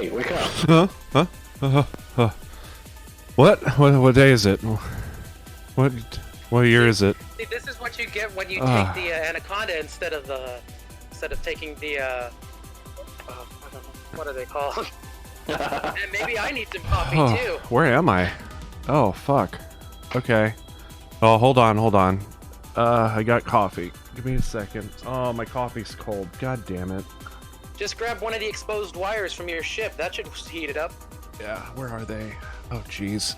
Hey, wake up. Huh? Uh. What day is it? What year is it? See, this is what you get when you take the anaconda instead of taking the I don't know, what are they called? And maybe I need some coffee too. Where am I? Oh fuck. Okay. Oh, hold on. I got coffee. Give me a second. Oh, my coffee's cold. God damn it. Just grab one of the exposed wires from your ship. That should heat it up. Yeah, where are they? Oh, jeez.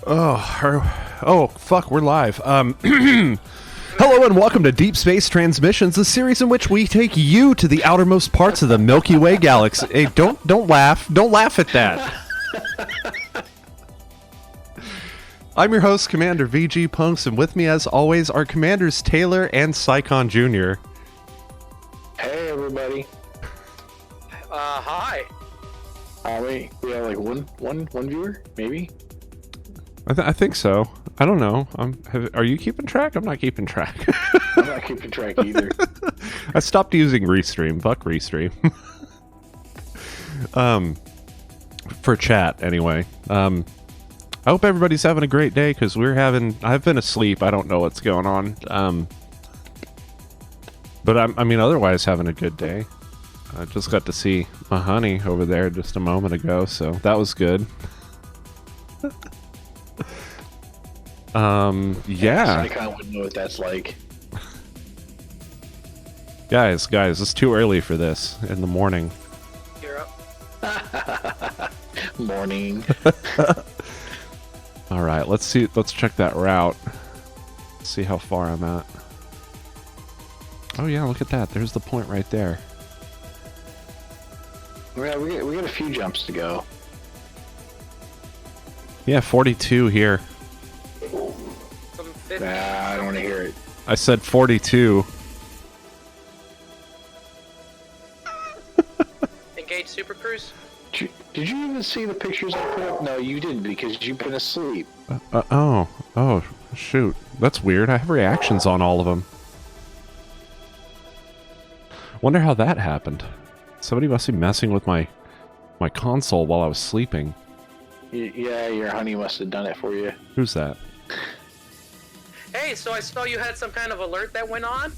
Oh, fuck, we're live. Hello and welcome to Deep Space Transmissions, the series in which we take you to the outermost parts of the Milky Way galaxy. Hey, don't laugh. Don't laugh at that. I'm your host, Commander VG Punks, and with me, as always, are Commanders Taylor and Psychon Jr. Hey, everybody. Hi. Wait, we have like one viewer, maybe? I think so. I don't know. Are you keeping track? I'm not keeping track. I'm not keeping track either. I stopped using Restream. Fuck Restream. For chat, anyway. I hope everybody's having a great day, because I've been asleep. I don't know what's going on. But I mean, otherwise having a good day. I just got to see my honey over there just a moment ago, so that was good. Yeah. Psychon wouldn't know what that's like. Guys, it's too early for this in the morning. You're up. Morning. All right, let's check that route. See how far I'm at. Oh yeah, look at that. There's the point right there. We got a few jumps to go. Yeah, 42 here. Some 50. Nah, I don't want to hear it. I said 42. Engage Super Cruise. Did you even see the pictures I put up? No, you didn't, because you've been asleep. Oh, shoot. That's weird. I have reactions on all of them. Wonder how that happened. Somebody must be messing with my console while I was sleeping. Yeah, your honey must have done it for you. Who's that? Hey, so I saw you had some kind of alert that went on.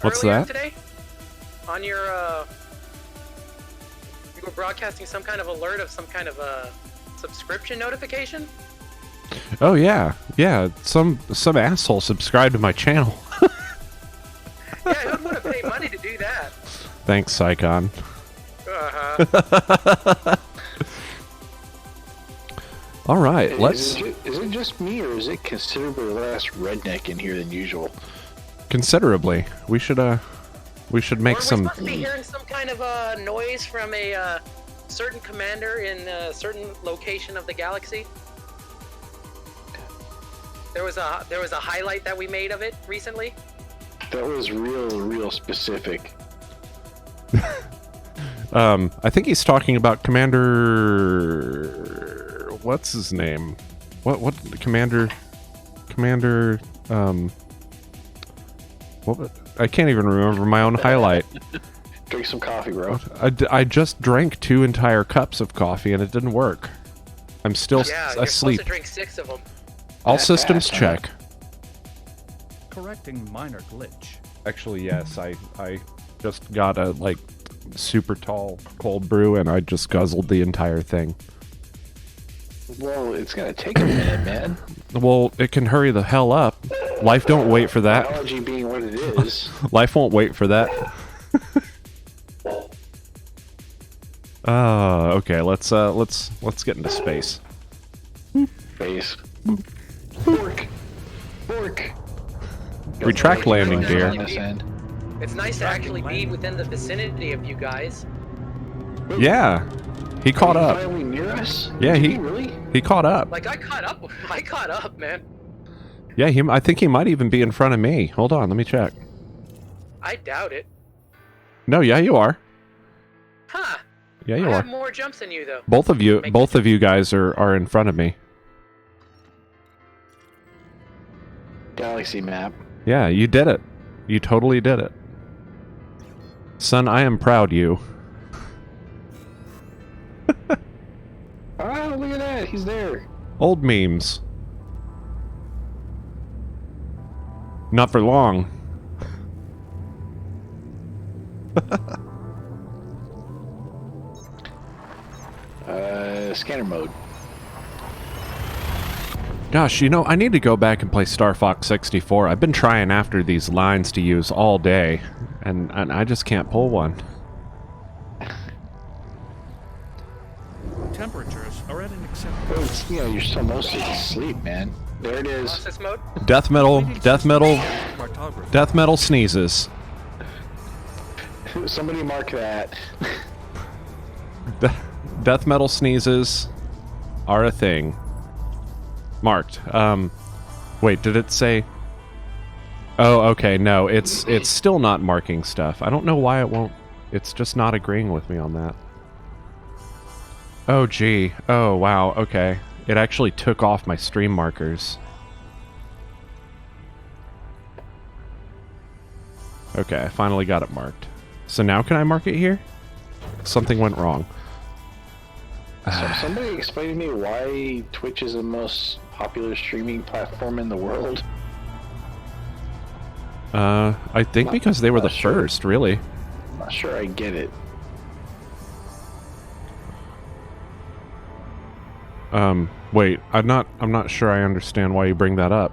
What's earlier that? Today, on your you were broadcasting some kind of alert of some kind of a subscription notification. Oh yeah. Some asshole subscribed to my channel. Yeah, who'd want to pay money to do that? Thanks, Psychon. All right, Is it just me, or is it considerably less redneck in here than usual? Considerably. We should make some. We're supposed to be hearing some kind of noise from a certain commander in a certain location of the galaxy. There was a highlight that we made of it recently. That was real specific. I think he's talking about Commander. What's his name? What Commander? What? I can't even remember my own highlight. Drink some coffee, bro. I just drank 2 entire cups of coffee and it didn't work. I'm still You're asleep. supposed to drink 6 of them. All systems check. Correcting minor glitch. Actually, yes. I just got a super tall cold brew and I just guzzled the entire thing. Well, it's gonna take a minute, man. Well, it can hurry the hell up. Life don't wait for that. Biology being what it is. Life won't wait for that. Okay. Let's get into space. Space. Bork. Retract landing gear. It's nice to actually be within the vicinity of you guys. Yeah, he caught up. Finally near us? Yeah, he really? he caught up. Like I caught up, man. Yeah, I think he might even be in front of me. Hold on, let me check. I doubt it. No, yeah, you are. Huh. Yeah, you I are. have more jumps than you though. Both of you guys are in front of me. Galaxy map. Yeah, you did it. You totally did it. Son, I am proud you. Oh, look at that. He's there. Old memes. Not for long. Scanner mode. Gosh, you know, I need to go back and play Star Fox 64. I've been trying after these lines to use all day, and I just can't pull one. Temperatures are at an acceptable. Oh, you know, you're so mostly asleep, man. There it is. Process mode? Death metal, death metal, Cartography. death metal sneezes. Somebody mark that. Death metal sneezes are a thing. Marked. Wait, did it say? Oh, okay. No, it's still not marking stuff. I don't know why it won't. It's just not agreeing with me on that. Oh, gee. Oh, wow. Okay. It actually took off my stream markers. Okay, I finally got it marked. So now can I mark it here? Something went wrong. So somebody explain to me why Twitch is the most popular streaming platform in the world. I think because they were the sure. first, really. I'm not sure I get it. Wait, I'm not sure I understand why you bring that up.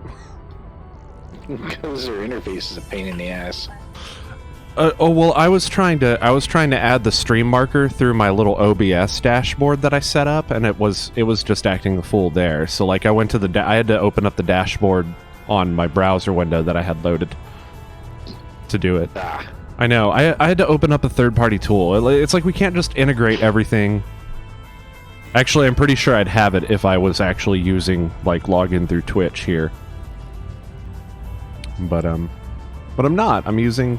Because their interface is a pain in the ass. Oh well, I was trying to add the stream marker through my little OBS dashboard that I set up, and it was just acting the fool there. So like I went to I had to open up the dashboard on my browser window that I had loaded to do it. Ah. I know. I had to open up a third-party tool. It's like we can't just integrate everything. Actually, I'm pretty sure I'd have it if I was actually using like login through Twitch here. But I'm not. I'm using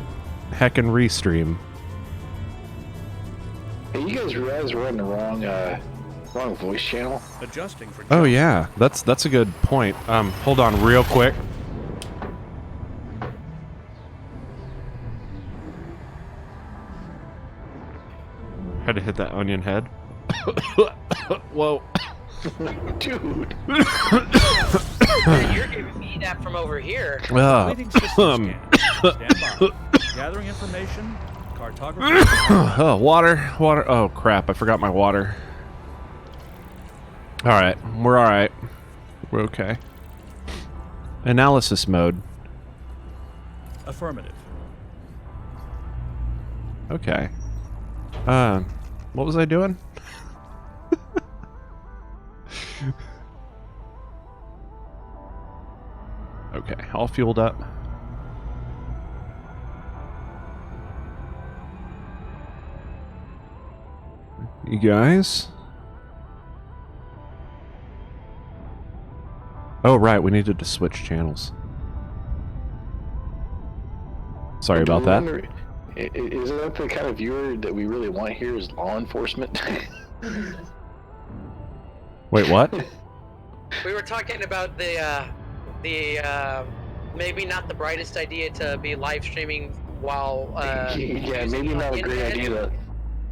Heckin' Restream. Hey, you guys realize we're on the wrong voice channel? Adjusting for. Oh yeah, that's a good point. Hold on real quick. Had to hit that onion head. Whoa. Dude. You're giving me that from over here. Completing system scan. Stand by. Gathering information. Cartography. Oh, water. Oh crap! I forgot my water. All right, we're all right. We're okay. Analysis mode. Affirmative. Okay. What was I doing? Okay, all fueled up. You guys? Oh, right, we needed to switch channels. Sorry about that. Is that the kind of viewer that we really want here is law enforcement? Wait, what? We were talking about the maybe not the brightest idea to be live streaming while yeah, maybe not a great idea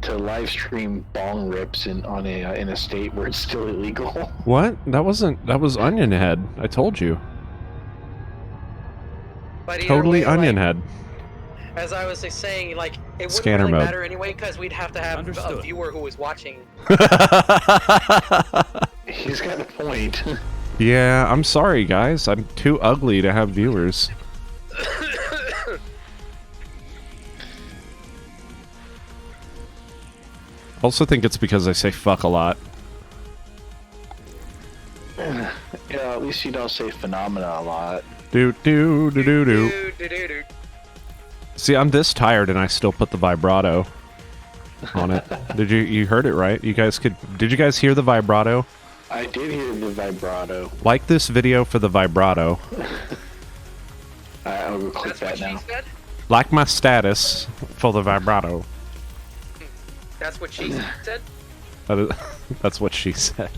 to live stream bong rips in a state where it's still illegal. What? That was Onion Head. I told you. But Totally way, Onion like, Head. As I was saying, like, it wouldn't Scanner really mode. matter anyway, because we'd have to have Understood. a viewer who was watching. He's got a point. Yeah, I'm sorry, guys. I'm too ugly to have viewers. Also think it's because I say fuck a lot. Yeah, at least you don't say phenomena a lot. Do. Do-do-do-do. See, I'm this tired and I still put the vibrato on it. Did you heard it right? Did you guys hear the vibrato? I did hear the vibrato. Like this video for the vibrato. I'll go click That's what that now. she said? Like my status for the vibrato. That's what she said? That's what she said.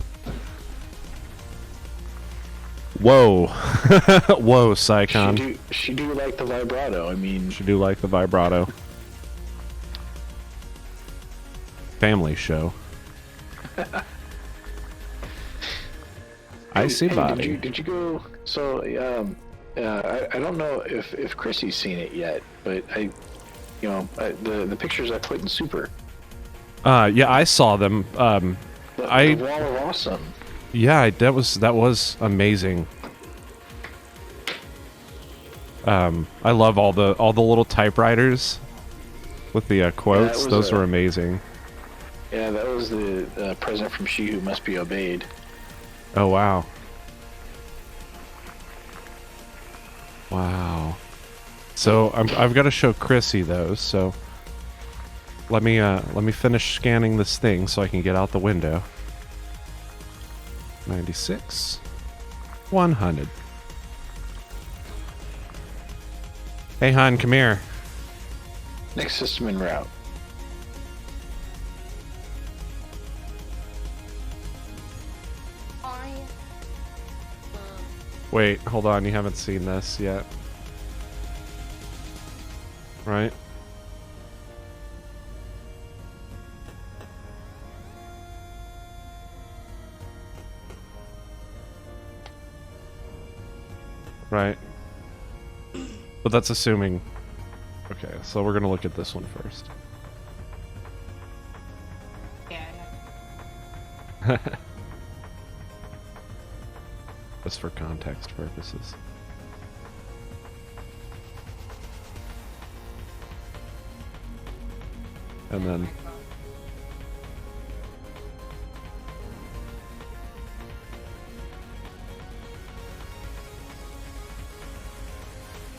Whoa. Whoa, Psycon. She do like the vibrato. I mean, She do like the vibrato. Family show. I see Hey, body. did you go? So, I don't know if Chrissy's seen it yet, but the pictures I put in Super. Yeah, I saw them. The wall of awesome. Yeah, that was amazing. I love all the little typewriters with the quotes. Yeah, Those were amazing. Yeah, that was the present from She Who Must Be Obeyed. Oh wow. Wow. So I've got to show Chrissy those. So let me finish scanning this thing so I can get out the window. 96, 100. Hey, hon, come here. Next system en route. Wait, hold on. You haven't seen this yet, right? Right. But that's assuming. Okay, so we're gonna look at this one first. Yeah. Just for context purposes. And then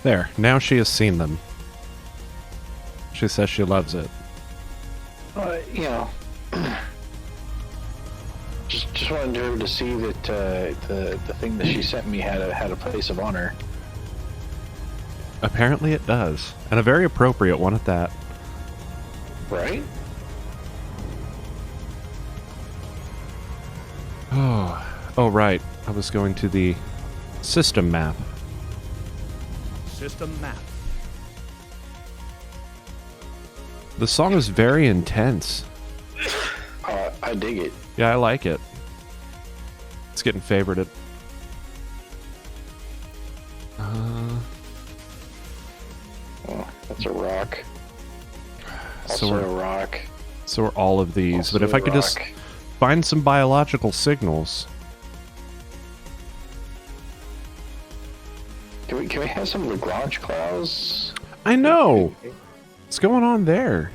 there, now she has seen them. She says she loves it. Just wanted her to see that the thing that she sent me had a place of honor. Apparently it does. And a very appropriate one at that. Right? Oh, right. I was going to the system map. System map. The song is very intense. I dig it. Yeah, I like it. It's getting favorited. Oh, that's a rock. So Also we're, a rock. so are all of these. Also But if I a could just rock. find some biological signals. Can we have some Lagrange clouds? I know! What's going on there?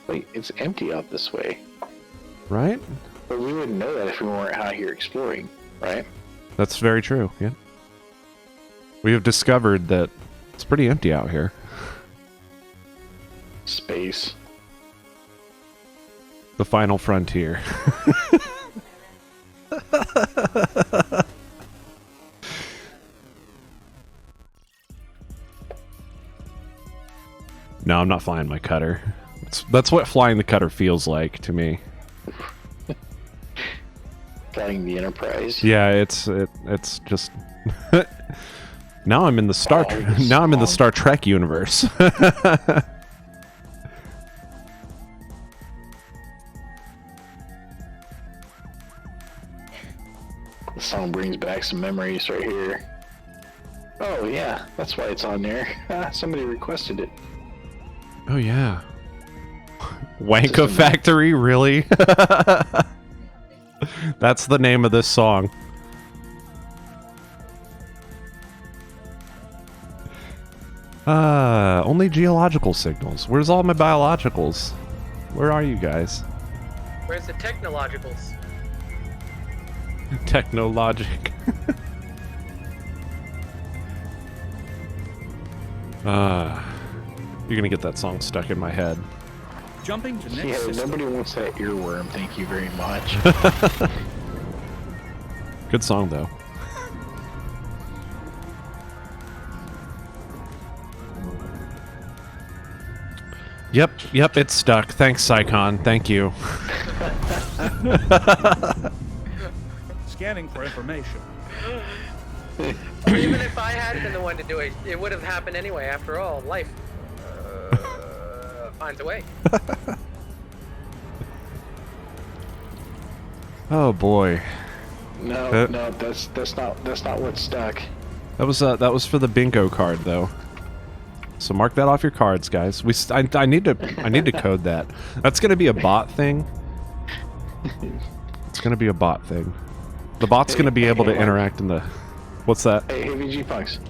Wait, it's empty out this way. Right? But we wouldn't know that if we weren't out here exploring, right? That's very true, yeah. We have discovered that it's pretty empty out here. Space. The final frontier. No, I'm not flying my cutter. That's what flying the cutter feels like to me. Flying the Enterprise. Yeah, it's just now I'm in the Star Trek universe. The song brings back some memories right here. Oh yeah, that's why it's on there. Somebody requested it. Oh yeah. Wanka Factory, really? That's the name of this song. Only geological signals. Where's all my biologicals? Where are you guys? Where's the technologicals? Technologic. You're gonna get that song stuck in my head. Jumping to next Yeah, system. nobody wants that earworm, thank you very much. Good song though. Yep, it's stuck. Thanks, Psycon. Thank you. Scanning for information. Even if I hadn't been the one to do it, it would have happened anyway. After all, life finds a way. Oh boy. No, no, that's not what's stuck. That was for the bingo card though. So mark that off your cards, guys. I need to code that. That's gonna be a bot thing. It's gonna be a bot thing. The bot's gonna be able to interact in the. What's that? Hey, VG Punks.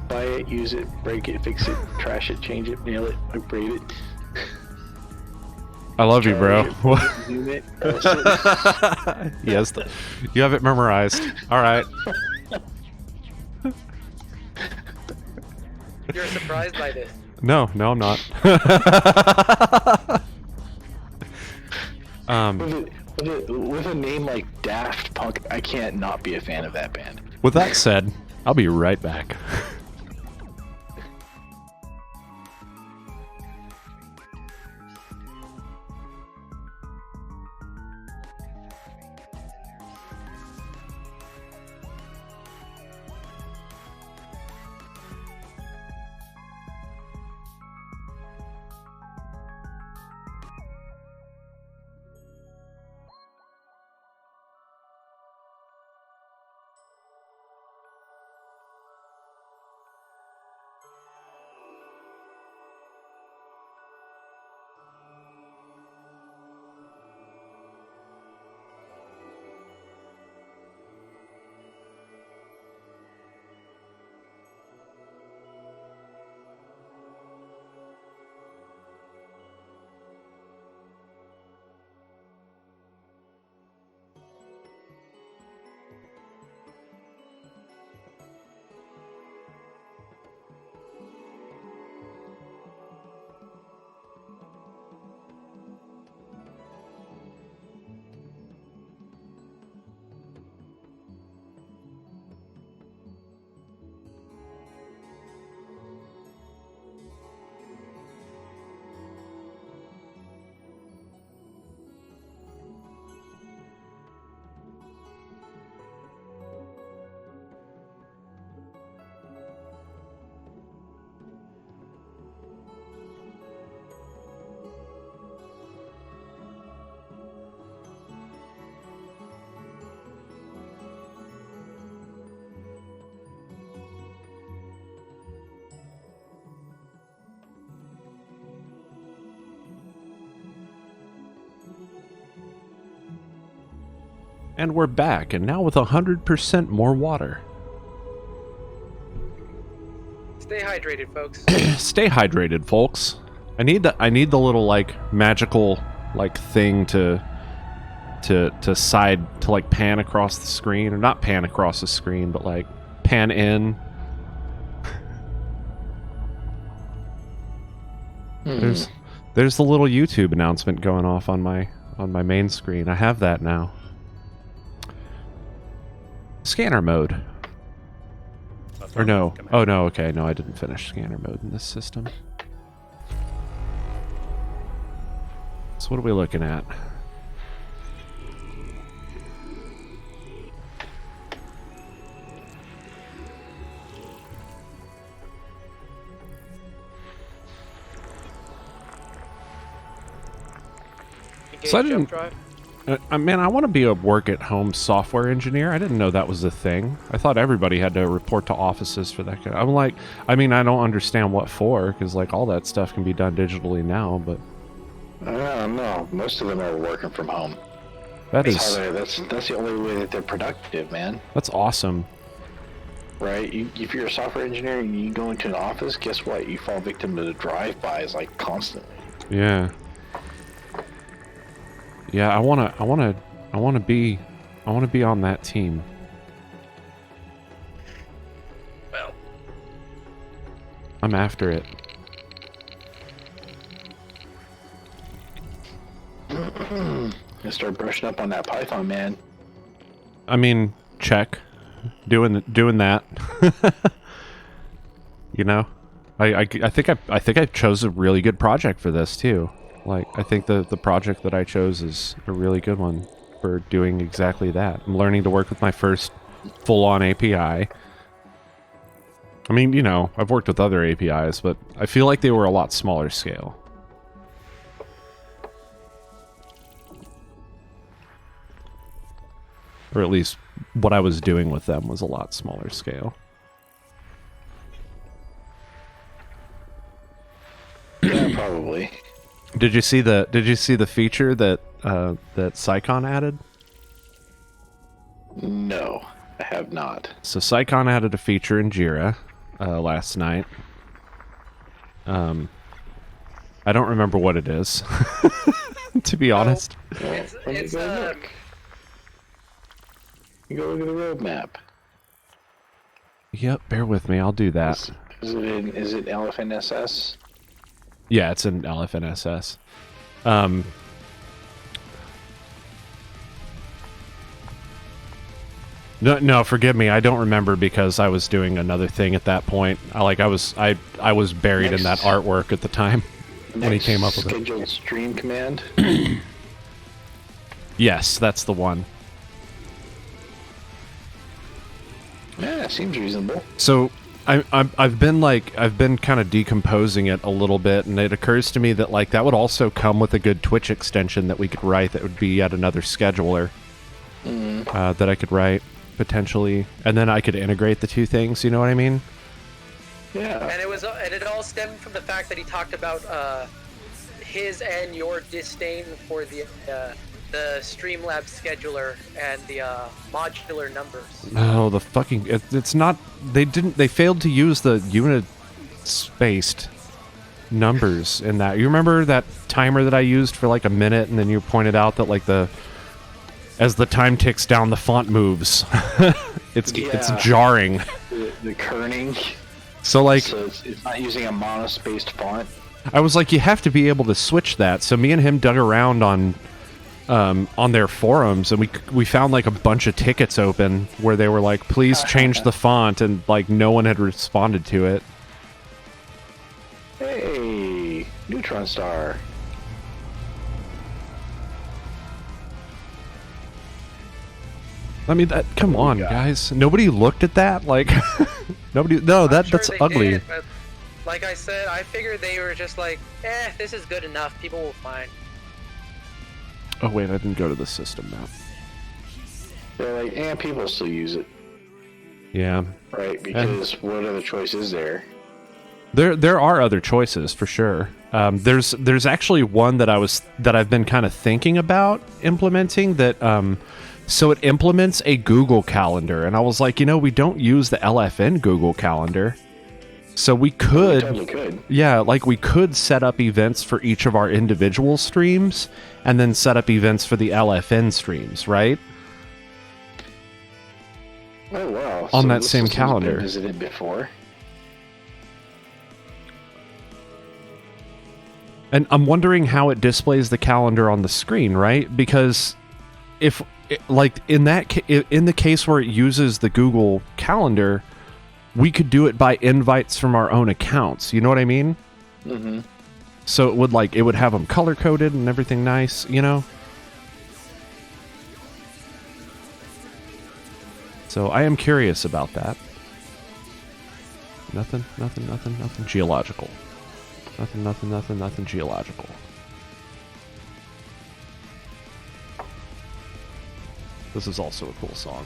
Buy it, use it, break it, fix it, trash it, change it, nail it, upgrade it. I love you, bro. Zoom it. Yes, you have it memorized. All right. You're surprised by this. No, I'm not. With a name like Daft Punk, I can't not be a fan of that band. With that said, I'll be right back. And we're back, and now with 100% more water. Stay hydrated, folks. Stay hydrated, folks. I need the little like magical like thing to side to like pan across the screen, or not pan across the screen, but like pan in. There's the little YouTube announcement going off on my main screen. I have that now. Scanner mode. Or no. Oh no, okay, no, I didn't finish scanner mode in this system. So what are we looking at? So I didn't. Man, I want to be a work-at-home software engineer. I didn't know that was a thing. I thought everybody had to report to offices for that. I'm like, I mean, I don't understand what for, because like all that stuff can be done digitally now. But no, most of them are working from home. That's the only way that they're productive, man. That's awesome. Right? If you're a software engineer and you go into an office, guess what? You fall victim to the drive-bys like constantly. Yeah. Yeah, I wanna be on that team. Well, I'm after it. And start brushing up on that Python, man. I mean, check. Doing that. You know, I think I chose a really good project for this too. Like, I think the project that I chose is a really good one for doing exactly that. I'm learning to work with my first full-on API. I mean, you know, I've worked with other APIs, but I feel like they were a lot smaller scale. Or at least what I was doing with them was a lot smaller scale. Yeah, probably. Did you see the feature that that Sycon added? No, I have not. So Sycon added a feature in Jira last night. I don't remember what it is, to be honest. Well, It's look. You go look at the roadmap. Yep, bear with me. I'll do that. Is it LFNSS? Yeah, it's in LFNSS. No, forgive me. I don't remember because I was doing another thing at that point. I was buried in that artwork at the time when he came up with it. Scheduled stream command. Yes, that's the one. Yeah, seems reasonable. So I've been kind of decomposing it a little bit, and it occurs to me that like that would also come with a good Twitch extension that we could write. That would be yet another scheduler that I could write potentially, and then I could integrate the two things. You know what I mean? Yeah. And it all stemmed from the fact that he talked about his and your disdain for the Streamlabs scheduler and the modular numbers. No, the fucking it's not. They failed to use the unit spaced numbers in that. You remember that timer that I used for like a minute, and then you pointed out that like as the time ticks down, the font moves. It's jarring. The kerning. So like, So it's not using a monospaced font. I was like, you have to be able to switch that. So me and him dug around on their forums, and we found like a bunch of tickets open where they were like, please change the font, and like no one had responded to it. Hey, Neutron Star. I mean, come on, guys. Nobody looked at that. Like, nobody. No, I'm sure that's they ugly. did, but like I said, I figured they were just like, this is good enough. People will find. Oh wait, I didn't go to the system now. They're like, people still use it, Yeah, right? Because what other choice is there? there are other choices for sure. There's actually one that I've been kind of thinking about implementing that. So it implements a Google Calendar, and I was like, we don't use the LFN Google Calendar, so we could, Totally could. yeah, like we could set up events for each of our individual streams, and then set up events for the LFN streams, right? Oh wow! On that this same system's been calendar. visited before. And I'm wondering how it displays the calendar on the screen, right? Because if like in the case where it uses the Google Calendar, we could do it by invites from our own accounts. You know what I mean? Mm-hmm. So it would have them color coded and everything nice, So I am curious about that. Nothing geological. Nothing geological. This is also a cool song.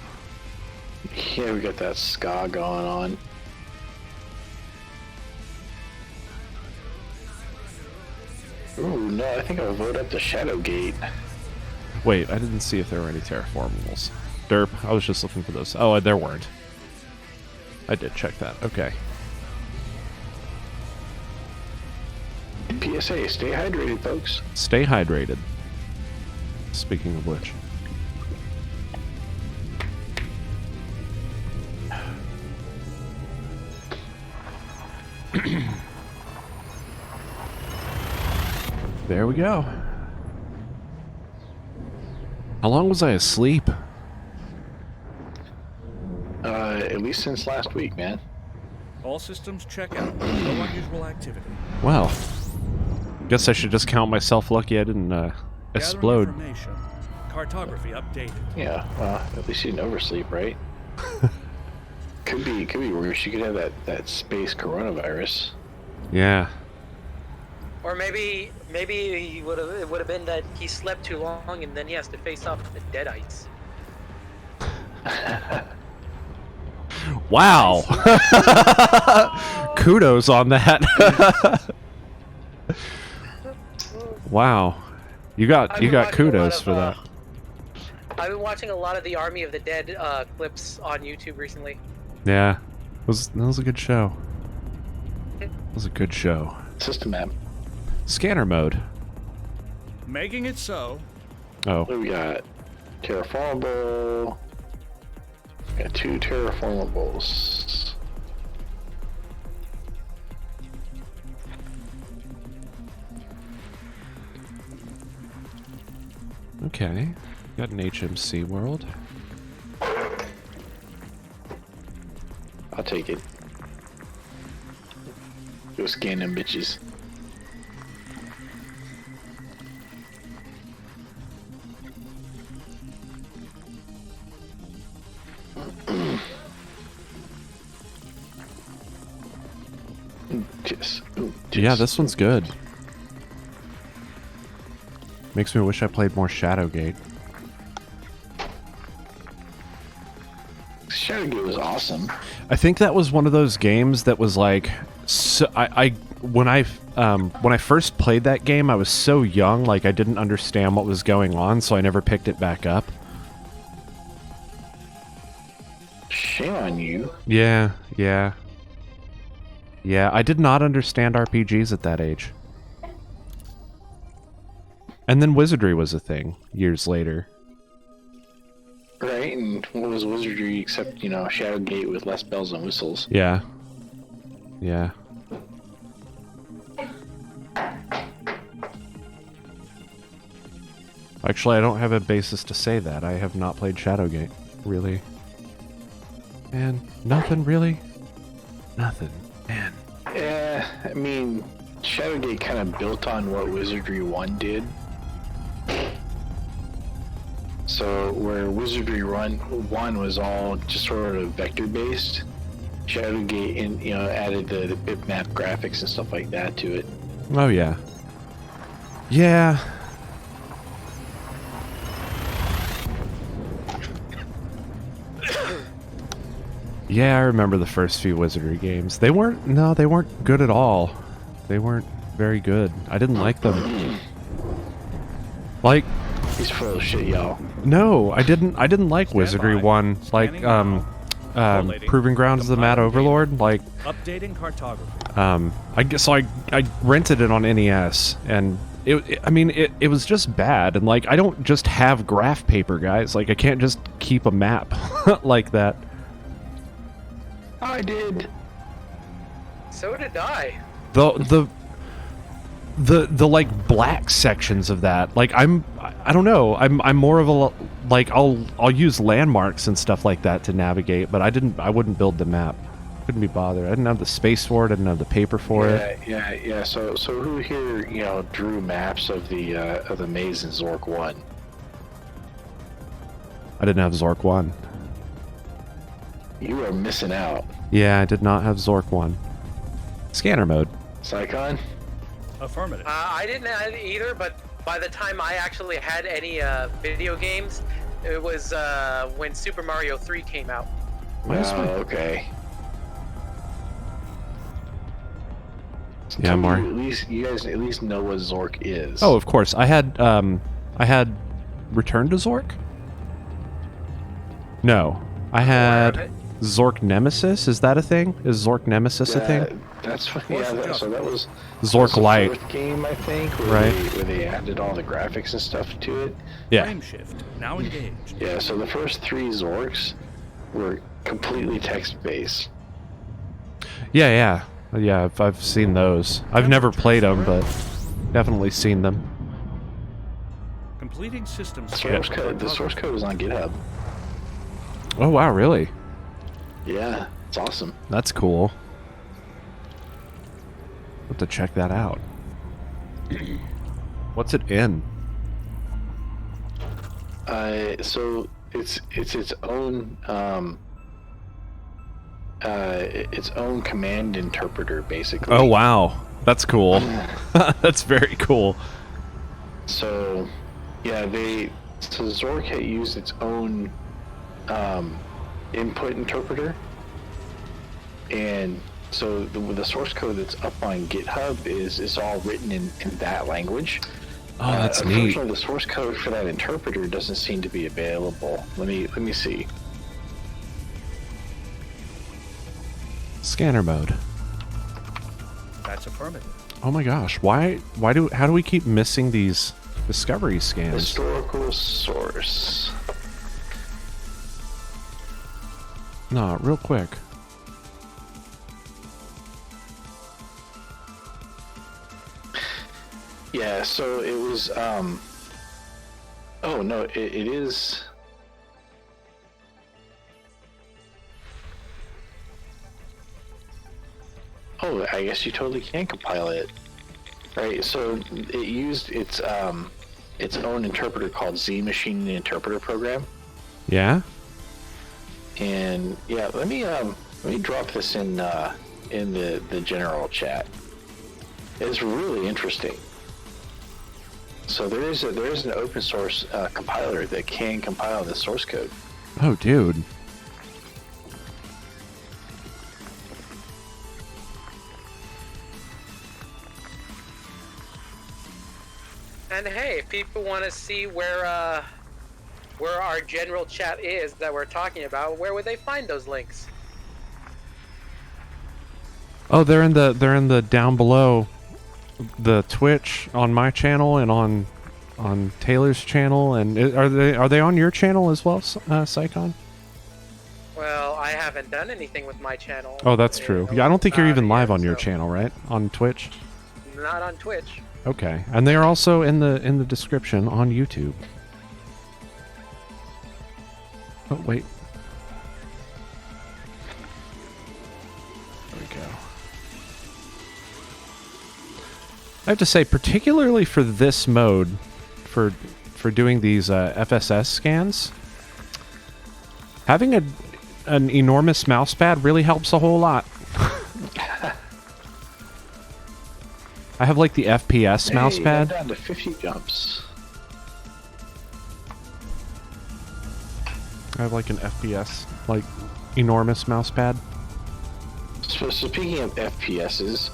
Yeah, we got that ska going on. Ooh, no, I think I'll vote up the Shadow Gate. Wait, I didn't see if there were any terraformables. Derp, I was just looking for those. Oh, there weren't. I did check that. Okay. PSA, stay hydrated, folks. Stay hydrated. Speaking of which. There we go. How long was I asleep? At least since last week, man. All systems check out. No unusual activity. Well, guess I should just count myself lucky I didn't explode. Gathering information. Cartography updated. Yeah, at least you didn't oversleep, right? Could be worse. You could have that space coronavirus. Yeah. Or maybe it would have been that he slept too long and then he has to face off with the dead ice. Wow. Kudos on that. Wow. You got kudos for that. I've been watching a lot of the Army of the Dead clips on YouTube recently. Yeah. That was a good show. It was a good show. System map. Scanner mode. Making it so. Oh. We got terraformable. We got 2 terraformables. Okay. Got an HMC world. I'll take it. Go scan them bitches. Yeah, this one's good. Makes me wish I played more Shadowgate. Shadowgate was awesome. I think that was one of those games that was like, so when I first played that game, I was so young, like I didn't understand what was going on, so I never picked it back up. Shame on you. Yeah, I did not understand RPGs at that age. And then Wizardry was a thing years later. Right, and what was Wizardry except, you know, Shadowgate with less bells and whistles? Yeah. Actually, I don't have a basis to say that. I have not played Shadowgate, really. Man, nothing really. Nothing, man. Yeah, I mean, Shadowgate kind of built on what Wizardry 1 did. So, where Wizardry 1 was all just sort of vector-based, Shadowgate added the bitmap graphics and stuff like that to it. Oh, yeah. Yeah. Yeah, I remember the first few Wizardry games. They weren't good at all. They weren't very good. I didn't like them. Like, He's full of shit, y'all. no, I didn't like Wizardry 1. Like, Proving Grounds of the Mad Overlord. Like, Updating cartography. I guess so. I rented it on NES, and it was just bad. And like, I don't just have graph paper, guys. Like, I can't just keep a map like that. I did. So did I. The like black sections of that, like I don't know, I'm more of a, like, I'll use landmarks and stuff like that to navigate, but I wouldn't build the map. Couldn't be bothered. I didn't have the space for it. I didn't have the paper for it. Yeah. So who here, drew maps of the maze in Zork 1? I didn't have Zork 1. You are missing out. Yeah, I did not have Zork 1. Scanner mode. Psychon? Affirmative. I didn't have it either, but by the time I actually had any video games, it was when Super Mario 3 came out. Okay. Yeah, more. You guys at least know what Zork is. Oh, of course. I had Return to Zork? No. I had Zork Nemesis. Is that a thing? Is Zork Nemesis a thing? That's so that was Zork Light. The fourth game, I think, Right. where they added all the graphics and stuff to it. Yeah. Frame shift. Now engaged. Yeah, so the first 3 Zorks were completely text-based. Yeah. I've seen those. I've never played them, but definitely seen them. Completing system The source code is on GitHub. Oh wow, really? Yeah, it's awesome. That's cool. Have to check that out. What's it in? So it's its own command interpreter, basically. Oh wow, that's cool. That's very cool. So, yeah, Zork had used its own input interpreter, and so the source code that's up on GitHub is all written in that language. Oh, that's neat. Unfortunately, the source code for that interpreter doesn't seem to be available. Let me see. Scanner mode. That's affirmative. Oh my gosh, how do we keep missing these discovery scans? Historical source. No, real quick. Yeah, so it was, oh no, it is... Oh, I guess you totally can compile it. Right, so it used its own interpreter called Z Machine Interpreter Program. Yeah? And yeah, let me drop this in the general chat. It's really interesting. So there is an open source compiler that can compile the source code. Oh, dude. And hey, if people want to see where our general chat is that we're talking about, where would they find those links? Oh, they're in the down below, the Twitch on my channel and on Taylor's channel. And are they on your channel as well, Psychon? Well, I haven't done anything with my channel. Oh, that's true. Yeah, I don't think you're even live on your so channel, right? On Twitch. Not on Twitch. Okay, and they are also in the description on YouTube. Oh wait. There we go. I have to say, particularly for this mode, for doing these FSS scans, having an enormous mouse pad really helps a whole lot. I have like the FPS mouse pad. Down to 50 jumps. I have like an FPS, like enormous mouse pad. So speaking of FPSs,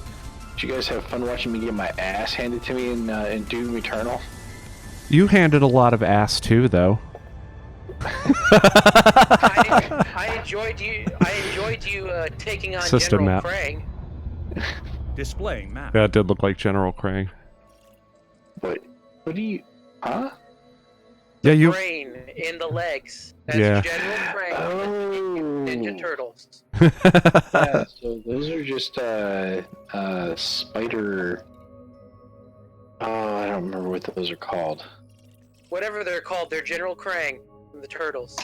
did you guys have fun watching me get my ass handed to me in Doom Eternal? You handed a lot of ass too, though. I enjoyed you taking on System General map. Krang. Displaying map. Yeah, it did look like General Krang. What do you... Huh? Yeah, you... Brain in the legs. That's Yeah. General Krang. Oh. Ninja Turtles. Yeah, so those are just spider... Oh, I don't remember what those are called. Whatever they're called, they're General Krang from the Turtles.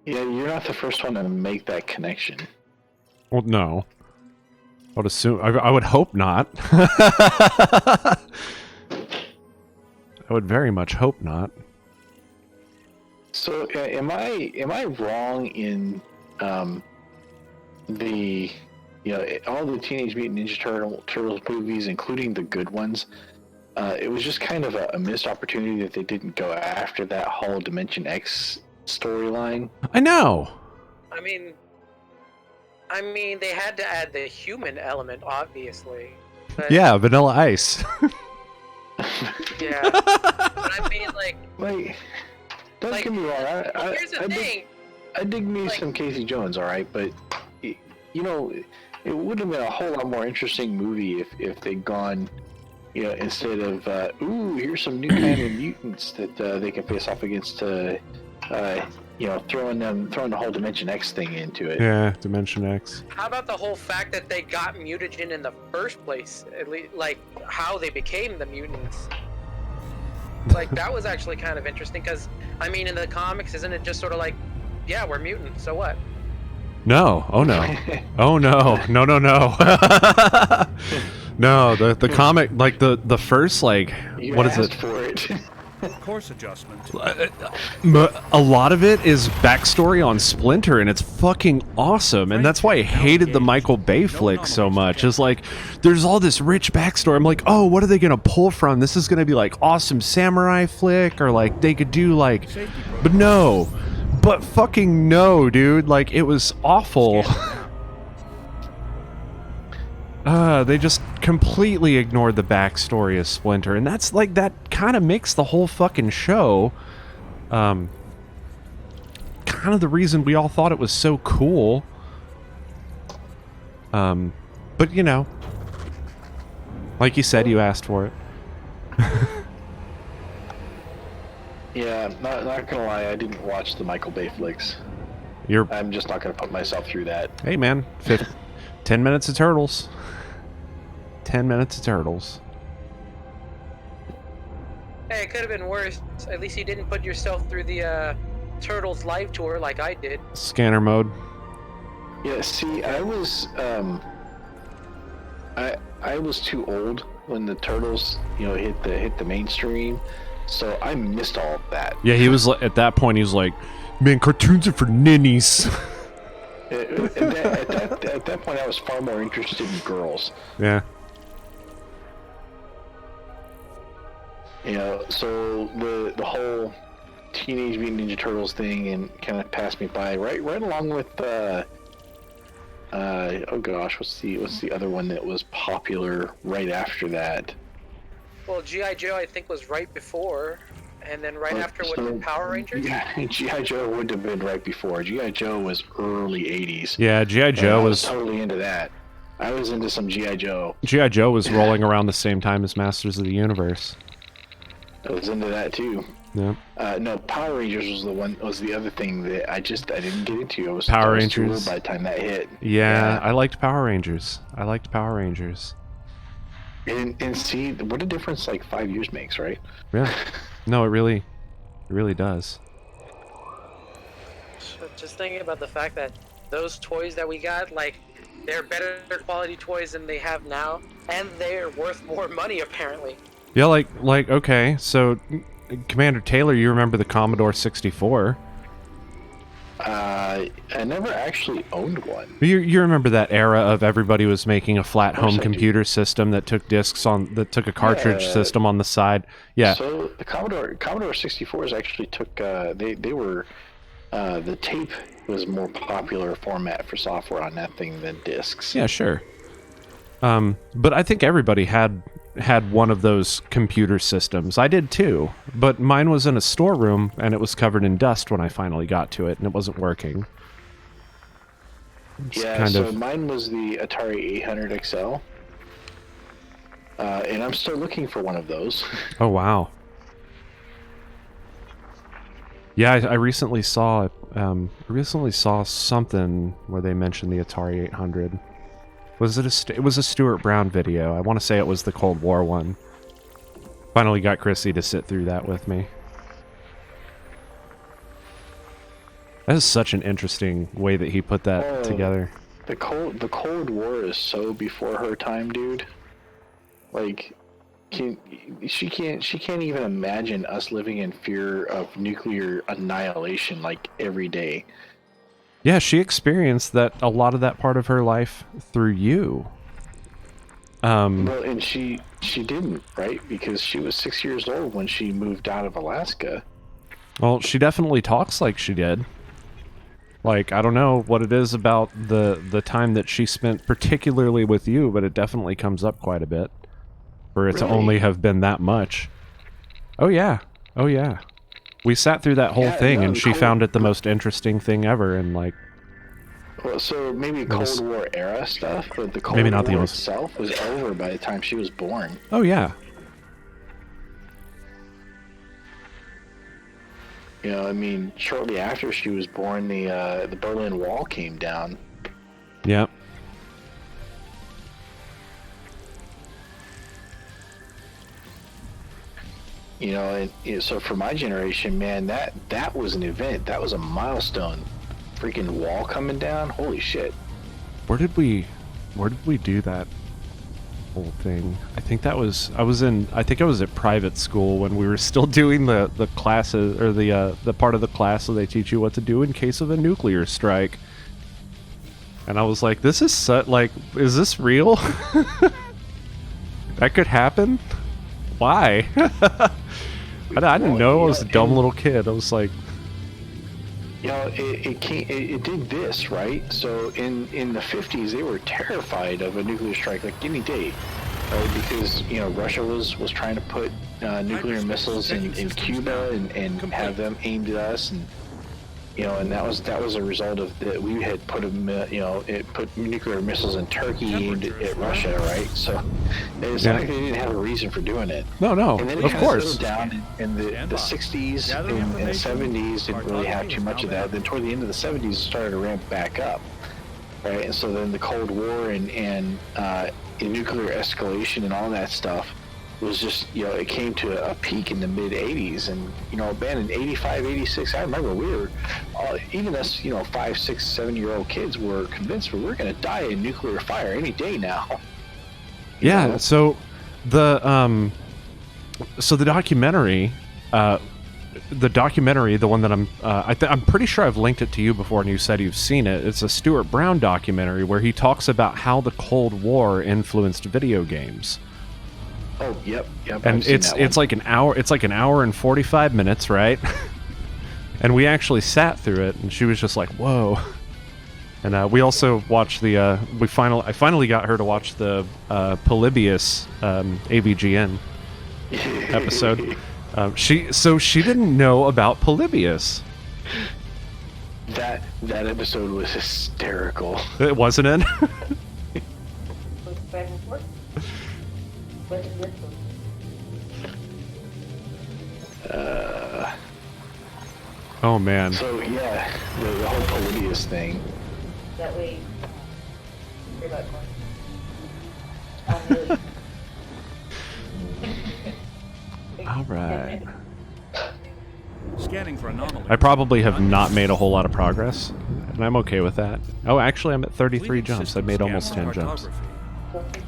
Yeah, you're not the first one to make that connection. Well, no. I would assume... I would hope not. I would very much hope not. So, am I wrong in the... You know, all the Teenage Mutant Ninja Turtles movies, including the good ones, it was just kind of a missed opportunity that they didn't go after that whole Dimension X storyline. I know! I mean, they had to add the human element, obviously. But, Yeah, Vanilla Ice. yeah. But I mean, like... Like, don't Like, get me wrong. here's the thing. I dig me Like- some Casey Jones, all right, but you know, it would have been a whole lot more interesting movie if they'd gone, you know, instead of ooh, here's some new kind of mutants that they can face off against, you know, throwing the whole Dimension X thing into it. Yeah, Dimension X. How about the whole fact that they got mutagen in the first place? At least, like, how they became the mutants. Like, that was actually kind of interesting, because, I mean, in the comics, isn't it just sort of like, yeah, we're mutants, so what? No. Oh, no. Oh, no. No, no, no. No, the comic, like, the first, like, You what is asked it? for it. Course adjustment. A lot of it is backstory on Splinter, and it's fucking awesome. And that's why I hated the Michael Bay flick so much. Is like, there's all this rich backstory. I'm like, oh, what are they gonna pull from? This is gonna be like awesome samurai flick, or like they could do like, but no, but fucking no, dude. Like it was awful. They just completely ignored the backstory of Splinter, and that's like, that kind of makes the whole fucking show kind of the reason we all thought it was so cool. But you know, like you said, you asked for it. Yeah, not gonna lie, I didn't watch the Michael Bay flicks. I'm just not gonna put myself through that. Hey man, 10 minutes of Turtles. 10 minutes of Turtles. Hey, it could have been worse. At least you didn't put yourself through the Turtles live tour like I did. Scanner mode. Yeah, see, I was too old when the Turtles, you know, hit the mainstream, so I missed all of that. Yeah, he was at that point. He was like, "Man, cartoons are for ninnies." At that point, I was far more interested in girls. Yeah. You know, so the whole Teenage Mutant Ninja Turtles thing and kind of passed me by right along with oh gosh, what's the other one that was popular right after that? Well, G.I. Joe I think was right before, and then right after was Power Rangers. Yeah, G.I. Joe would have been right before. G.I. Joe was early '80s. Yeah, G.I. Joe was totally into that. I was into some G.I. Joe. G.I. Joe was rolling around the same time as Masters of the Universe. I was into that too. Yeah. No, Power Rangers was the other thing that I didn't get into. I was Power too Rangers old by the time that hit. Yeah, I liked Power Rangers. And see what a difference like 5 years makes, right? Yeah. No, it really does. Just thinking about the fact that those toys that we got, like, they're better quality toys than they have now, and they're worth more money apparently. Yeah, like okay, so Commander Taylor, you remember the Commodore 64? I never actually owned one. You remember that era of everybody was making a flat home computer system that took that took a cartridge system on the side. Yeah. So the Commodore 64s actually took they were the tape was more popular format for software on that thing than discs. Yeah, sure. But I think everybody had one of those computer systems. I did too, but mine was in a storeroom and it was covered in dust when I finally got to it, and it wasn't working. Mine was the Atari 800 XL, and I'm still looking for one of those. Oh wow! Yeah, I recently saw something where they mentioned the Atari 800. It was a Stuart Brown video. I want to say it was the Cold War one. Finally got Chrissy to sit through that with me. That is such an interesting way that he put that together. The Cold War is so before her time, dude. Like, she can't even imagine us living in fear of nuclear annihilation like every day. Yeah, she experienced a lot of that part of her life through you. Well, and she didn't, right? Because she was 6 years old when she moved out of Alaska. Well, she definitely talks like she did. Like, I don't know what it is about the time that she spent particularly with you, but it definitely comes up quite a bit. For it to only have been that much. Oh yeah. We sat through that whole thing, and she found it the most interesting thing ever, and like... Well, so maybe Cold War era stuff, but the Cold War itself was over by the time she was born. Oh, yeah. You know, I mean, shortly after she was born, the Berlin Wall came down. Yep. You know, and so for my generation, man, that was an event. That was a milestone. Freaking wall coming down. Holy shit. Where did we do that? whole thing. I think I was at private school when we were still doing the classes, or the part of the class where they teach you what to do in case of a nuclear strike. And I was like, this is is this real? That could happen? Why? I didn't know. I was a dumb little kid. I was like, it did this, right? So in the 50s, they were terrified of a nuclear strike like any day, right? Because Russia was trying to put nuclear missiles in Cuba and have them aimed at us, and and that was a result of that we had put put nuclear missiles in Turkey aimed at Russia, right? So it's not like they didn't have a reason for doing it. No, and then it of course. Settled down in the 60s and 70s, didn't really have too much of that. Then toward the end of the 70s, it started to ramp back up, right? And so then the Cold War and nuclear escalation and all that stuff was just, it came to a peak in the mid 80s, and Ben, in 85, 86, I remember we were even us 5, 6, 7-year-old kids were convinced we're going to die in nuclear fire any day now. Yeah. So the documentary, the one that I'm pretty sure I've linked it to you before, and you said you've seen it. It's a Stuart Brown documentary where he talks about how the Cold War influenced video games. Oh, yep. And it's like an hour. It's like an hour and 45 minutes, right? And we actually sat through it, and she was just like, "Whoa!" And we also watched the. I finally got her to watch the Polybius AVGN episode. She didn't know about Polybius. That episode was hysterical. It wasn't it? Oh man. So yeah, the whole Polybius thing. That way, you're about All right. Scanning for anomalies. I probably have not made a whole lot of progress, and I'm okay with that. Oh, actually, I'm at 33 Leading jumps. I system made scan almost for 10 jumps. cartography.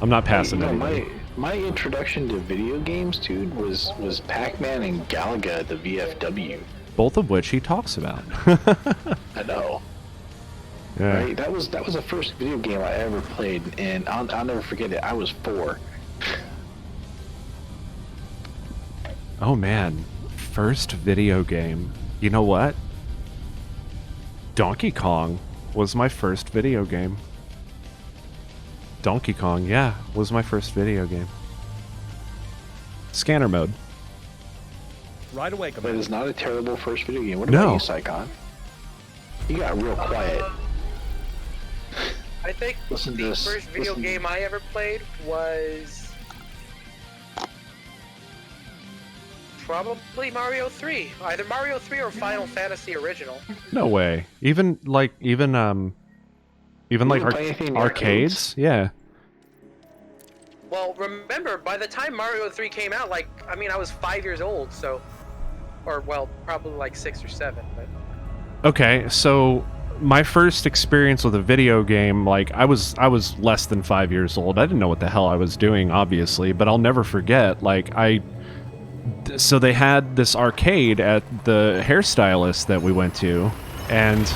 I'm not passing anybody. My introduction to video games, dude, was Pac-Man and Galaga, the VFW. Both of which he talks about. I know. Yeah. Right? That was the first video game I ever played, and I'll never forget it. I was 4. Oh man, first video game. You know what? Donkey Kong was my first video game. Donkey Kong, yeah, was my first video game. Scanner mode. Right away, But Commander. it's not a terrible first video game. What No. about you, Psychon? You got real quiet. I think Listen to the this. first video Listen. game I ever played was probably Mario 3. Either Mario 3 or Final Fantasy Original. No way. Even like didn't play anything in the arcades? Yeah. Well, remember, by the time Mario 3 came out, I was 5 years old, so... Or, well, probably like 6 or 7, but... Okay, so my first experience with a video game, I was less than 5 years old. I didn't know what the hell I was doing, obviously, but I'll never forget, so they had this arcade at the hairstylist that we went to, and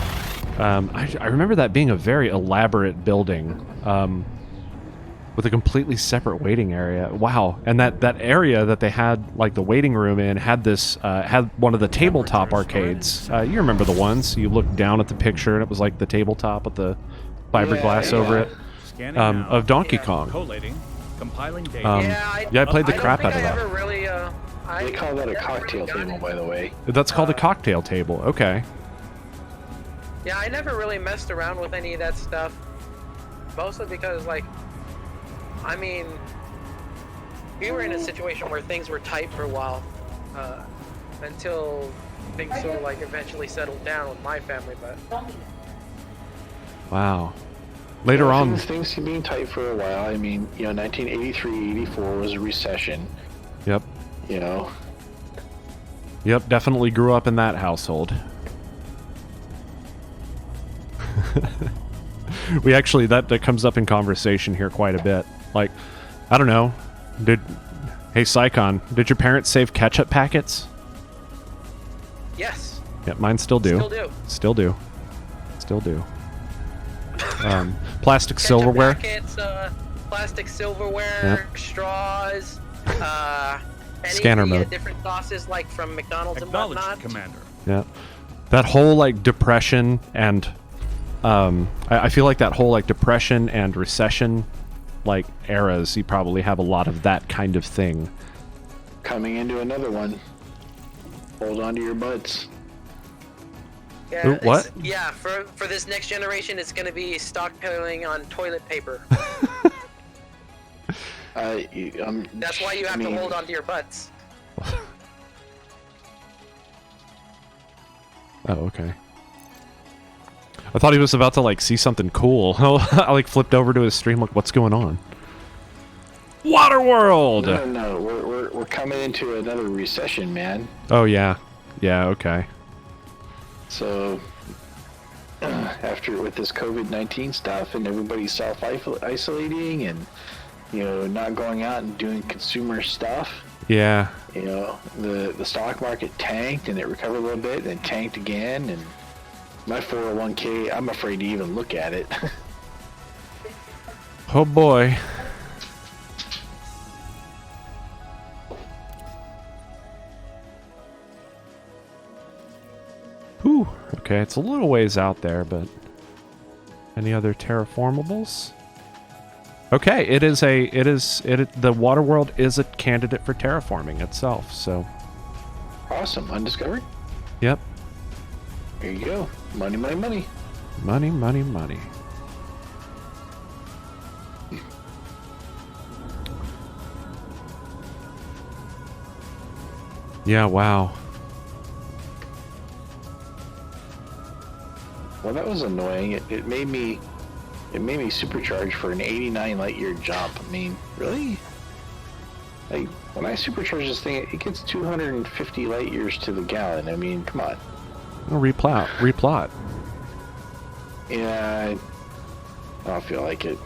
I remember that being a very elaborate building, with a completely separate waiting area. Wow. And that area that they had, the waiting room in, had this, had one of the tabletop arcades. You remember the ones? You looked down at the picture, and it was like the tabletop with the fiberglass over it, Scanning now. of Donkey Yeah. Kong. Collating. Compiling data. I played the crap out of that. Really, They call that a cocktail table, by the way. That's called a cocktail table. Okay. Yeah, I never really messed around with any of that stuff. Mostly because, we were in a situation where things were tight for a while. Until things sort of, eventually settled down with my family, but... Wow. Later on... Things being tight for a while. 1983, 84 was a recession. Yep. You know? Yep, definitely grew up in that household. We actually, that comes up in conversation here quite a bit. Like, I don't know. Hey, Psychon, did your parents save ketchup packets? Yes. Yeah, mine still do. Still do. Still do. Still do. Plastic Ketchup silverware. Packets, plastic silverware, Yep. straws, any Scanner of the, mode. different sauces like from McDonald's and Acknowledged, whatnot. Commander. Yeah. That whole, like, depression and... I feel like that whole, like, depression and recession, like, eras, you probably have a lot of that kind of thing. Coming into another one. Hold on to your butts. Yeah, Ooh, what? Yeah, for this next generation, it's going to be stockpiling on toilet paper. That's why you have to hold on to your butts. Oh, okay. I thought he was about to, like, see something cool. I, like, flipped over to his stream, like, what's going on? Waterworld! No. We're coming into another recession, man. Oh, yeah. Yeah, okay. So, after with this COVID-19 stuff and everybody self-isolating and, not going out and doing consumer stuff, Yeah. the stock market tanked and it recovered a little bit and then tanked again, and my 401k, I'm afraid to even look at it. Oh, boy. Whew. Okay, it's a little ways out there, but... Any other terraformables? Okay, the Waterworld is a candidate for terraforming itself, so... Awesome. Undiscovered? Yep. There you go. Money, money, money. Money, money, money. Yeah, wow. Well, that was annoying. It made me supercharge for an 89 light year jump. I mean, really? Like, when I supercharge this thing, it gets 250 light years to the gallon. I mean, come on. Oh, replot. Yeah, I don't feel like it.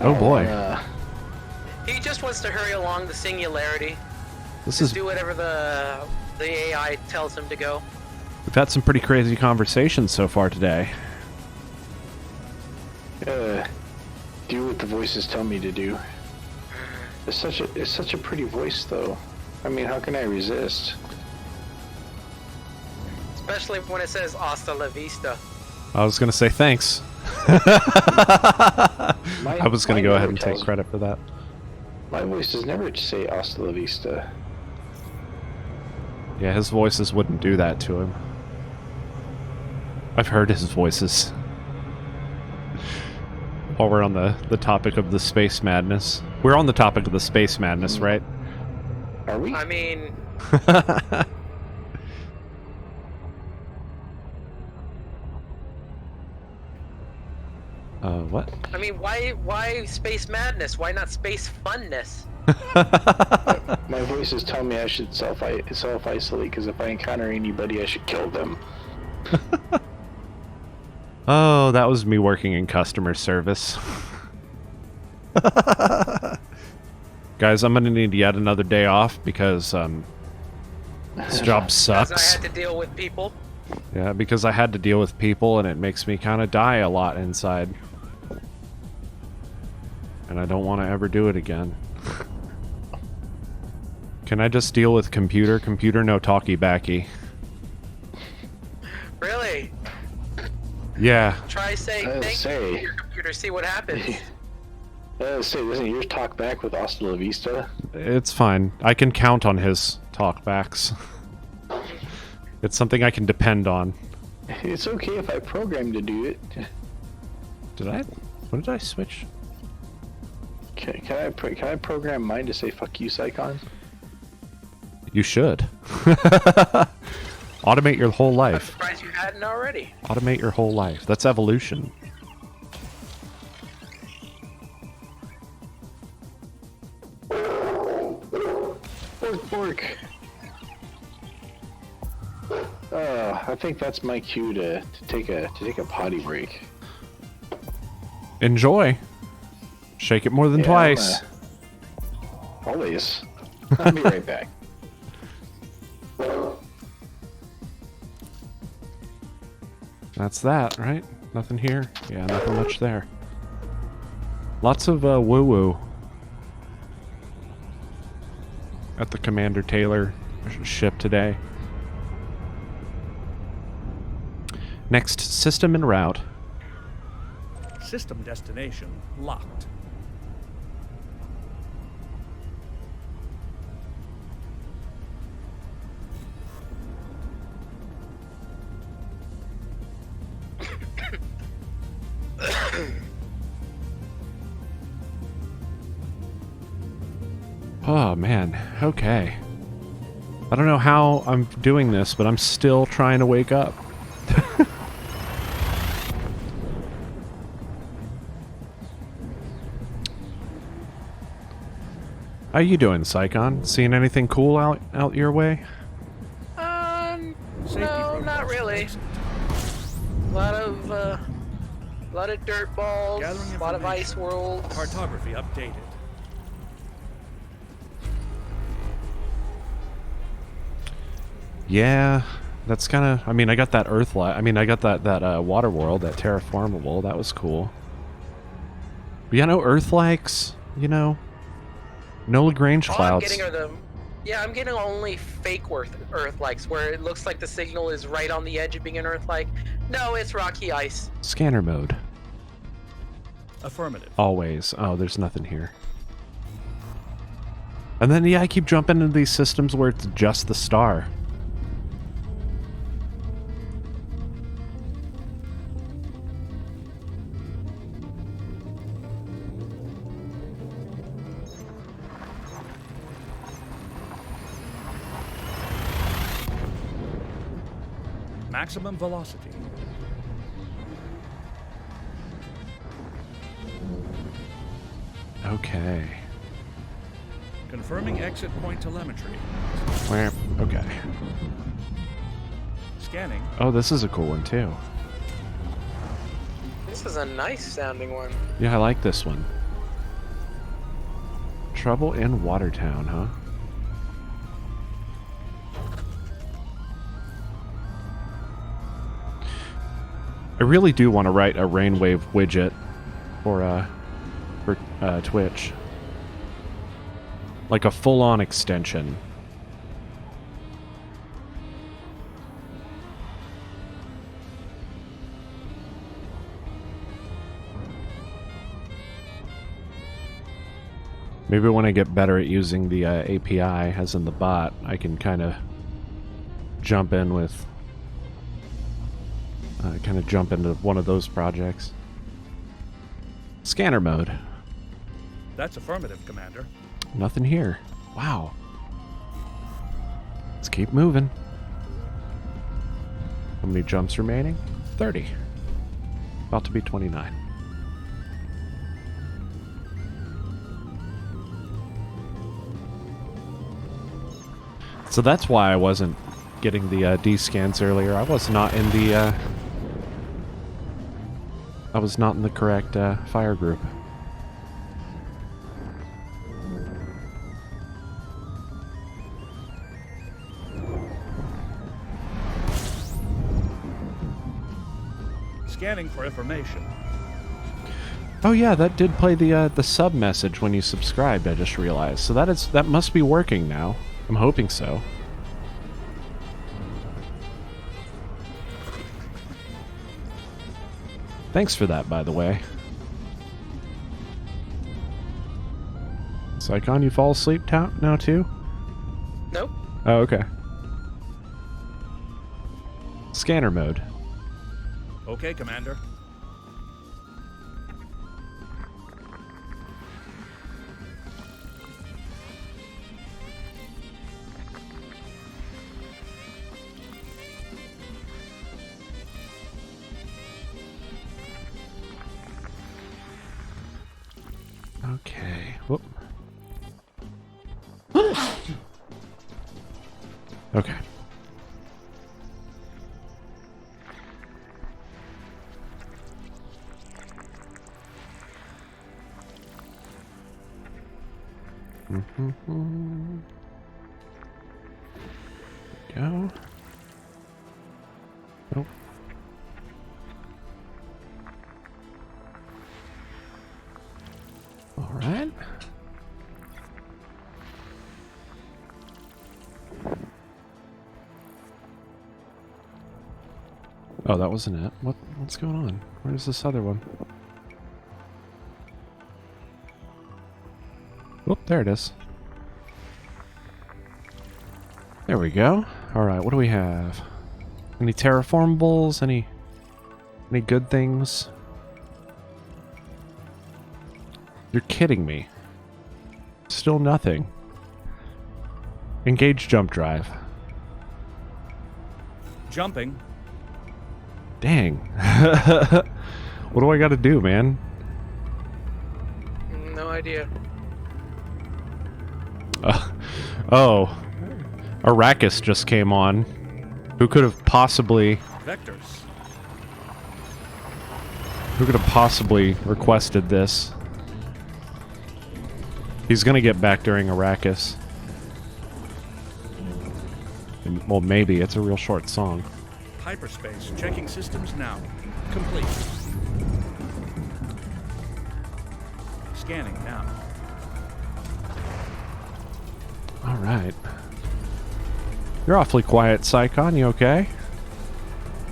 Oh boy. He just wants to hurry along the singularity. This Just is... do whatever the AI tells him to go. We've had some pretty crazy conversations so far today. Do what the voices tell me to do. It's such a pretty voice, though. I mean, how can I resist? Especially when it says hasta la vista. I was gonna say thanks. I was gonna go ahead and take credit for that. My voice does never say hasta la vista. Yeah, his voices wouldn't do that to him. I've heard his voices. While we're on the topic of the space madness. We're on the topic of the space madness, right? Are we? I mean, What? I mean, why space madness? Why not space funness? My voices tell me I should self-isolate because if I encounter anybody, I should kill them. Oh, that was me working in customer service. Guys, I'm gonna need yet another day off because this job As sucks. I had to deal with people. Yeah, because I had to deal with people and it makes me kind of die a lot inside. And I don't want to ever do it again. Can I just deal with computer? Computer, no talkie-backy. Really? Yeah. Try saying I'll thank say. you to your computer, see what happens. Doesn't yours talk back with hasta la vista? It's fine. I can count on his talkbacks. It's something I can depend on. It's okay if I program to do it. Did I? What did I switch? Can I program mine to say fuck you, Psychon? You should. Automate your whole I'm life. surprised you hadn't already. Automate your whole life. That's evolution. Bork. I think that's my cue to take a potty break. Enjoy. Shake it more than Yeah, twice. Always. I'll be right back. That's that, right? Nothing here? Yeah, nothing much there. Lots of woo-woo at the Commander Taylor ship today. Next, system en route. System destination locked. Oh, man. Okay. I don't know how I'm doing this, but I'm still trying to wake up. How you doing, Psychon? Seeing anything cool out your way? No, not really. A lot of dirt balls, Gathering a lot of ice information. worlds. Cartography updated. Yeah, that's kind of... I mean, I got that I got that water world, that terraformable. That was cool. But yeah, no Earth likes, you know. No Lagrange All I'm clouds. getting are I'm getting only fake Earth likes, where it looks like the signal is right on the edge of being an Earth like. No, it's rocky ice. Scanner mode. Affirmative. Always. Oh, there's nothing here. And then, yeah, I keep jumping into these systems where it's just the star. Maximum velocity. Okay. Confirming exit point telemetry. Where? Okay. Scanning. Oh, this is a cool one, too. This is a nice sounding one. Yeah, I like this one. Trouble in Watertown, huh? I really do want to write a rainwave widget for Twitch. Like a full-on extension. Maybe when I get better at using the API, as in the bot, I can kind of jump in with... jump into one of those projects. Scanner mode. That's affirmative, Commander. Nothing here. Wow. Let's keep moving. How many jumps remaining? 30. About to be 29. So that's why I wasn't getting the D-scans earlier. I was not in the... I was not in the correct fire group. Scanning for information. Oh yeah, that did play the sub message when you subscribed, I just realized. So that must be working now. I'm hoping so. Thanks for that, by the way. Psychon, you fall asleep now too? Nope. Oh, okay. Scanner mode. Okay, Commander. Okay. Whoop. Okay. Go. Nope. All right. Oh, that wasn't it. What's going on? Where's this other one? Oh, there it is. There we go. Alright, what do we have? Any terraformables? Any good things? You're kidding me. Still nothing. Engage jump drive. Jumping. Dang. What do I gotta do, man? No idea. Oh. Arrakis just came on. Who could have possibly... Vectors. Who could have possibly requested this? He's gonna get back during Arrakis. Well, maybe. It's a real short song. Hyperspace. Checking systems now. Complete. Scanning now. Alright. You're awfully quiet, Psychon. You okay?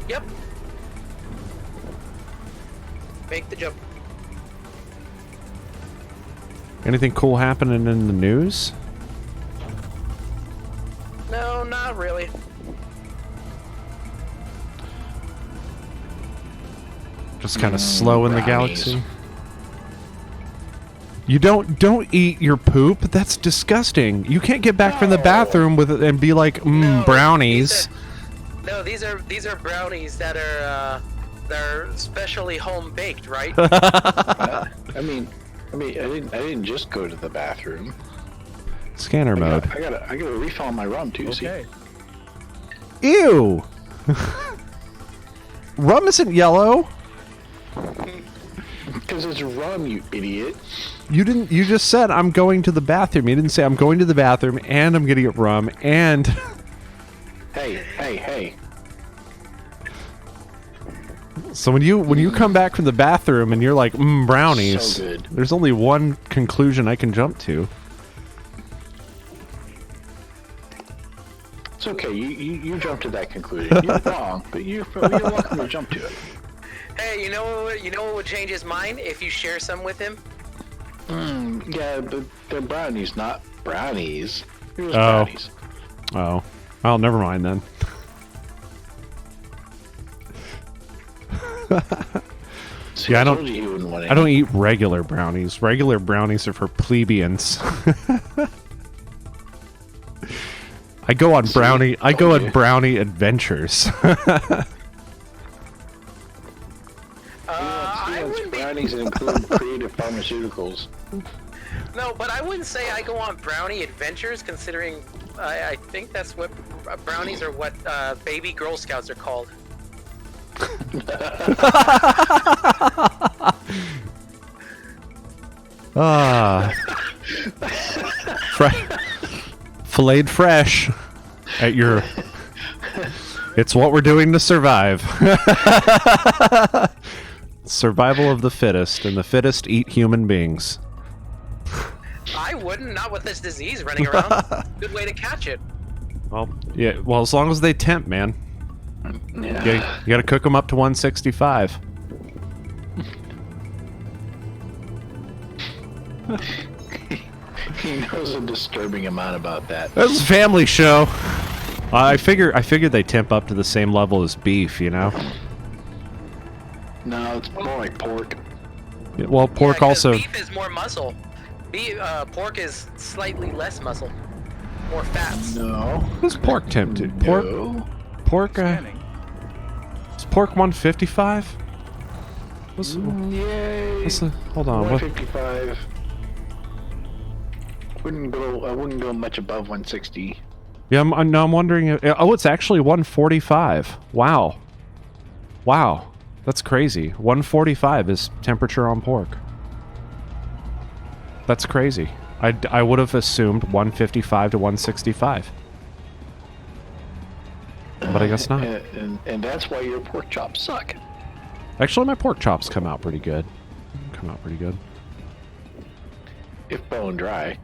Yep. Make the jump. Anything cool happening in the news? No, not really. Just kind of slow in the brownies. galaxy. You don't eat your poop. That's disgusting. You can't get back from the bathroom with it and be like, No, brownies. These are brownies that are they're specially home baked, right? I mean, I didn't just go to the bathroom. Scanner mode. I gotta refill my rum too. Okay. Ew. Rum isn't yellow. Because it's rum, you idiot. You didn't. You just said I'm going to the bathroom. You didn't say I'm going to the bathroom and I'm gonna get rum and. Hey. So when you come back from the bathroom and you're like, brownies. So good. There's only one conclusion I can jump to. It's okay. You jumped to that conclusion. You're wrong, but you're welcome to jump to it. Hey, you know what would change his mind if you share some with him? Yeah, but they're brownies, not brownies. They're just Oh. brownies. Oh. Oh, never mind then. See, Yeah, I I don't- told you he wouldn't want I don't eat regular brownies. Regular brownies are for plebeians. I go on brownie. I go on brownie adventures. I wouldn't be. brownies that include creative pharmaceuticals. No, but I wouldn't say I go on brownie adventures, considering I think that's what brownies are what baby Girl Scouts are called. Filleted fresh at your. It's what we're doing to survive. Survival of the fittest, and the fittest eat human beings. I wouldn't, not with this disease running around. Good way to catch it. Well, yeah. Well, as long as they tempt, man. Yeah. You gotta cook them up to 165. He knows a disturbing amount about that. That's a family show. I figure they temp up to the same level as beef, you know. No, it's more like pork. Yeah, well, pork 'cause also. Beef is more muscle. Pork is slightly less muscle, more fats. No. What's pork tempted? Pork. No. Pork. Scanning. Is pork 155? What's Yay. the? Hold on. What? 155. I wouldn't go much above 160. Yeah, I'm wondering. Oh, it's actually 145. Wow. Wow. That's crazy. 145 is temperature on pork. That's crazy. I would have assumed 155 to 165. But I guess not. And that's why your pork chops suck. Actually, my pork chops come out pretty good. If bone dry.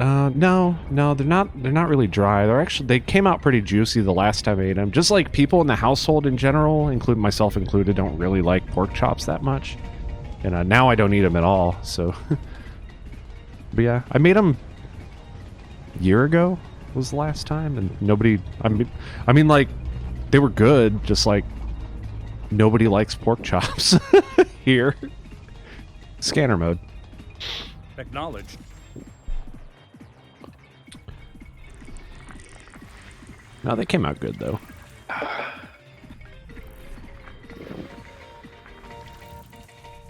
No, they're not really dry. They came out pretty juicy the last time I ate them. Just like people in the household in general, including myself included, don't really like pork chops that much. And now I don't eat them at all, so... But yeah, I made them a year ago was the last time, and nobody... I mean, like, they were good, just like nobody likes pork chops here. Scanner mode. Acknowledged. No, they came out good, though.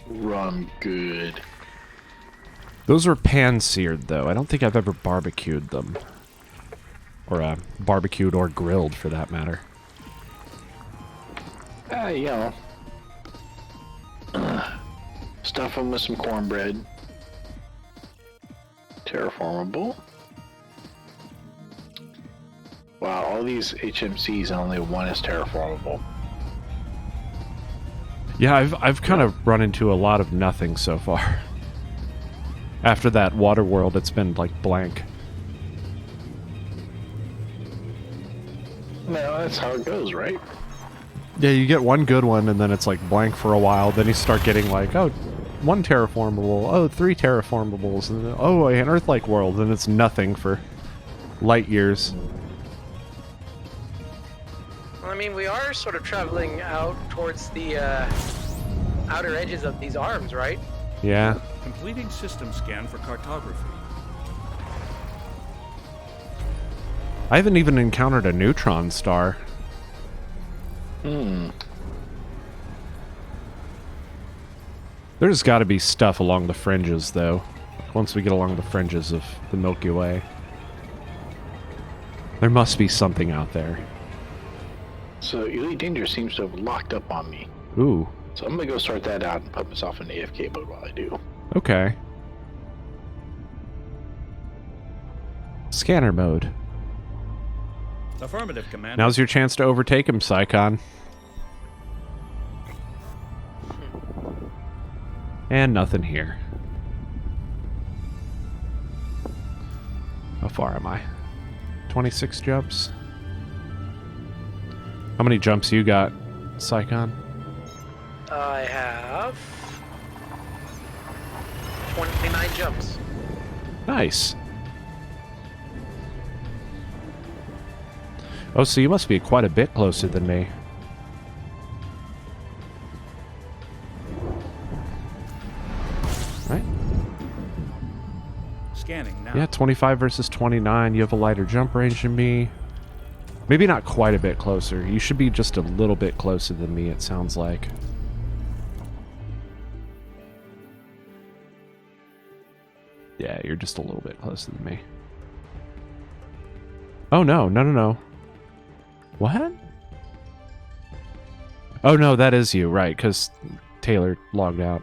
Rum good. Those were pan-seared, though. I don't think I've ever barbecued them. Or, barbecued or grilled, for that matter. You know. Stuff them with some cornbread. Terraformable. Wow, all these HMCs and only one is terraformable. Yeah, I've kind of run into a lot of nothing so far. After that water world, it's been like blank. No, that's how it goes, right? Yeah, you get one good one, and then it's like blank for a while. Then you start getting like, oh, 1 terraformable, oh, 3 terraformables, and oh, an Earth-like world, and it's nothing for light years. I mean, we are sort of traveling out towards the outer edges of these arms, right? Yeah. Completing system scan for cartography. I haven't even encountered a neutron star. There's got to be stuff along the fringes, though. Once we get along the fringes of the Milky Way. There must be something out there. So Elite Danger seems to have locked up on me. Ooh. So I'm gonna go sort that out and put myself in AFK mode while I do. Okay. Scanner mode. Affirmative, Commander. Now's your chance to overtake him, Psychon. And nothing here. How far am I? 26 jumps? How many jumps you got, Psychon? I have 29 jumps. Nice. Oh, so you must be quite a bit closer than me. Right? Scanning now. Yeah, 25 versus 29. You have a lighter jump range than me. Maybe not quite a bit closer. You should be just a little bit closer than me, it sounds like. Yeah, you're just a little bit closer than me. Oh, no. What? Oh, no, that is you, right, because Taylor logged out.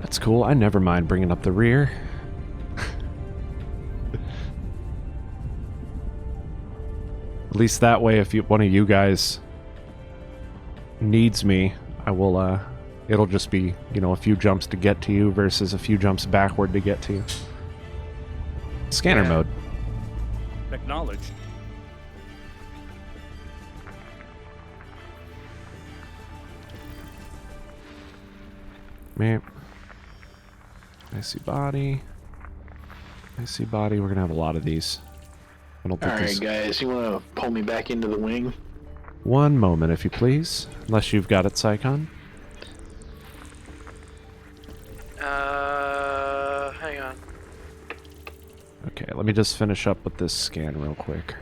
That's cool. I never mind bringing up the rear. At least that way, if one of you guys needs me, I will, it'll just be, you know, a few jumps to get to you versus a few jumps backward to get to you. Scanner mode. Acknowledged. Man. I see body. I see body. We're gonna have a lot of these. I don't think Alright, guys, you want to pull me back into the wing? One moment, if you please. Unless you've got it, Psychon. Hang on. Okay, let me just finish up with this scan real quick.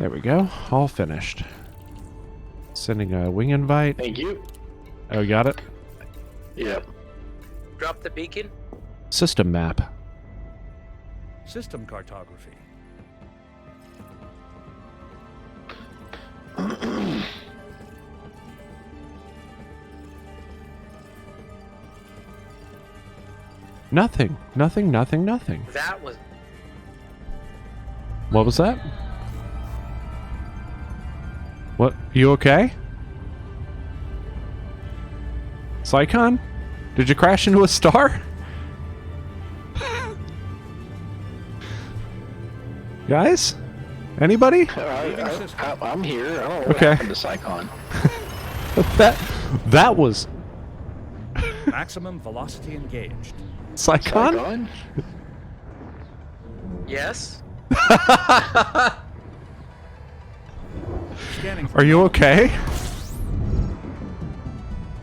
There we go. All finished. Sending a wing invite. Thank you. Oh, you got it? Yep. Drop the beacon. System map. System cartography. Nothing. Nothing, nothing, nothing. That was What was that? What? You okay? Psychon? Did you crash into a star? Guys? Anybody? I'm here. I don't know what Okay. happened to Psychon. That was Maximum velocity engaged. Psychon? Psychon? yes. Scanning for Are you okay?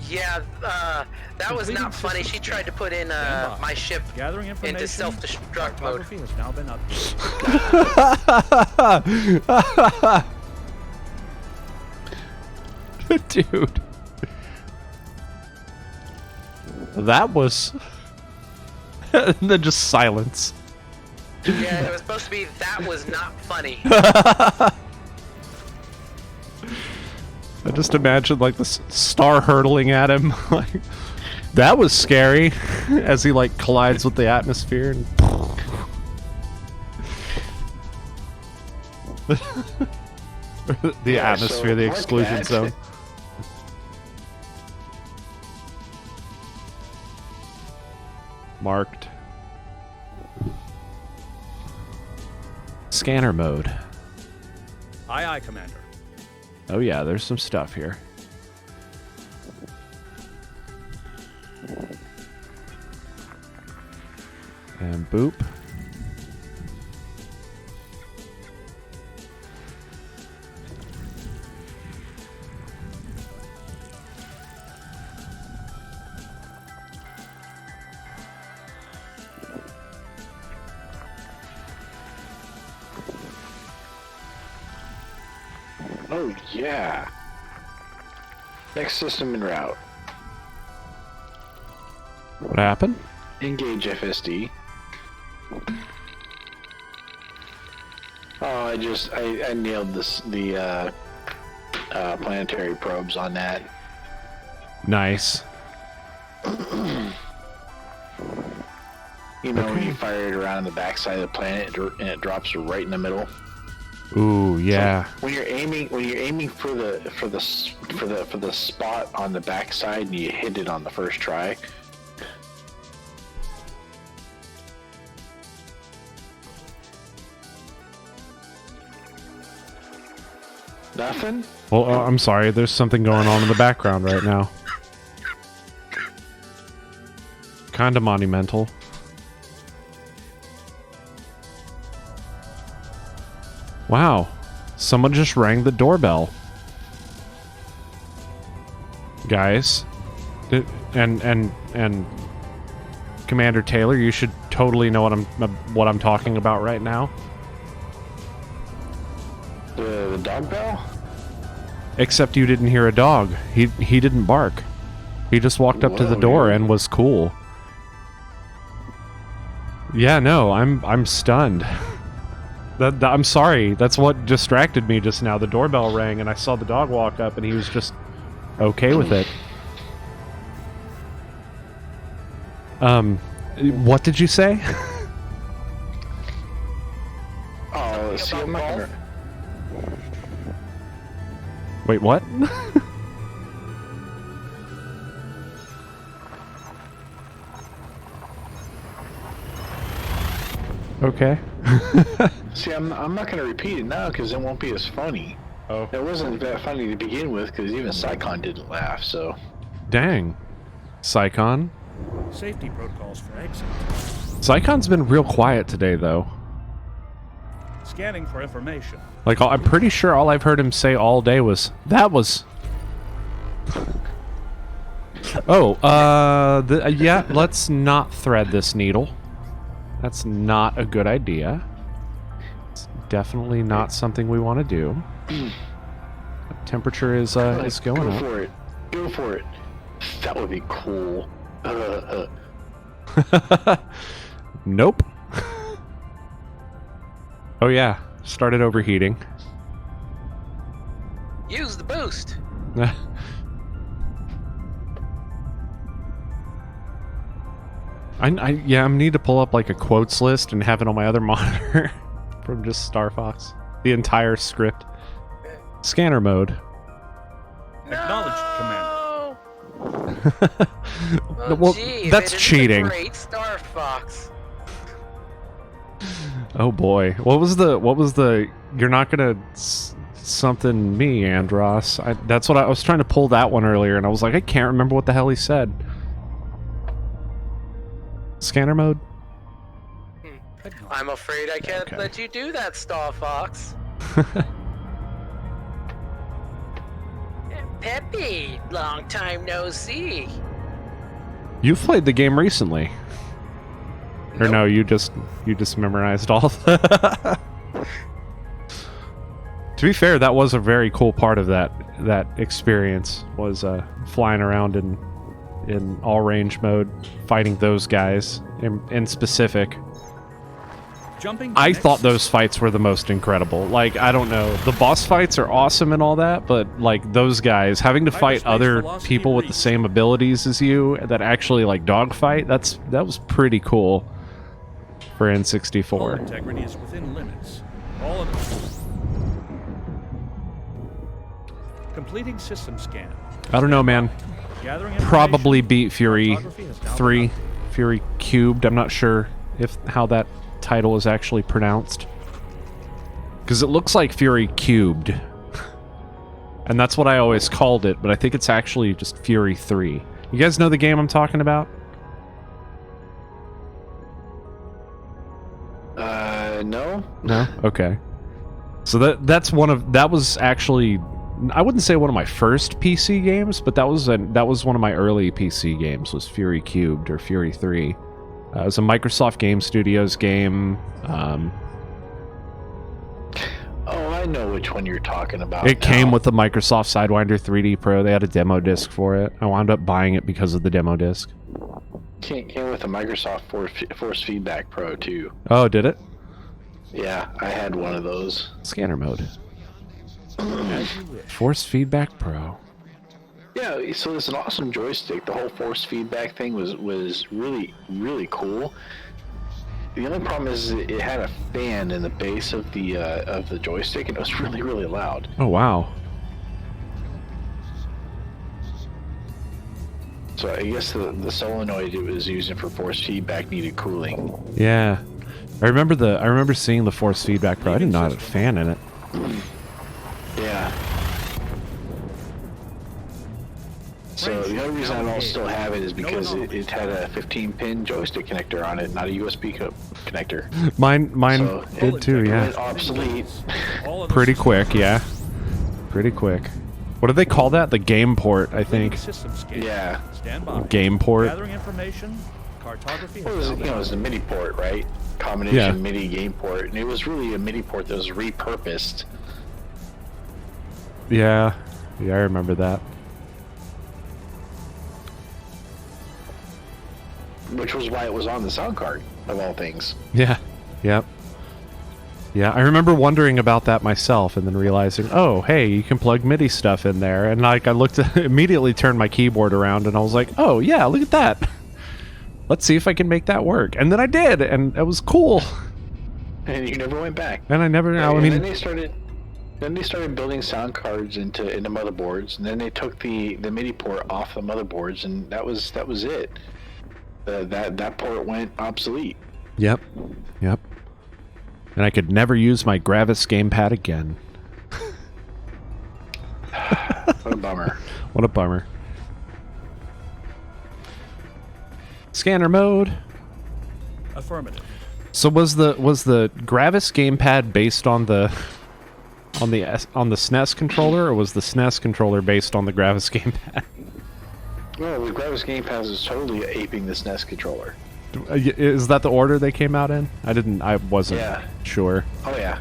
Yeah, that was not funny. She tried to put in my ship gathering information. into self-destruct mode. Cartography has now been updated. Dude. That was... and then just silence. Yeah, it was supposed to be that was not funny. I just imagine like the star hurtling at him. Like, that was scary as he like collides with the atmosphere and the Yeah, atmosphere, so the mark exclusion that. zone. Marked. Scanner mode. Aye, aye, Commander. Oh yeah, there's some stuff here. And boop. Oh, yeah. Next system en route. What happened? Engage FSD. Oh, I nailed the planetary probes on that. Nice. You know, when you fire it around the backside of the planet and it drops right in the middle. Ooh, yeah. When you're aiming for the spot on the backside and you hit it on the first try. Nothing? Well, I'm sorry. There's something going on in the background right now. Kind of monumental. Wow. Someone just rang the doorbell. Guys. And Commander Taylor, you should totally know what I'm talking about right now. The dog bell? Except you didn't hear a dog. He didn't bark. He just walked up to the Whoa, door yeah. and was cool. Yeah, no, I'm stunned. I'm sorry. That's what distracted me just now. The doorbell rang and I saw the dog walk up and he was just okay with it. What did you say? Oh, see, I'm not gonna... Wait, what? Okay. See, I'm not gonna repeat it now because it won't be as funny. Oh. It wasn't that funny to begin with because even Psychon didn't laugh, so... Dang. Psychon. Safety protocols for exit. Psychon's been real quiet today, though. Scanning for information. Like, I'm pretty sure all I've heard him say all day was, that was... Oh, yeah, let's not thread this needle. That's not a good idea. Let's definitely not something we want to do. Temperature is going Go up. for it. Go for it. That would be cool. Nope. Oh yeah, started overheating. Use the boost. I need to pull up like a quotes list and have it on my other monitor from just Star Fox. The entire script. Scanner mode. Acknowledged, No! Well, Well, gee, if that's it isn't cheating. a Great Star Fox. Oh boy, what was the? You're not gonna something me, Andros. That's what I was trying to pull that one earlier, and I was like, I can't remember what the hell he said. Scanner mode. I'm afraid I can't Okay. let you do that, Star Fox. Peppy, long time no see. You've played the game recently, or Nope. no? You just memorized all. To be fair, that was a very cool part of that experience. Was flying around in all range mode, fighting those guys in specific. Jumping to I next thought those system. fights were the most incredible. Like, I don't know, the boss fights are awesome and all that, but like those guys having to fight Hyperspace other velocity people with the reached. same abilities as you that actually like dogfight, that was pretty cool for Hull N64. integrity is within limits. All of it. Completing system scan. I don't know, man. Gathering Probably information. beat Fury Cartography has now 3, been updated. Fury Cubed. I'm not sure how that title is actually pronounced. Because it looks like Fury Cubed. And that's what I always called it, but I think it's actually just Fury 3. You guys know the game I'm talking about? No. No? Okay. So that was actually, I wouldn't say one of my first PC games, but that was one of my early PC games, was Fury Cubed or Fury 3. It was a Microsoft Game Studios game. Oh, I know which one you're talking about. It came now. with the Microsoft Sidewinder 3D Pro. They had a demo disc for it. I wound up buying it because of the demo disc. Came with the Microsoft Force Feedback Pro too. Oh, did it? Yeah, I had one of those. Scanner mode. Force Feedback Pro. Yeah, so it's an awesome joystick. The whole force feedback thing was really, really cool. The only problem is it had a fan in the base of the joystick, and it was really, really loud. Oh, wow. So I guess the solenoid it was using for force feedback needed cooling. Yeah. I remember seeing the Force Feedback Pro. I didn't know it had a fan in it. Yeah. So the only reason I don't still have it is because it had a 15-pin joystick connector on it, not a USB connector. Mine So did too, It yeah. went obsolete. All of the Pretty systems quick, yeah. Pretty quick. What do they call that? The game port, I completing think. System scan. Yeah. Stand by. Game port. Gathering information. Cartography Well, has it was, now it been was a updated. MIDI port, right? Combination Yeah. MIDI game port, and it was really a MIDI port that was repurposed. Yeah. Yeah, I remember that. Which was why it was on the sound card, of all things. Yeah. Yep. Yeah, I remember wondering about that myself and then realizing, oh, hey, you can plug MIDI stuff in there. And like I looked at, immediately turned my keyboard around and I was like, oh, yeah, look at that. Let's see if I can make that work. And then I did, and it was cool. And you never went back. And I never, I And mean, then they started building sound cards into motherboards, and then they took the MIDI port off the motherboards, and that was it. That port went obsolete. Yep. Yep. And I could never use my Gravis gamepad again. What a bummer. What a bummer. Scanner mode. Affirmative. So was the Gravis gamepad based on the SNES controller, or was the SNES controller based on the Gravis gamepad? Well, the Gravis Gamepad is totally aping the SNES controller. Is that the order they came out in? I wasn't Yeah. sure. Oh yeah.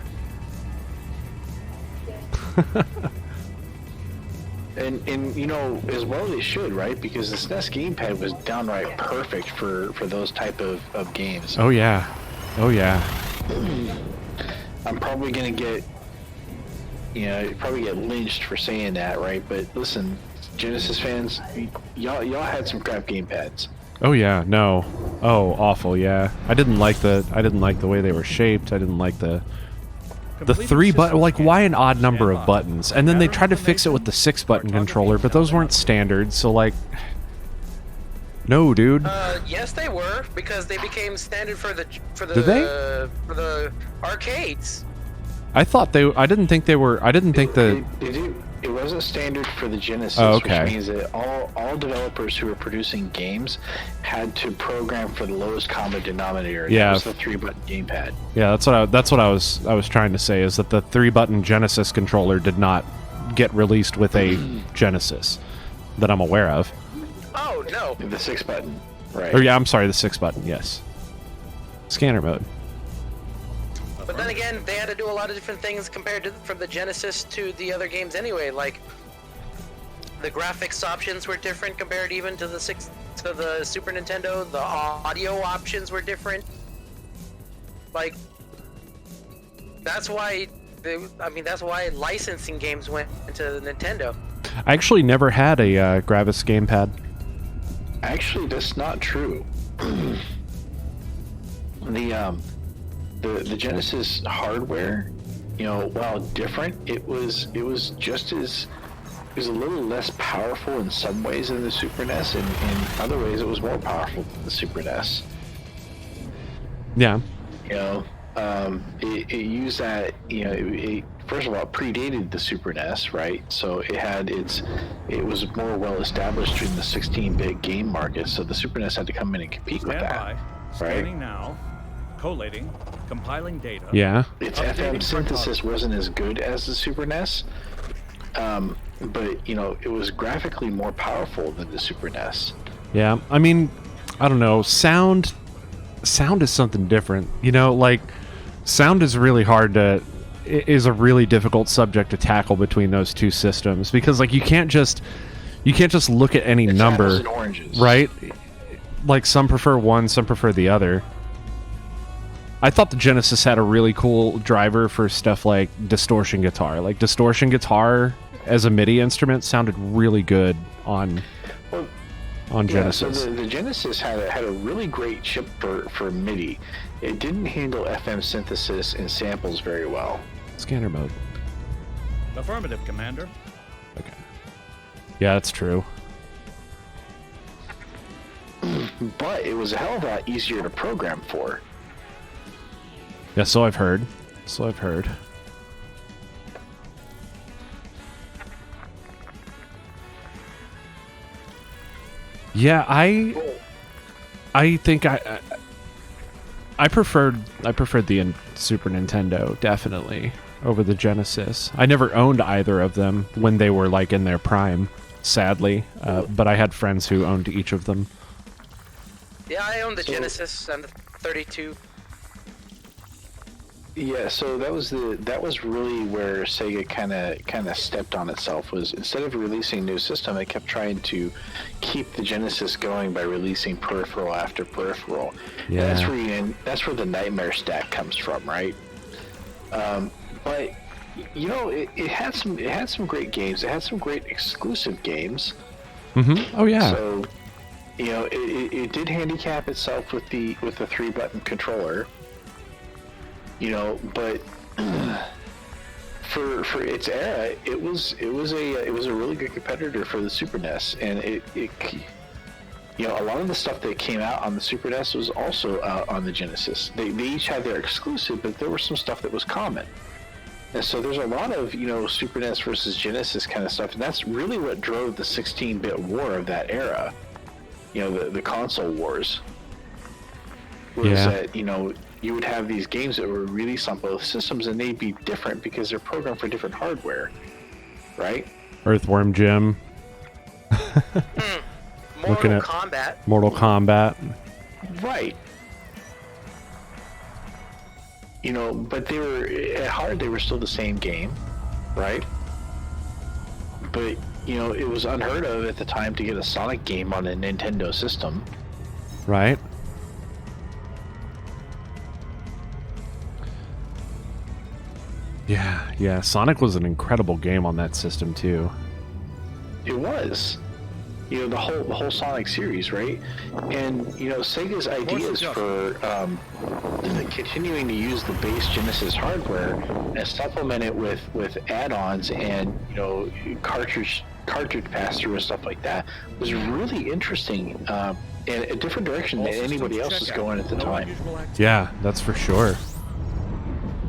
And you know, as well they should, right? Because the SNES gamepad was downright perfect for those type of games. Oh yeah. Oh yeah. I'm probably gonna get, you know, probably get lynched for saying that, right? But listen, Genesis fans, y'all had some crap gamepads. Oh yeah. No. Oh, awful. Yeah. I didn't like the way they were shaped. I didn't like the three button, like why an odd number of buttons? And then they tried to fix it with the 6-button controller, but those weren't standard. So like, no, dude. Yes, they were, because they became standard for the Did they? For the arcades. I thought they. I didn't think they were. I didn't think the. It wasn't standard for the Genesis, Oh, okay. which means that all developers who were producing games had to program for the lowest common denominator. Yeah. That was the 3-button gamepad. Yeah, that's what I was trying to say, is that the 3-button Genesis controller did not get released with a Genesis that I'm aware of. Oh no. The 6-button, right? Or yeah, I'm sorry, the 6-button. Yes. Scanner mode. But then again, they had to do a lot of different things compared to from the Genesis to the other games anyway. Like the graphics options were different compared even to the Super Nintendo. The audio options were different. Like that's why that's why licensing games went into Nintendo. I actually never had a Gravis gamepad. Actually, that's not true. The Genesis hardware, you know, while different, it was just as, it was a little less powerful in some ways than the Super NES, and in other ways it was more powerful than the Super NES. Yeah. You know, it used that, you know, it first of all, it predated the Super NES, right? So it was more well established in the 16-bit game market, so the Super NES had to come in and compete with that, Standby. right? Scanning now. Collating. Compiling data. Yeah. Its Updating FM synthesis cartography. wasn't as good as the Super NES, but you know, it was graphically more powerful than the Super NES. Yeah. I mean, I don't know. Sound is something different. You know, like sound is really hard to is a really difficult subject to tackle between those two systems, because like you can't just look at any It's number, apples and oranges. right? Like some prefer one, some prefer the other. I thought the Genesis had a really cool driver for stuff like distortion guitar. Like distortion guitar as a MIDI instrument sounded really good on Genesis. So the Genesis had a really great chip for MIDI. It didn't handle FM synthesis and samples very well. Scanner mode. Affirmative, Commander. Okay. Yeah, that's true. But it was a hell of a lot easier to program for. Yeah, so I've heard. Yeah, I think I preferred the Super Nintendo definitely over the Genesis. I never owned either of them when they were like in their prime, sadly. But I had friends who owned each of them. Yeah, I own the Genesis and the 32. Yeah, so that was really where Sega kind of stepped on itself. Was instead of releasing a new system, it kept trying to keep the Genesis going by releasing peripheral after peripheral. Yeah. And that's where the Nightmare stack comes from, right? But you know, it had some great games. It had some great exclusive games. Mm-hmm. Oh yeah. So, you know, it did handicap itself with the 3-button controller. You know, but for its era, it was a really good competitor for the Super NES, and it you know, a lot of the stuff that came out on the Super NES was also out on the Genesis. They each had their exclusive, but there was some stuff that was common. And so there's a lot of, you know, Super NES versus Genesis kind of stuff, and that's really what drove the 16-bit war of that era. You know, the console wars. Was that, you know, you would have these games that were released on both systems, and they'd be different because they're programmed for different hardware, right? Earthworm Jim. Mortal Kombat. Mortal Kombat. Right. You know, but they were at heart, they were still the same game. right? But it was unheard of at the time to get a Sonic game on a Nintendo system. Right. Yeah. Sonic was an incredible game on that system too. It was. The whole Sonic series, right? And Sega's ideas for continuing to use the base Genesis hardware and supplement it with add-ons and cartridge pass-through and stuff like that was really interesting, and a different direction than anybody else was going at the time. Yeah, that's for sure.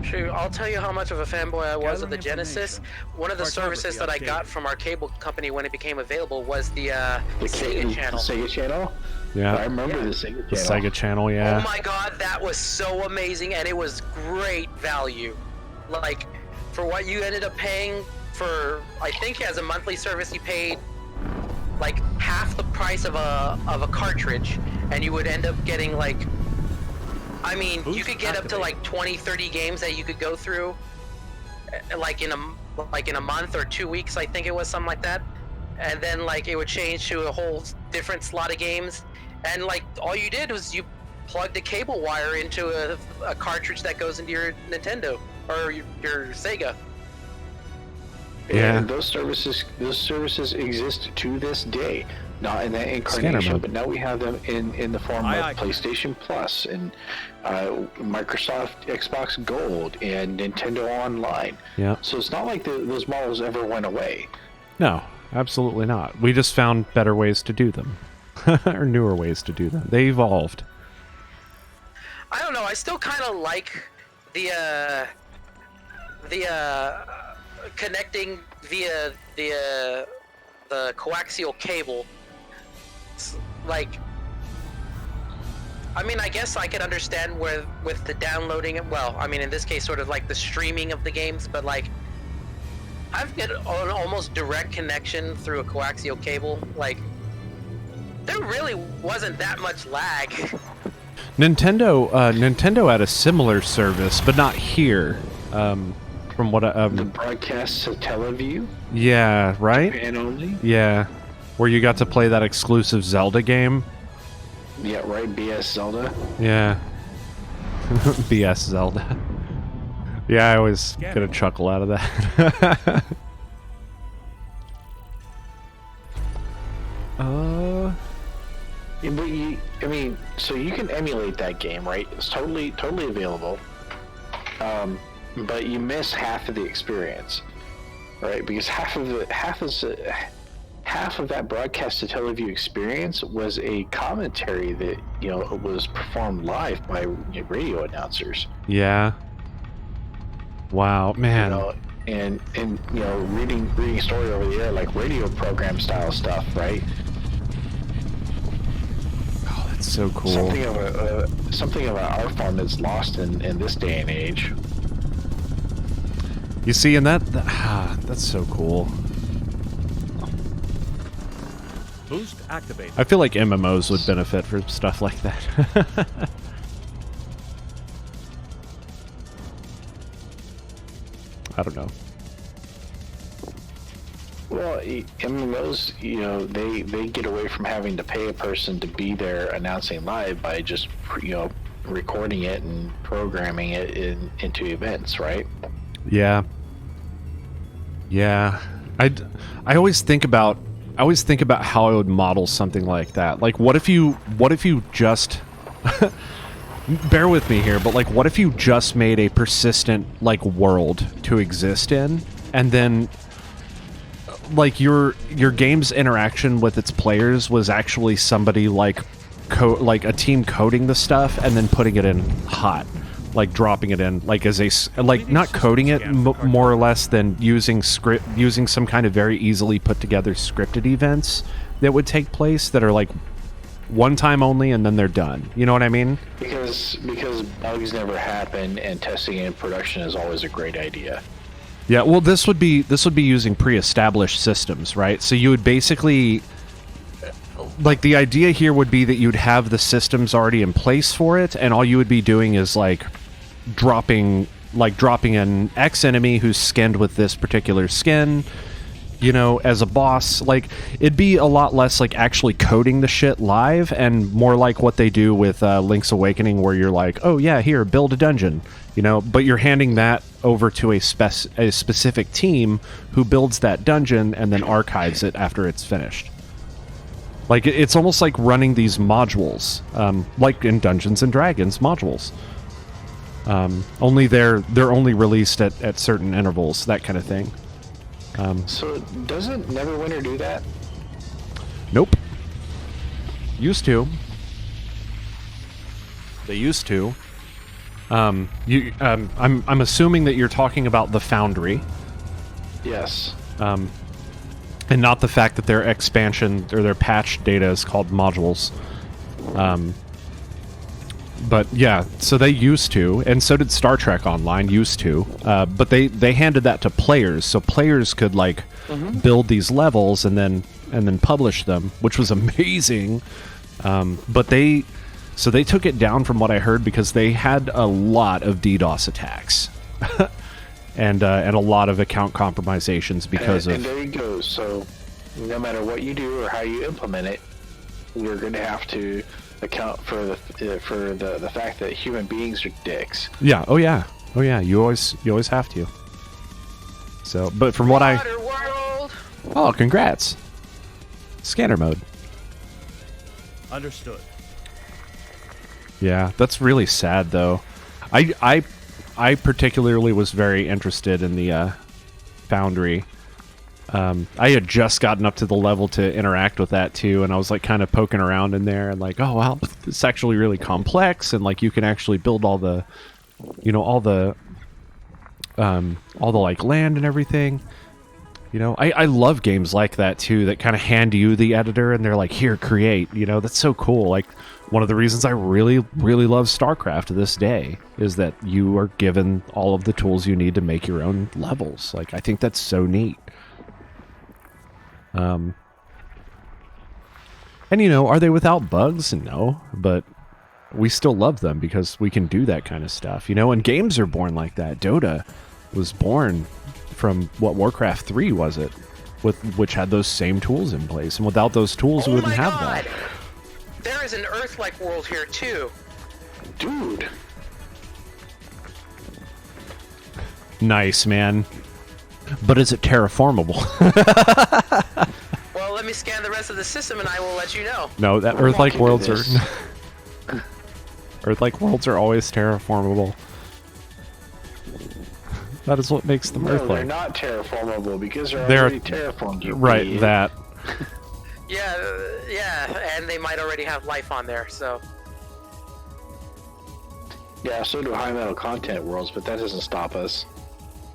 Sure, I'll tell you how much of a fanboy I was of the Genesis. One of the services that I got from our cable company when it became available was the Sega channel. The Sega channel? Yeah. I remember the Sega channel. The Sega channel, yeah. Oh my god, that was so amazing, and it was great value. Like, for what you ended up paying for, I think as a monthly service you paid like half the price of a cartridge, and you would end up getting like, I mean, you could get up to like 20, 30 games that you could go through, like in a month or 2 weeks, I think it was, something like that. And then like it would change to a whole different slot of games, and like all you did was you plugged a cable wire into a cartridge that goes into your Nintendo or your Sega. Yeah. And those services exist to this day. Not in that incarnation, but now we have them in the form of PlayStation Plus and Microsoft Xbox Gold and Nintendo Online. Yeah. So it's not like those models ever went away. No, absolutely not. We just found better ways to do them, or newer ways to do them. They evolved. I don't know. I still kind of like the connecting via the coaxial cable. Like, I mean, I guess I could understand with the downloading it. Well, I mean, in this case, sort of like the streaming of the games, but like, I've got an almost direct connection through a coaxial cable. Like, there really wasn't that much lag. Nintendo had a similar service, but not here. From what the broadcast of Teleview. Yeah, right. And only. Yeah, where you got to play that exclusive Zelda game. Yeah, right. BS Zelda. Yeah. BS Zelda. Yeah, I always get a chuckle out of that. Yeah, but I mean, so you can emulate that game, right? It's totally available. But you miss half of the experience, right? Because half of that broadcast to Teleview experience was a commentary that was performed live by radio announcers. Yeah. Wow, man. And reading story over the air, like radio program style stuff, right? Oh, that's so cool. Something of an art form that's lost in this day and age. You see, and that's so cool. Boost activated. I feel like MMOs would benefit from stuff like that. I don't know. Well, MMOs, they get away from having to pay a person to be there announcing live by just, recording it and programming it into events, right? Yeah. Yeah. I always think about how I would model something like that. Like, what if you just bear with me here, but like, what if you just made a persistent like world to exist in, and then like your game's interaction with its players was actually somebody like a team coding the stuff and then putting it in hot, like dropping it in like as a like not coding it more or less than using some kind of very easily put together scripted events that would take place that are like one time only and then they're done. You know what I mean? Because bugs never happen and testing in production is always a great idea. Yeah, well, this would be using pre-established systems, right? So you would basically, like, the idea here would be that you'd have the systems already in place for it, and all you would be doing is like dropping like dropping an X enemy who's skinned with this particular skin, you know, as a boss. Like, it'd be a lot less like actually coding the shit live and more like what they do with Link's Awakening, where you're like, oh yeah, here, build a dungeon, you know, but you're handing that over to a specific team who builds that dungeon and then archives it after it's finished. Like, it's almost like running these modules, like in Dungeons and Dragons modules. Only they're only released at certain intervals, that kind of thing. So doesn't Neverwinter do that? Nope. Used to. They used to. I'm assuming that you're talking about the Foundry. Yes. And not the fact that their expansion or their patch data is called modules. But yeah, so they used to, and so did Star Trek Online used to. But they handed that to players, so players could like build these levels and then publish them, which was amazing. But they took it down from what I heard because they had a lot of DDoS attacks. And a lot of account compromisations because and there you go. So no matter what you do or how you implement it, you're going to have to account for the fact that human beings are dicks. Yeah. Oh yeah. Oh yeah. You always have to. So, but from what Waterworld. Oh, congrats. Scanner mode. Understood. Yeah, that's really sad though. I particularly was very interested in the Foundry. I had just gotten up to the level to interact with that too, and I was like kind of poking around in there and like, oh wow, it's actually really complex, and like you can actually build all the, you know, all the like land and everything. You know, I love games like that too, that kind of hand you the editor and they're like, here, create. You know, that's so cool. Like, one of the reasons I really, really love StarCraft to this day is that you are given all of the tools you need to make your own levels. Like, I think that's so neat. And you know, are they without bugs? No, but we still love them because we can do that kind of stuff. You know, and games are born like that. Dota was born from, what, Warcraft 3 was it? Which had those same tools in place. And without those tools, we wouldn't have that. There is an Earth-like world here too. Dude. Nice, man. But is it terraformable? Well, let me scan the rest of the system and I will let you know. No, that Earth-like worlds are Earth-like worlds are always terraformable. That is what makes them Earth-like. They're not terraformable because they're already terraformed. Right, idiot. that. Yeah, and they might already have life on there, so. Yeah, so do high metal content worlds, but that doesn't stop us.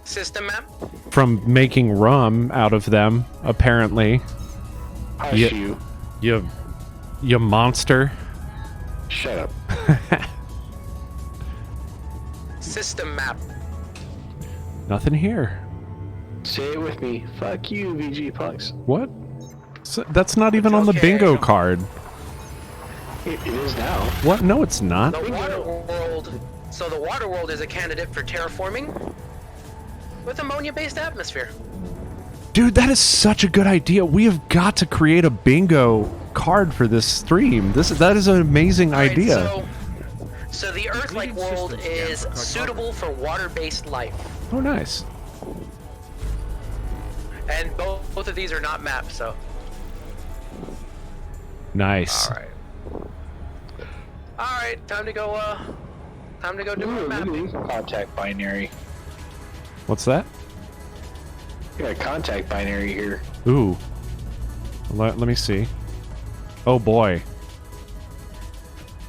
System map? From making rum out of them, apparently. Hush You monster. Shut up. System map. Nothing here. Say it with me. Fuck you, VG punks. What? That's not even on the Okay. bingo card. It is now. What? No, it's not. The water world. So the water world is a candidate for terraforming with ammonia-based atmosphere. Dude, that is such a good idea. We have got to create a bingo card for this stream. That is an amazing idea. Right, so the Earth-like world is suitable for water-based life. Oh, nice. And both of these are not mapped, so. Nice. Alright, time to go do more Ooh, mapping. contact binary. What's that? You got a contact binary here. Ooh. Let me see. Oh boy.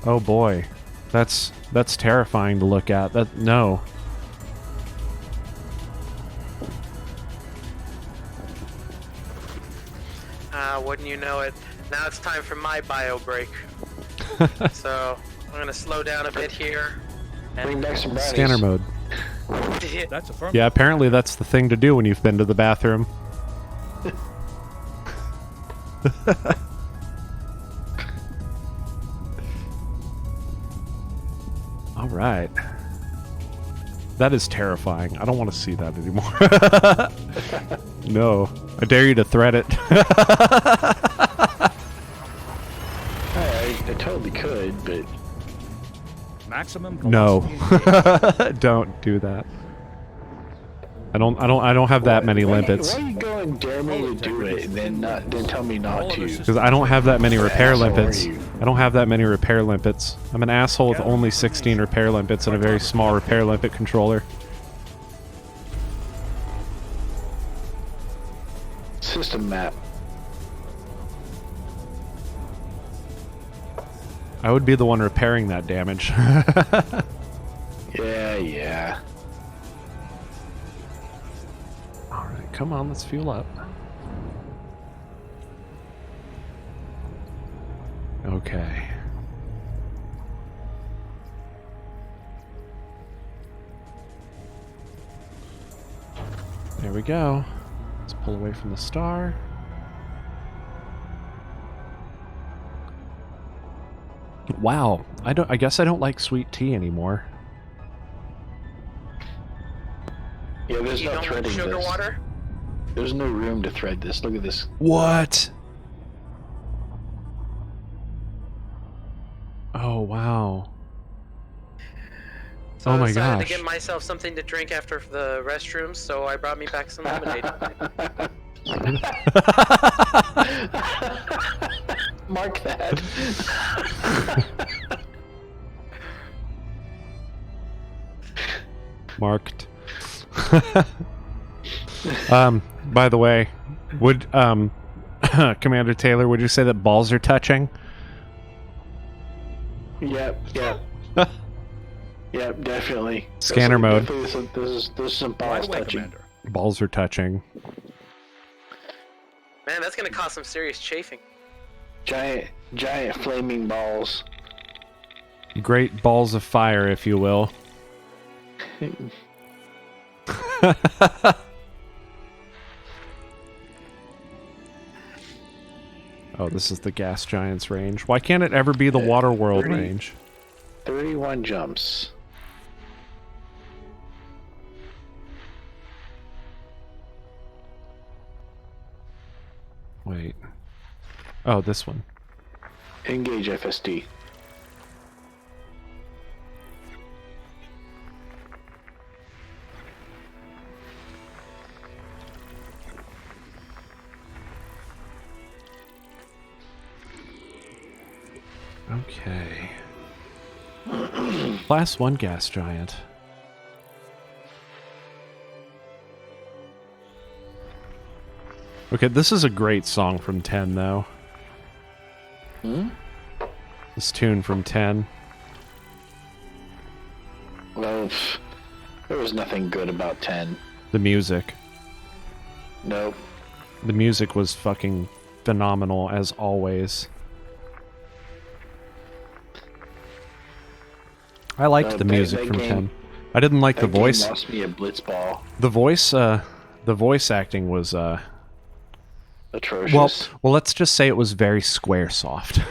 Oh boy. That's terrifying to look at. No. Wouldn't you know it? Now it's time for my bio break. So I'm gonna slow down a bit here. Bring back some brownies. Scanner mode. That's affirmative. Yeah, apparently that's the thing to do when you've been to the bathroom. All right. That is terrifying. I don't want to see that anymore. No. I dare you to thread it. I totally could, but Maximum No. velocity. Don't do that. I don't have that many limpets. Why are you going dare me to do it and then tell me not to? Because I don't have that many repair Asshole, limpets. are you? I don't have that many repair limpets. I'm an asshole with only 16 repair limpets and a very small repair limpet controller. System map. I would be the one repairing that damage. Yeah. Alright, come on, let's fuel up. Okay. There we go. Let's pull away from the star. Wow, I guess I don't like sweet tea anymore. Yeah, there's You no don't like threading sugar this. water? There's no room to thread this. Look at this. What? Oh, wow. So Oh I my decided gosh. to get myself something to drink after the restrooms, so I brought me back some lemonade. Mark that. Marked. By the way, would Commander Taylor, would you say that balls are touching? Yep. Yep, definitely. Scanner mode. There's some Right balls away, touching. Commander. Balls are touching. Man, that's gonna cause some serious chafing. Giant flaming balls. Great balls of fire, if you will. Oh, this is the gas giants range. Why can't it ever be the water world 30. range? 31 jumps. Wait. Oh, this one. Engage FSD. Okay. Class 1 gas giant. Okay, this is a great song from 10, though. Hmm? This tune from 10. Well, there was nothing good about 10. The music. Nope. The music was fucking phenomenal, as always. I liked the that- music that from game- 10. I didn't like the That game voice. lost me a blitzball. The voice acting was Atrocious. well, let's just say it was very Squaresoft.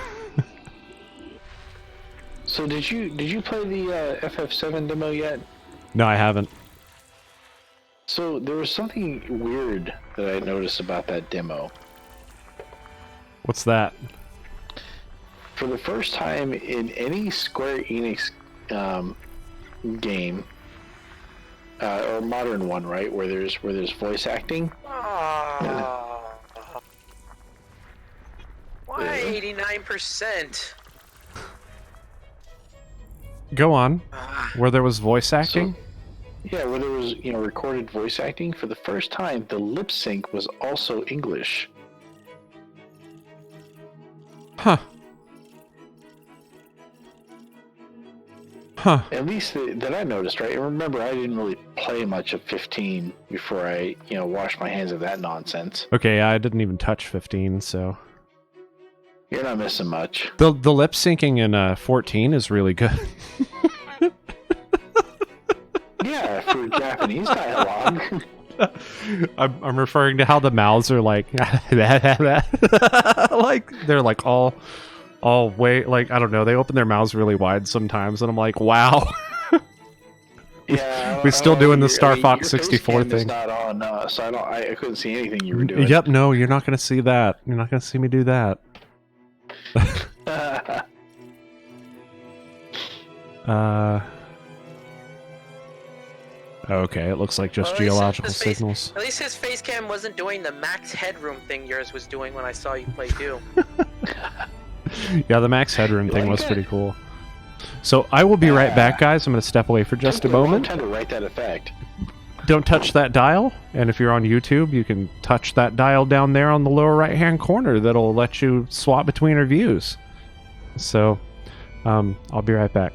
So did you play the FF7 demo yet? No, I haven't. So there was something weird that I noticed about that demo. What's that? For the first time in any Square Enix game, or modern one, right, where there's voice acting. Why 89%? Go on. Where there was voice acting? Yeah, where there was recorded voice acting. For the first time, the lip sync was also English. Huh. Huh. At least that I noticed, right? And remember, I didn't really play much of 15 before I washed my hands of that nonsense. Okay, I didn't even touch 15, so You're not missing much. the lip syncing in 14 is really good. Yeah, for Japanese dialogue. I'm referring to how the mouths are like like they're like all way, like, I don't know, they open their mouths really wide sometimes and I'm like, wow. Yeah, We're still doing the Star I mean, Fox your 64 face cam is thing. not on, so I couldn't see anything you were doing. Yep, no, you're not going to see that. You're not going to see me do that. Okay, it looks like just Well, at least geological his face- signals. At least his face cam wasn't doing the max headroom thing yours was doing when I saw you play Doom. Yeah, the max headroom thing like was it? pretty cool. So I will be right back, guys. I'm going to step away for just a moment. Time to write that effect. Don't touch that dial. And if you're on YouTube, you can touch that dial down there on the lower right-hand corner. That'll let you swap between our views. So I'll be right back.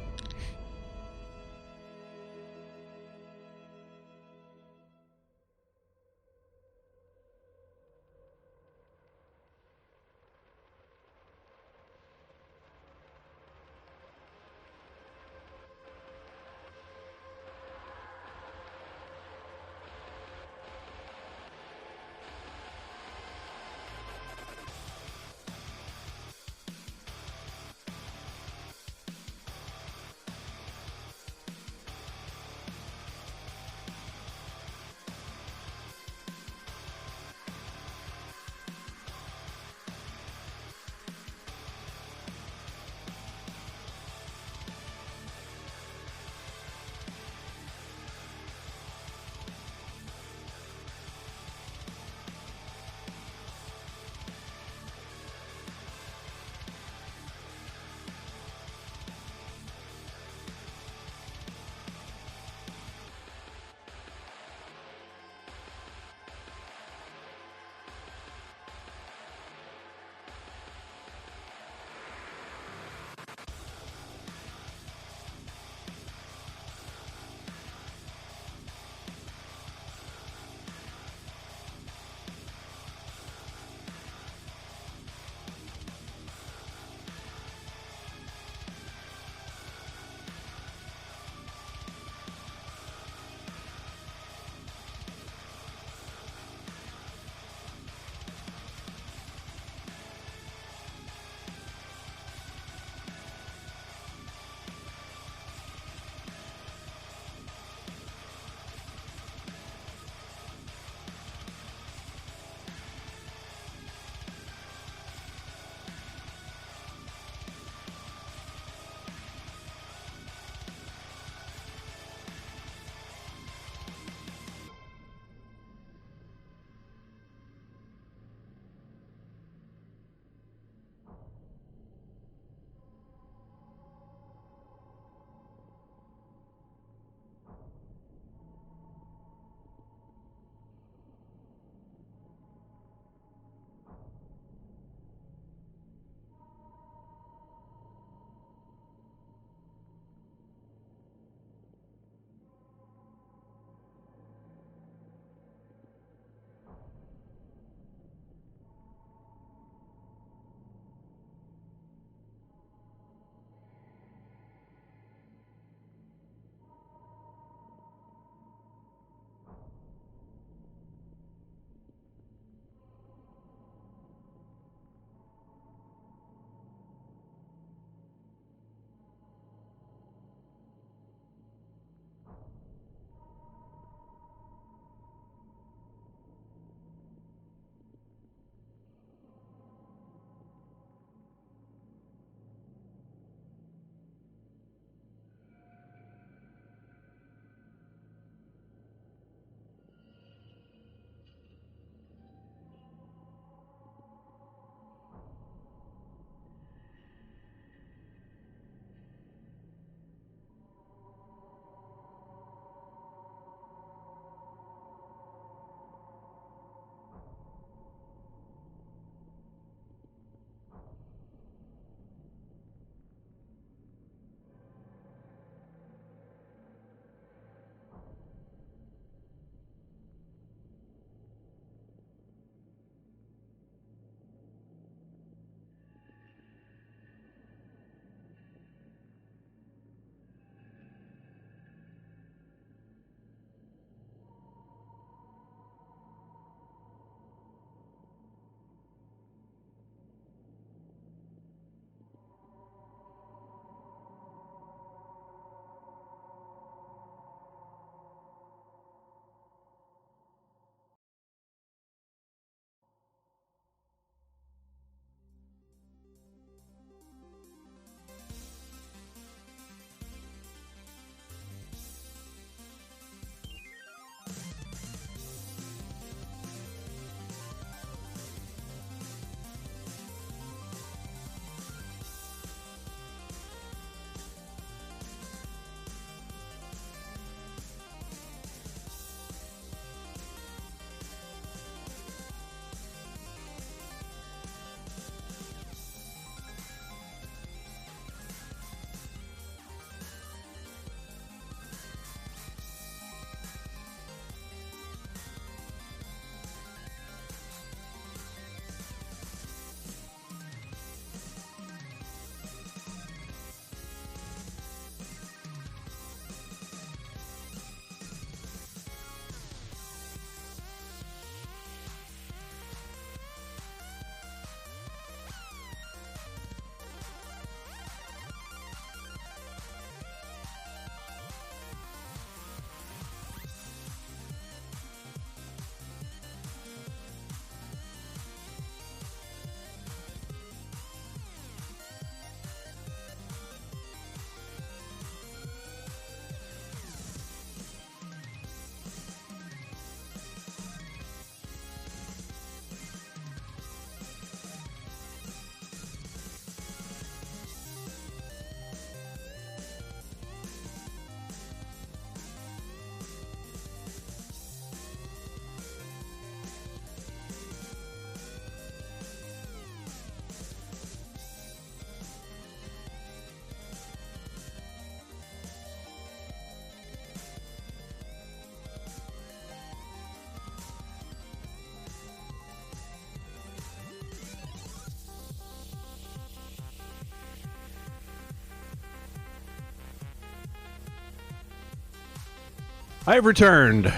I have returned.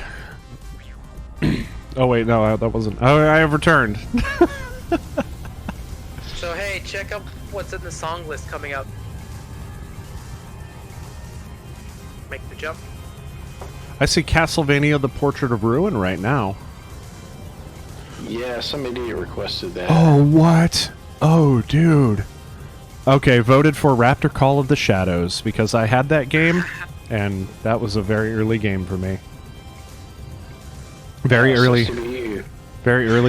Oh wait, no, that wasn't. Oh, I have returned. So hey, check out what's in the song list coming up. Make the jump. I see Castlevania: The Portrait of Ruin right now. Yeah, some idiot requested that. Oh, what? Oh, dude. Okay, voted for Raptor Call of the Shadows because I had that game, and that was a very early game for me. Very early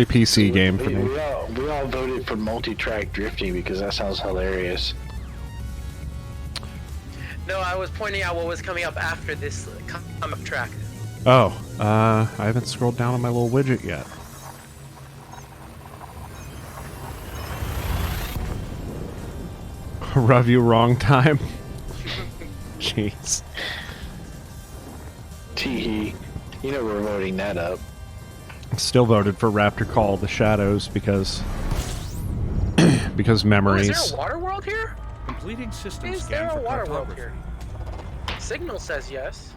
PC game for me. We all voted for multi-track drifting because that sounds hilarious. No, I was pointing out what was coming up after this comic track. Oh, I haven't scrolled down on my little widget yet. Rub you wrong time. Jeez. Teehee. You know we're voting that up. Still voted for Raptor Call of the Shadows because memories. Is there a water world here? Completing system Is scan there for a water world cartography. here? Signal says yes.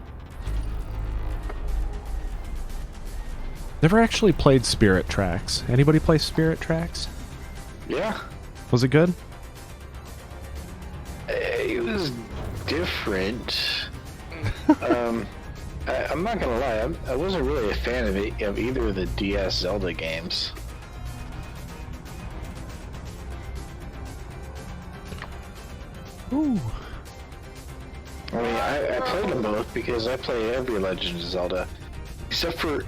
Never actually played Spirit Tracks. Anybody play Spirit Tracks? Yeah. Was it good? It was different. I'm not gonna lie, I wasn't really a fan of either of the DS Zelda games. Ooh. I mean, I played them both because I play every Legend of Zelda, except for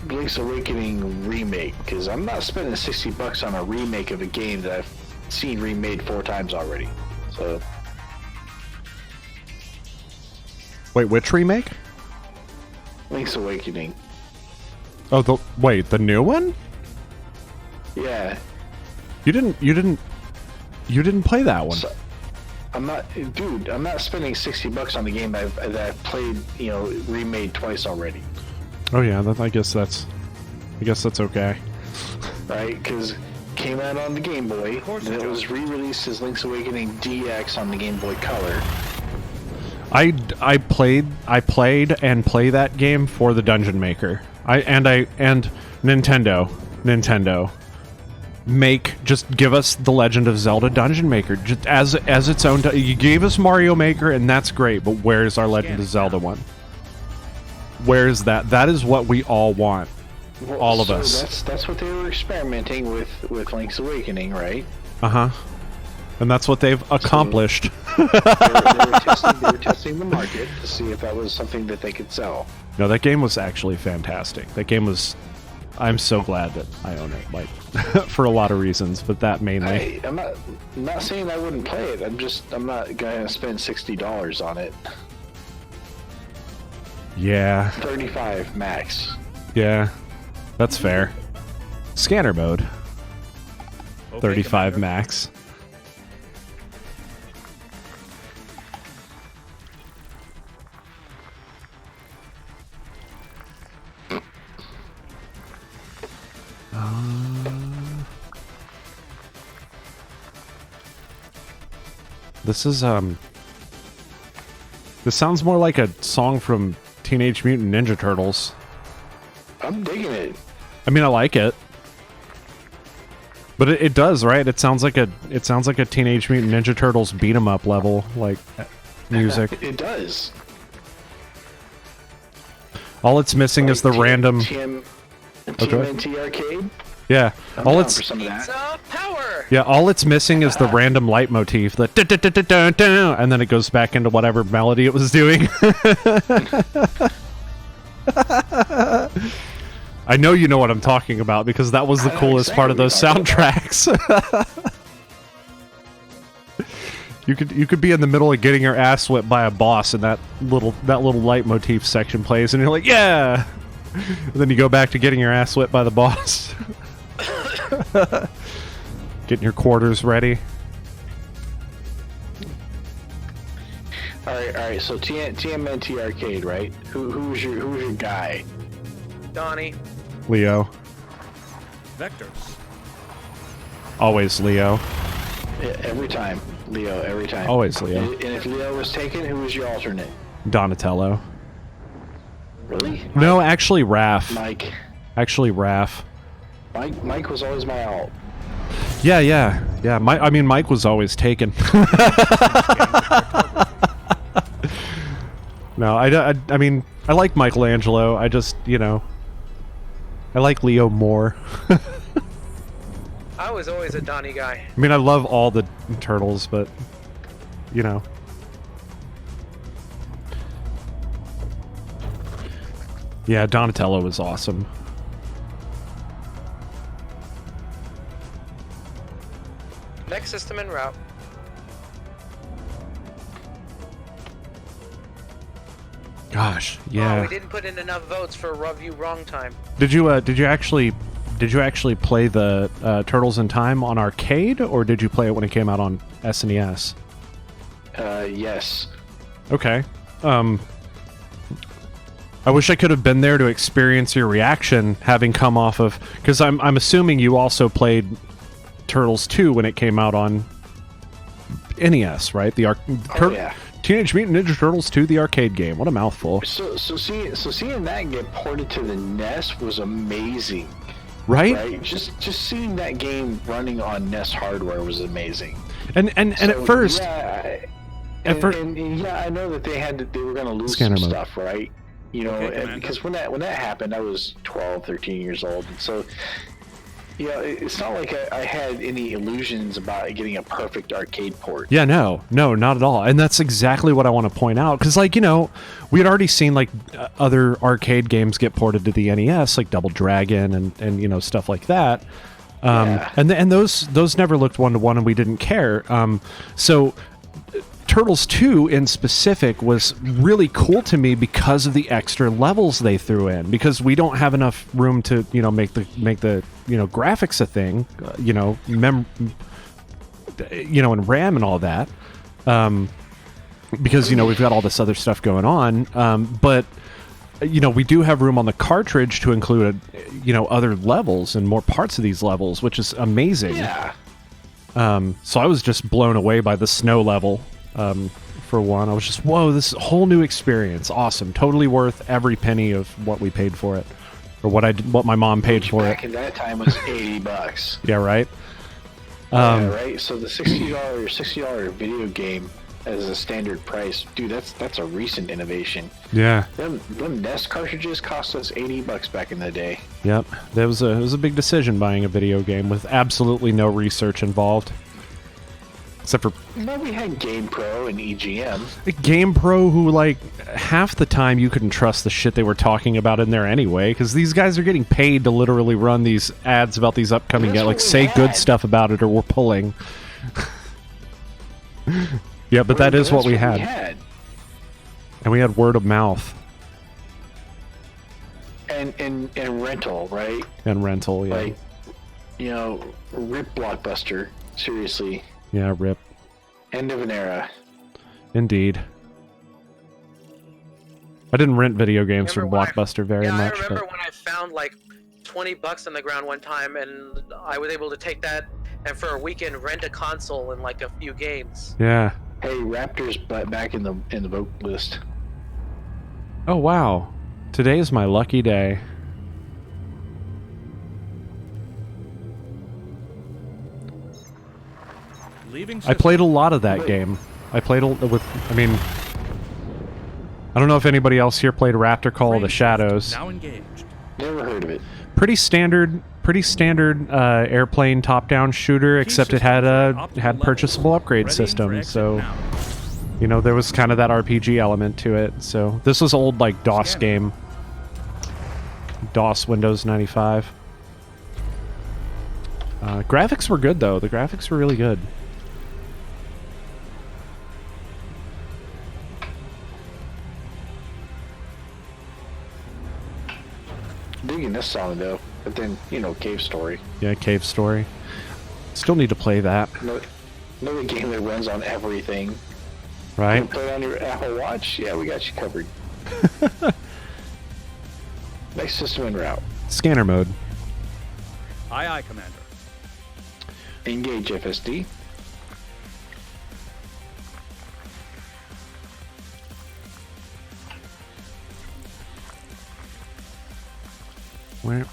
Link's Awakening remake. Because I'm not spending $60 on a remake of a game that I've seen remade 4 times already. So. Wait, which remake? Link's Awakening. Oh, the new one? Yeah. You didn't play that one. So, I'm not spending $60 on the game that I've played, remade twice already. Oh yeah, I guess that's okay. Right? Because came out on the Game Boy, then it was re-released as Link's Awakening DX on the Game Boy Color. I played and play that game for the Dungeon Maker. And Nintendo just give us the Legend of Zelda Dungeon Maker just as its own. You gave us Mario Maker and that's great, but where's our Legend of Zelda one? Where is that? That is what we all want. Well, all of us. That's what they were experimenting with Link's Awakening, right? Uh-huh. And that's what they've accomplished. They were testing the market to see if that was something that they could sell. No, that game was actually fantastic. That game was... I'm so glad that I own it, like, for a lot of reasons, but that mainly. I'm not saying I wouldn't play it. I'm not gonna spend $60 on it. Yeah. 35 max. Yeah. That's fair. Scanner mode. Okay, 35 Commander. max. This is this sounds more like a song from Teenage Mutant Ninja Turtles. I'm digging it. I mean, I like it, but it does, right? It sounds like a Teenage Mutant Ninja Turtles beat 'em up level like music. It does. All it's missing is the random. TMNT Arcade. Yeah, I'm all down it's for some of that. Pizza power! yeah, all it's missing is the random leitmotif, the da-da-da-da-da-da, and then it goes back into whatever melody it was doing. I know you know what I'm talking about because that was the I know coolest part of those exactly what you're soundtracks. You could be in the middle of getting your ass whipped by a boss, and that little leitmotif section plays, and you're like, yeah. And then you go back to getting your ass whipped by the boss. Getting your quarters ready. All right. So TMNT Arcade, right? Who was your guy? Donnie. Leo. Vectors. Always Leo. Yeah, every time, Leo. Every time. Always Leo. And if Leo was taken, who was your alternate? Donatello. No, actually, Raph. Mike. Actually, Raph. Mike was always my alt. Yeah. Mike was always taken. No, I mean, I like Michelangelo. I just, I like Leo more. I was always a Donnie guy. I mean, I love all the turtles, but, Yeah, Donatello was awesome. Next system en route. Gosh, Oh, yeah. we didn't put in enough votes for review wrong time. Did you actually play the Turtles in Time on arcade, or did you play it when it came out on SNES? Yes. Okay. I wish I could have been there to experience your reaction, having come off of, because I'm assuming you also played Turtles 2 when it came out on NES, right? Yeah. Teenage Mutant Ninja Turtles 2, the arcade game. What a mouthful. So seeing that get ported to the NES was amazing. Right? Just seeing that game running on NES hardware was amazing. And So, at first, yeah, I know that they were going to lose Scanner some mode. stuff, right? Because when that happened, I was 12, 13 years old, and so it's not like I had any illusions about getting a perfect arcade port. yeah, no, not at all. And that's exactly what I want to point out, because we had already seen other arcade games get ported to the NES, like Double Dragon and stuff like that. Yeah. And those never looked one-to-one, and we didn't care. So Turtles 2 in specific was really cool to me because of the extra levels they threw in, because we don't have enough room to make the graphics a thing, and RAM and all that, because we've got all this other stuff going on, but we do have room on the cartridge to include other levels and more parts of these levels, which is amazing. Yeah. So I was just blown away by the snow level. For one, I was just, whoa, this is a whole new experience. Awesome. Totally worth every penny of what we paid for it, or what my mom paid for it. Back in that time was $80. Yeah, right. Yeah, right. So the $60 video game as a standard price, dude, that's a recent innovation. Yeah. Them NES cartridges cost us $80 back in the day. Yep. It was a big decision buying a video game with absolutely no research involved. Except for We had Game Pro and EGM. Game Pro, who half the time you couldn't trust the shit they were talking about in there anyway, because these guys are getting paid to literally run these ads about these upcoming That's games, what we say good had. stuff about it or we're pulling. Yeah, but that is That's what we had. And we had word of mouth And rental, right? and rental. Yeah, Rip Blockbuster. Seriously. yeah, rip. End of an era. Indeed. I didn't rent video games from Remember when Blockbuster very much. I remember But when I found $20 on the ground one time, and I was able to take that and for a weekend rent a console and a few games. yeah. Hey, Raptors back in the vote list. Oh wow, today is my lucky day. I played a lot of that game. I played with. I mean, I don't know if anybody else here played Raptor Call of the Shadows. Now engaged. Never heard of it. Pretty standard airplane top-down shooter, except it had purchasable upgrade system. So, there was kind of that RPG element to it. So this was old DOS game. DOS Windows 95. Graphics were good though. The graphics were really good. Digging this song though, but then Cave Story. Yeah, Cave Story. Still need to play that. Another game that runs on everything. Right? You play it on your Apple Watch? Yeah, we got you covered. Next system en route. Scanner mode. Aye, Commander. Engage FSD. Where?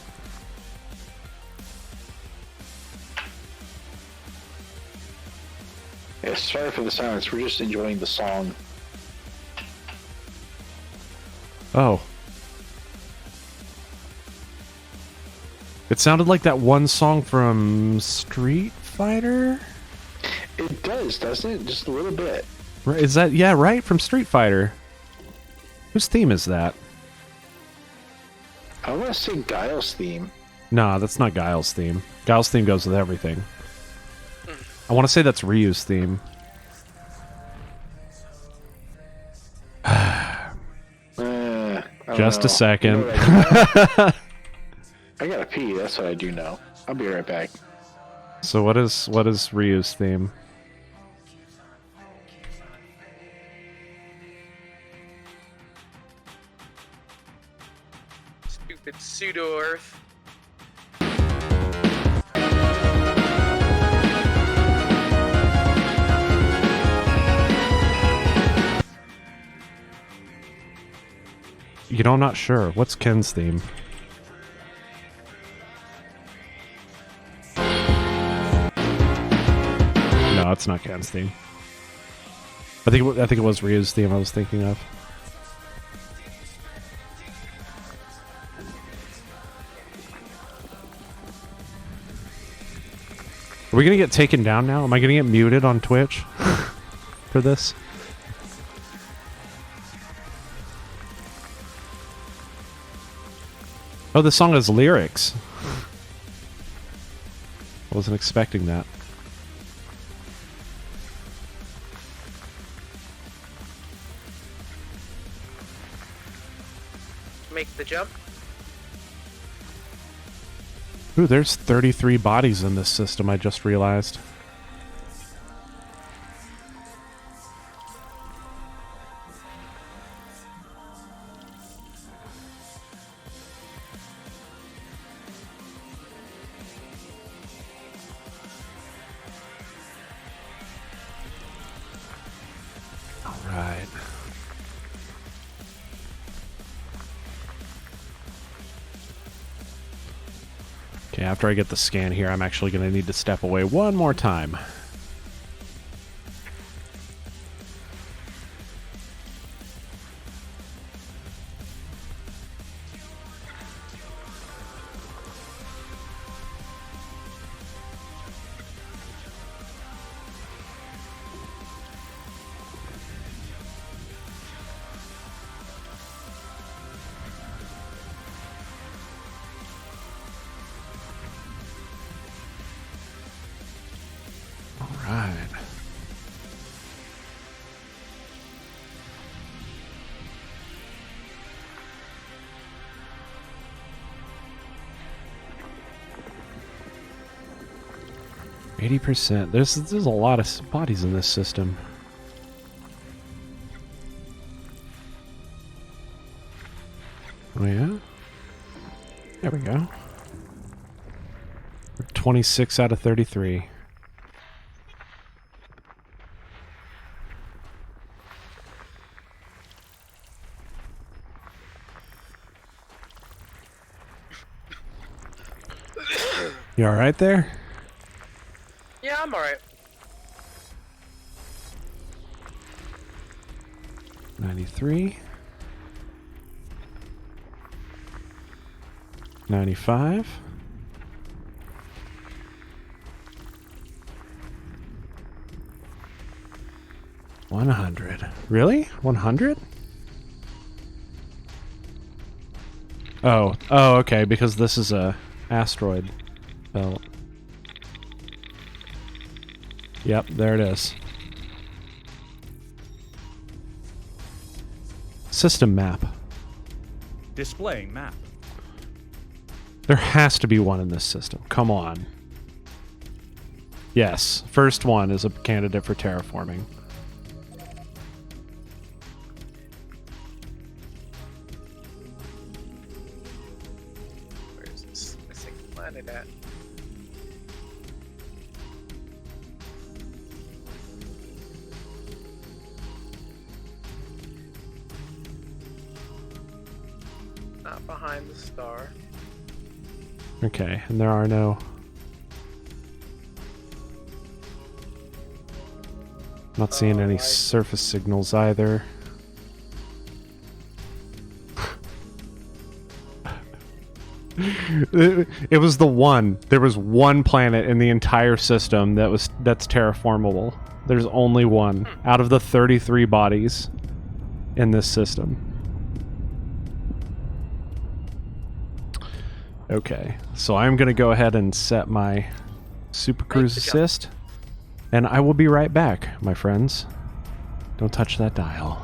Yeah, sorry for the silence. We're just enjoying the song. Oh. It sounded like that one song from Street Fighter? It does, doesn't it? Just a little bit. Right, is that, yeah, right? From Street Fighter. Whose theme is that? I want to say Guile's theme. Nah, that's not Guile's theme. Guile's theme goes with everything. I want to say that's Ryu's theme. Just a second. You know I gotta pee. That's what I do know. I'll be right back. So what is Ryu's theme? Stupid pseudo-Earth. You know, I'm not sure. What's Ken's theme? No, it's not Ken's theme. I think it was Ryu's theme I was thinking of. Are we gonna get taken down now? Am I gonna get muted on Twitch for this? Oh, the song has lyrics. I wasn't expecting that. Make the jump. Ooh, there's 33 bodies in this system, I just realized. Alright. Okay, after I get the scan here, I'm actually going to need to step away one more time. Alright. %. There's a lot of bodies in this system. Oh yeah? There we go. 26 out of 33. You alright there? Yeah, I'm alright. 93. 95. 100. Really? 100? Oh, okay, because this is a asteroid belt. Yep, there it is. System map. Displaying map. There has to be one in this system. Come on. Yes, first one is a candidate for terraforming. Where's this missing planet at? Not behind the star. Okay, and there are no... Not seeing any surface signals either. It was the one. There was one planet in the entire system that's terraformable. There's only one out of the 33 bodies in this system. Okay, so I'm going to go ahead and set my Super Cruise Assist, and I will be right back, my friends. Don't touch that dial.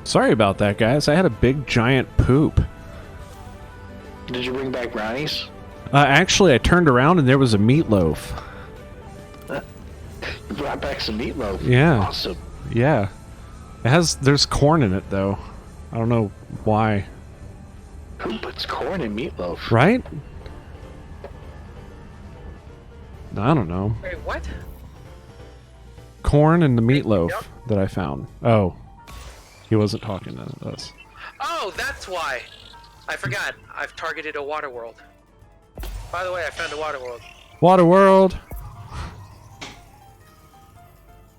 Sorry about that, guys. I had a big giant poop. Did you bring back brownies? Actually, I turned around and there was a meatloaf. You brought back some meatloaf. Yeah. Awesome. Yeah. There's corn in it, though. I don't know why. Who puts corn in meatloaf? Right? I don't know. Wait, what? Corn and the meatloaf Yep. that I found. Oh. He wasn't talking to us. Oh, that's why. I forgot. I've targeted a water world. By the way, I found a water world. Waterworld!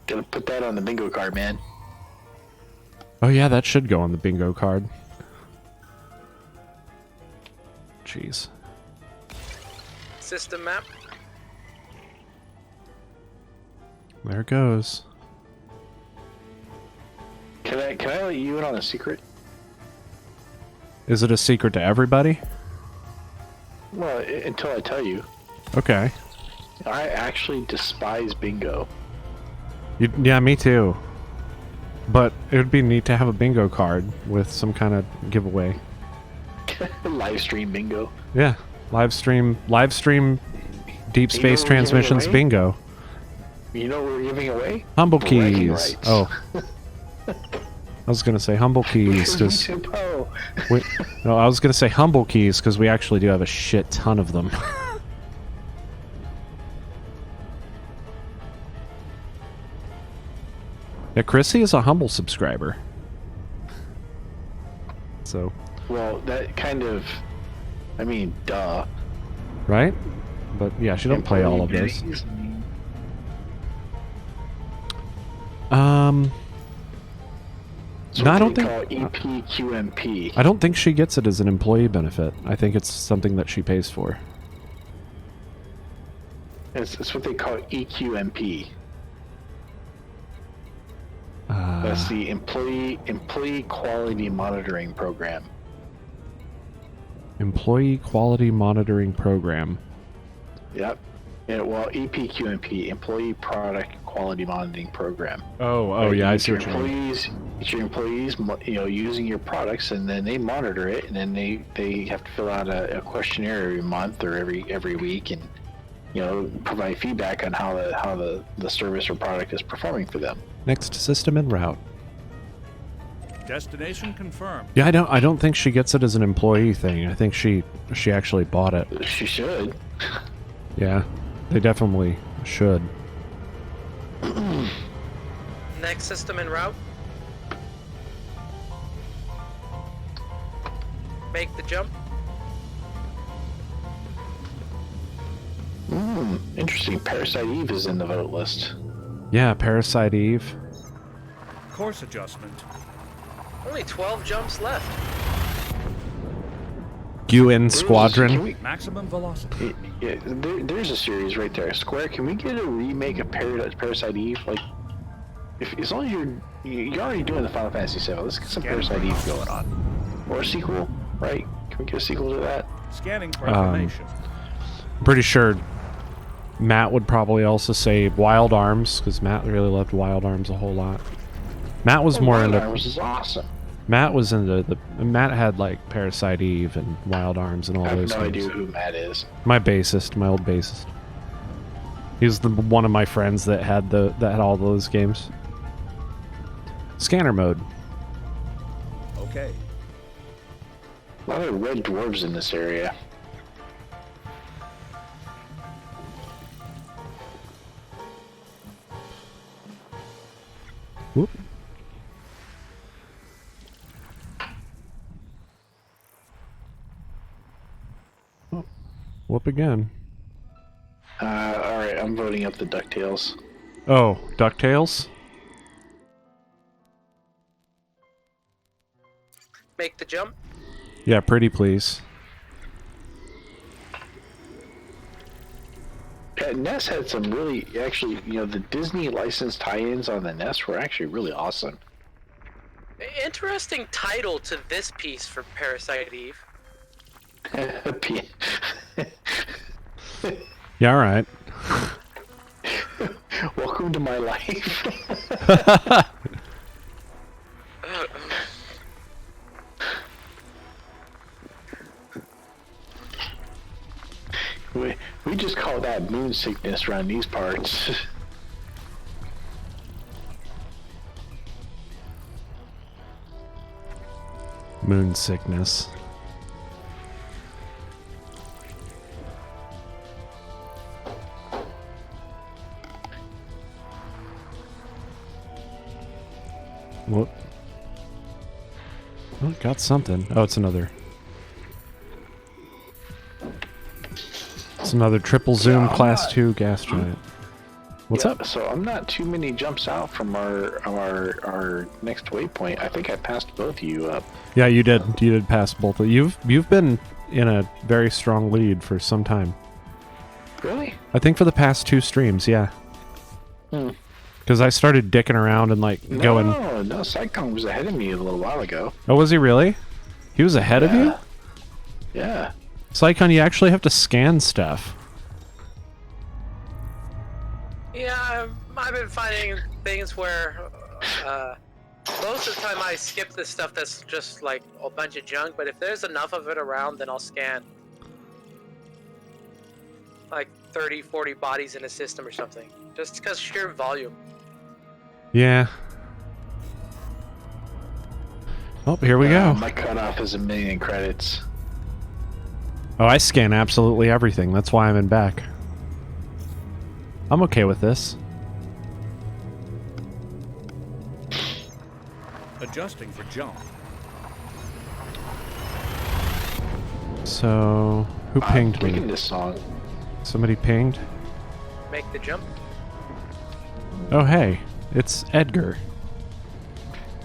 Gotta put that on the bingo card, man. Oh yeah, that should go on the bingo card. Jeez. System map. There it goes. Can I let you in on a secret? Is it a secret to everybody? Well, until I tell you. Okay. I actually despise bingo. Yeah, me too. But it would be neat to have a bingo card with some kind of giveaway. Live stream bingo. Yeah. Live stream Deep Space what we're giving Transmissions away? bingo. You know what we're giving away? Humble Bragging keys. rights. Oh. I was gonna say humble keys because Oh. no, I was gonna say humble keys because we actually do have a shit ton of them. Yeah, Chrissy is a humble subscriber. So, Well, that kind of, I mean, duh. right? But yeah, she don't play all of this. Employee goodies. It's No, I what don't they think. call EPQMP. I don't think she gets it as an employee benefit. I think it's something that she pays for. It's what they call EQMP. Uh, That's the Employee Quality Monitoring Program. Employee Quality Monitoring Program. Yep. Yeah, well, EPQMP, Employee Product Quality Monitoring Program. Oh, yeah, I see what you mean. It's your employees, using your products, and then they monitor it, and then they have to fill out a questionnaire every month or every week, and provide feedback on how the service or product is performing for them. Next system en route. Destination confirmed. Yeah, I don't think she gets it as an employee thing. I think she actually bought it. She should. Yeah, they definitely should. Next system en route. Make the jump. Interesting. Parasite Eve is in the vote list. Yeah, Parasite Eve. Course adjustment. Only 12 jumps left. UN Can Squadron. we, Maximum velocity. yeah, there's a series right there. Square, can we get a remake of Parasite Eve? Like, as long as you're already doing the Final Fantasy VII, let's get some Parasite Eve going on, or a sequel, right? Can we get a sequel to that? Scanning for information. I'm pretty sure Matt would probably also say Wild Arms, because Matt really loved Wild Arms a whole lot. Matt was more Wild into... Arms is awesome. Matt was into Matt had like Parasite Eve and Wild Arms and all I have those no games. idea who Matt is. My old bassist. He was one of my friends that had all those games. Scanner mode. Okay. A lot of red dwarves in this area. Whoop. Oh, whoop again. Alright, I'm voting up the DuckTales. Oh, DuckTales? Make the jump. Yeah, pretty please. NES had some really, actually, the Disney licensed tie-ins on the NES were actually really awesome. Interesting title to this piece for Parasite Eve. Yeah, all right. Welcome to my life. We just call that moon sickness around these parts. Moon sickness. Whoop. Oh, got something. Oh, it's another. It's another triple zoom Yeah, class 2 gas giant. What's Yeah, up? So I'm not too many jumps out from our next waypoint. I think I passed both of you up. Yeah, you did. You did pass both. You've been in a very strong lead for some time. Really? I think for the past 2 streams, yeah. Hmm. Because I started dicking around and like going. No, Psychon was ahead of me a little while ago. Oh, was he really? He was ahead of you? Yeah. Psychon, you actually have to scan stuff. Yeah, I've been finding things where most of the time I skip the stuff that's just like a bunch of junk, but if there's enough of it around, then I'll scan. Like 30, 40 bodies in a system or something. Just because sheer volume. Yeah. Oh, here we go. My cutoff is 1 million credits. Oh, I scan absolutely everything. That's why I'm in back. I'm okay with this. Adjusting for jump. So, who pinged I'm digging me? this song. Somebody pinged? Make the jump. Oh, hey. It's Edgar.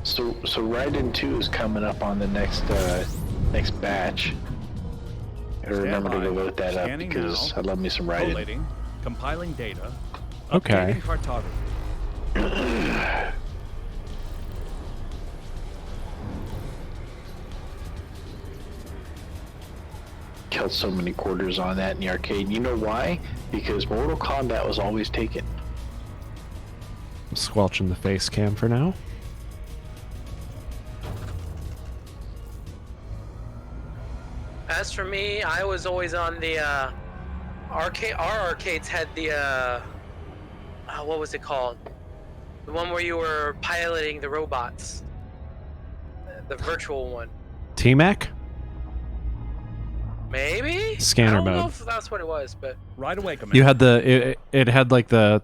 So Raiden 2 is coming up on the next batch. Gotta remember to go load that up Scanning because now. I love me some Raiden. Collating, compiling data, Okay. updating cartography. Killed so many quarters on that in the arcade. You know why? Because Mortal Kombat was always taken. I'm squelching the face cam for now. As for me, I was always on the arcade. Our arcades had the what was it called? The one where you were piloting the robots. The virtual one. T-Mac? Maybe? Scanner I don't know mode. if that's what it was, but Right away, Commander. You had the... It had like the...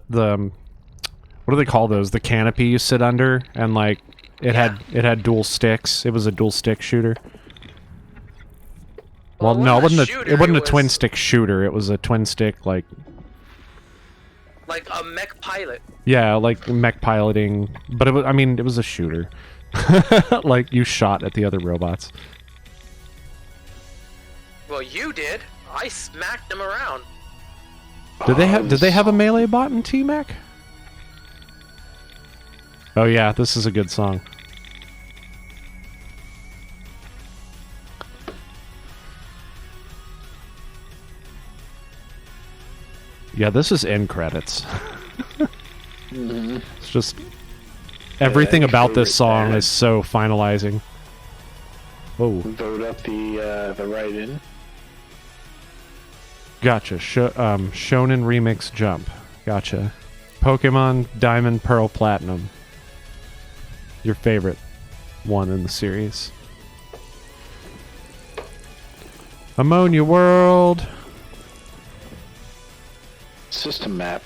What do they call those? The canopy you sit under, and like... It had dual sticks. It was a dual stick shooter. Well, no, it wasn't a twin stick shooter. It was a twin stick, like a mech pilot. yeah, like mech piloting. But it was, I mean, it was a shooter. Like you shot at the other robots. Well, you did. I smacked them around. Did they have a melee bot in T-Mac? Oh yeah, this is a good song. Yeah, this is end credits. It's just everything about this song is so finalizing. Oh, Vote up the Raiden. gotcha. Shonen Remix Jump. Gotcha. Pokemon Diamond, Pearl, Platinum. Your favorite one in the series. Ammonia World. System map.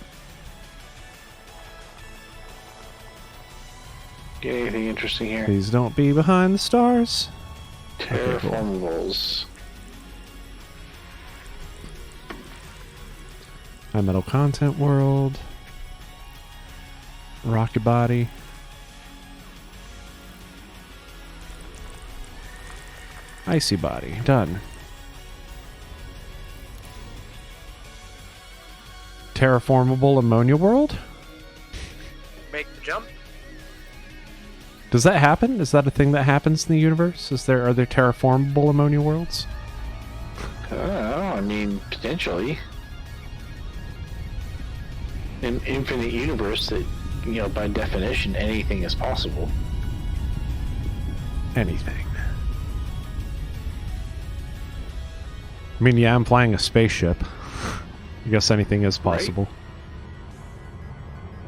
Get anything interesting here? Please don't be behind the stars. Terraformables. High Metal Content World. Rocket Body. Icy Body. Done. Terraformable Ammonia World? Make the jump. Does that happen? Is that a thing that happens in the universe? Are there terraformable ammonia worlds? I don't know. I mean, potentially. In infinite universe, that by definition, anything is possible. Anything. I mean, yeah, I'm flying a spaceship. I guess anything is possible.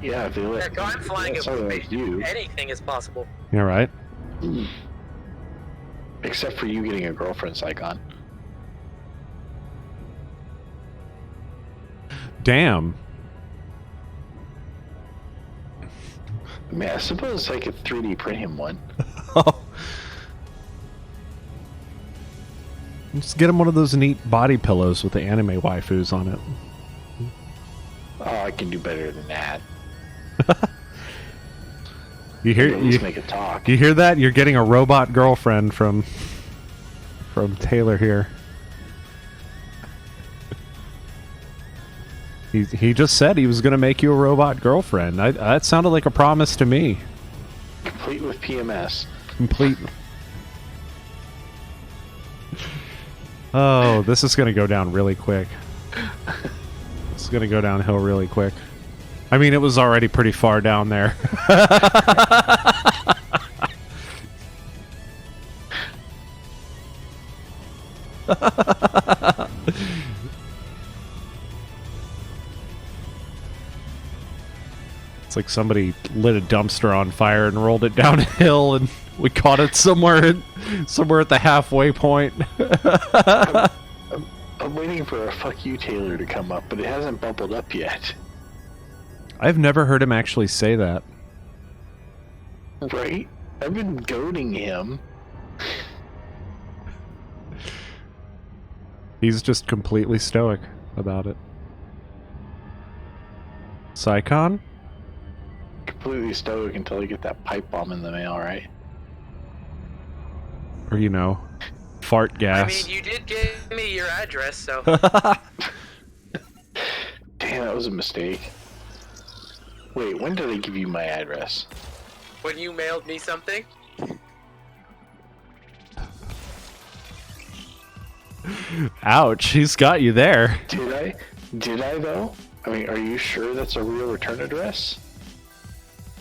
Yeah, if they Yeah, let I'm flying something like you, anything is possible. Yeah, right? except for you getting a girlfriend, Saigon. Damn. I mean, I suppose I could 3D print him one. Just get him one of those neat body pillows with the anime waifus on it. Oh, I can do better than that. You hear? At least make it talk. You hear that? You're getting a robot girlfriend from Taylor here. He just said he was going to make you a robot girlfriend. That sounded like a promise to me. Complete with PMS. Complete. Oh, this is going to go down really quick. It's going to go downhill really quick. I mean, it was already pretty far down there. It's like somebody lit a dumpster on fire and rolled it downhill, and we caught it somewhere at the halfway point. I'm waiting for a "fuck you, Taylor" to come up, but it hasn't bubbled up yet. I've never heard him actually say that. Right? I've been goading him. He's just completely stoic about it. Psycon? Completely stoic until I get that pipe bomb in the mail, right? Or, you know, fart gas. I mean, you did give me your address, so... Damn, that was a mistake. Wait, when did I give you my address? When you mailed me something? Ouch, he's got you there. Did I? Did I, though? I mean, are you sure that's a real return address?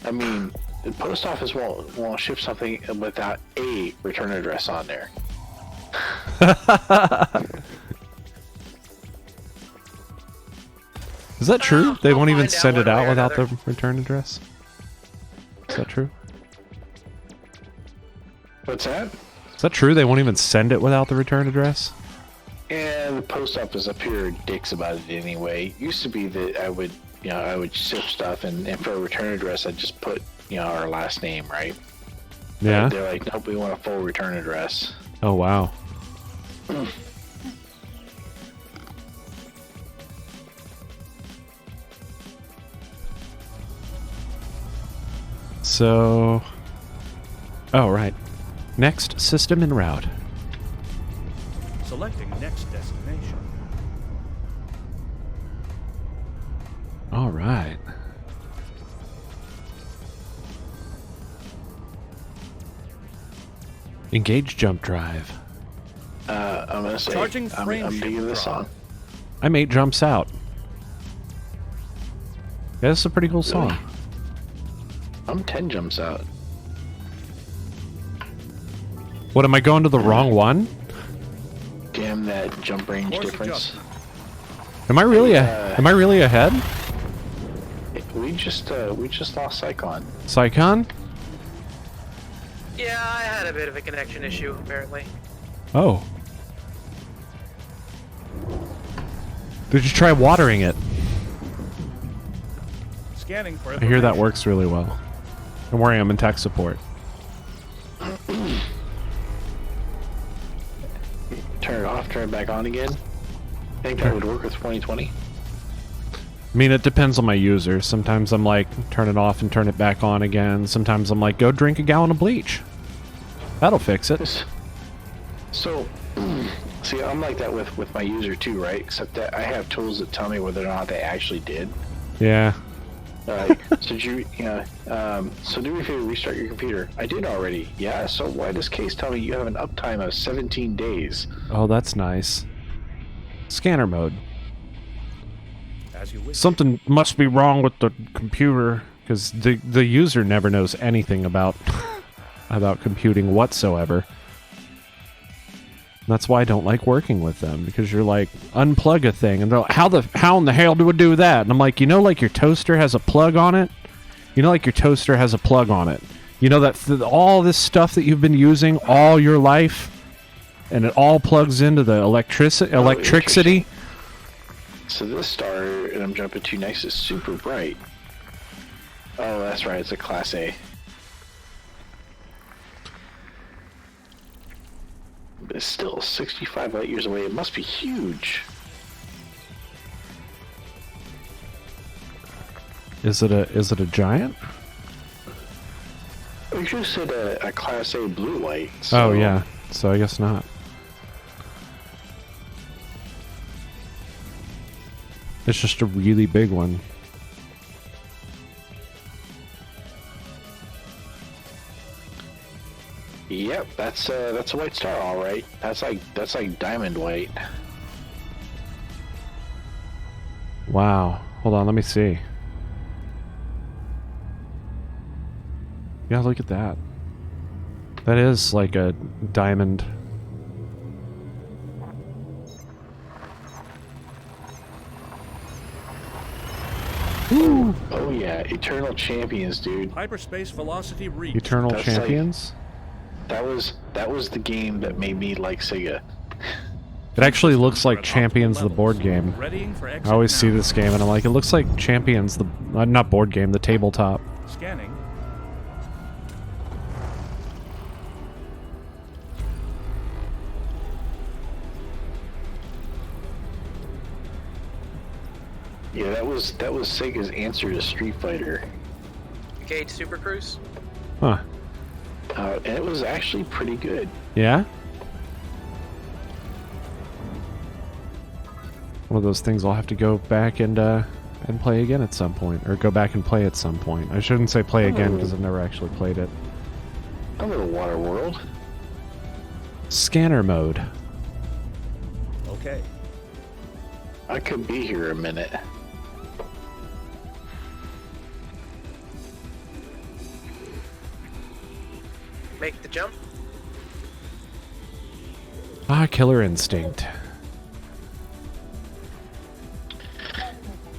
I mean, the post office won't ship something without a return address on there. Is that true? They I'll won't even find out send it one way out or without the another. return address? Is that true? What's that? Is that true? They won't even send it without the return address? And the post office up here dicks about it anyway. It used to be that I would ship stuff, and for a return address, I'd just put, our last name, right? Yeah? They're like, nope, we want a full return address. Oh, wow. So... Oh, right. Next system en route. Selecting next destination. All right. Engage jump drive. I'm gonna say, Charging I'm frame digging shift this drop. song. I'm 8 jumps out. Yeah, this is a pretty cool song. I'm 10 jumps out. What, am I going to the wrong one? Damn that jump range Course difference. adjustment. Am I really ahead? We just lost Psycon. Psycon? Yeah, I had a bit of a connection issue, apparently. Oh. Did you try watering it? Scanning for I hear that information. works really well. Don't worry, I'm in tech support. Turn it off, turn it back on again. Think that would work with 2020? I mean, it depends on my user. Sometimes I'm like, turn it off and turn it back on again. Sometimes I'm like, go drink a gallon of bleach. That'll fix it. So, see, I'm like that with my user too, right? Except that I have tools that tell me whether or not they actually did. Yeah. Like, so do me a favor, restart your computer. I did already. Yeah, so why does case tell me you have an uptime of 17 days? Oh, that's nice. Scanner mode. As you wish. Something must be wrong with the computer, because the user never knows anything about about computing whatsoever. That's why I don't like working with them, because you're like, unplug a thing, and they're like, how in the hell do we do that? And I'm like, like your toaster has a plug on it? Like your toaster has a plug on it. That all this stuff that you've been using all your life, and it all plugs into the electricity. So this star that I'm jumping to next is super bright. Oh, that's right, it's a Class A. But it's still 65 light years away. It must be huge. Is it a giant? You just said a Class A blue light. So... Oh yeah, so I guess not. It's just a really big one. Yep, that's a white star, all right. That's like diamond white. Wow. Hold on, let me see. Yeah, look at that. That is like a diamond. Ooh. Oh yeah, Eternal Champions, dude. Hyperspace velocity reached. Eternal That's Champions? That was the game that made me like Sega. It actually looks like Champions, the board game. Readying for exit I always now. see this game and I'm like, it looks like Champions, the not board game, the tabletop. Scanning. Yeah, that was Sega's answer to Street Fighter. Gauge Super Cruise. Huh. And it was actually pretty good. Yeah? One of those things I'll have to go back and play again at some point. Or go back and play at some point. I shouldn't say play again because I've never actually played it. A little Water World. Scanner mode. Okay. I could be here a minute. Make the jump. Ah, Killer Instinct.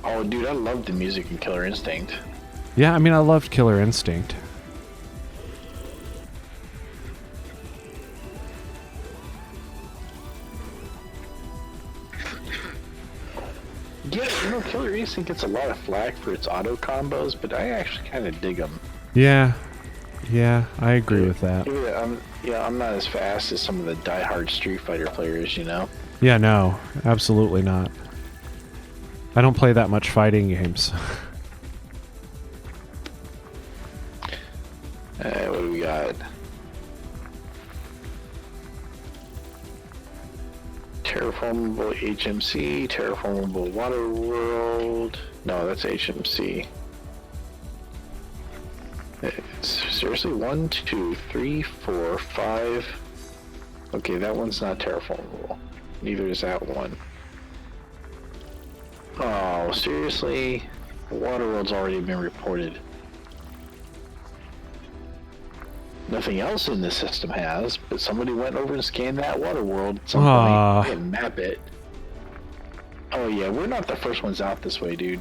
Oh, dude, I love the music in Killer Instinct. Yeah, I mean, I loved Killer Instinct. Yeah, Killer Instinct gets a lot of flack for its auto combos, but I actually kind of dig them. Yeah. Yeah, I agree with that. I'm not as fast as some of the die-hard Street Fighter players, Yeah, no, absolutely not. I don't play that much fighting games. What do we got? Terraformable HMC, Terraformable Water World. No, that's HMC. Seriously, 1, 2, 3, 4, 5. Okay, that one's not terraformable. Neither is that one. Oh, seriously? Waterworld's already been reported. Nothing else in this system has, but somebody went over and scanned that Waterworld at some point and map it. Oh yeah, we're not the first ones out this way, dude.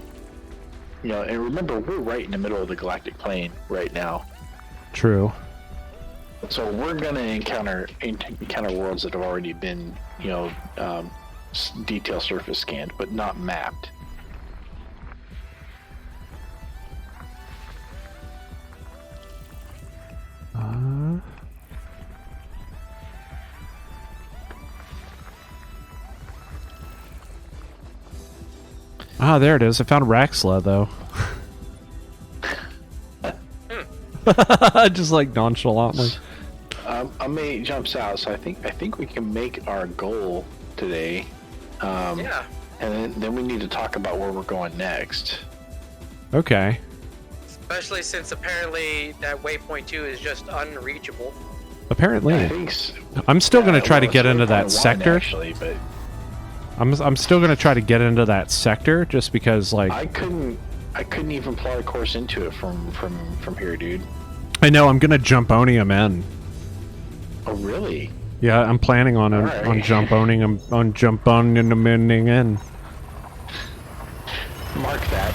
And remember, we're right in the middle of the galactic plane right now. True. So we're gonna encounter worlds that have already been, detail surface scanned, but not mapped. There it is. I found Raxla, though. Just like nonchalantly. A mate jumps out, so I think we can make our goal today. Yeah. And then we need to talk about where we're going next. Okay. Especially since apparently that waypoint 2 is just unreachable. Apparently. I think so. I'm still going to try to get into that Waypoint 1, sector. actually, but I'm still going to try to get into that sector just because, like... I couldn't even plot a course into it from here, dude. I know, I'm going to jump Onium in. Oh, really? Yeah, I'm planning on Alright. on jump owning him on jump on in the mending in. Mark that.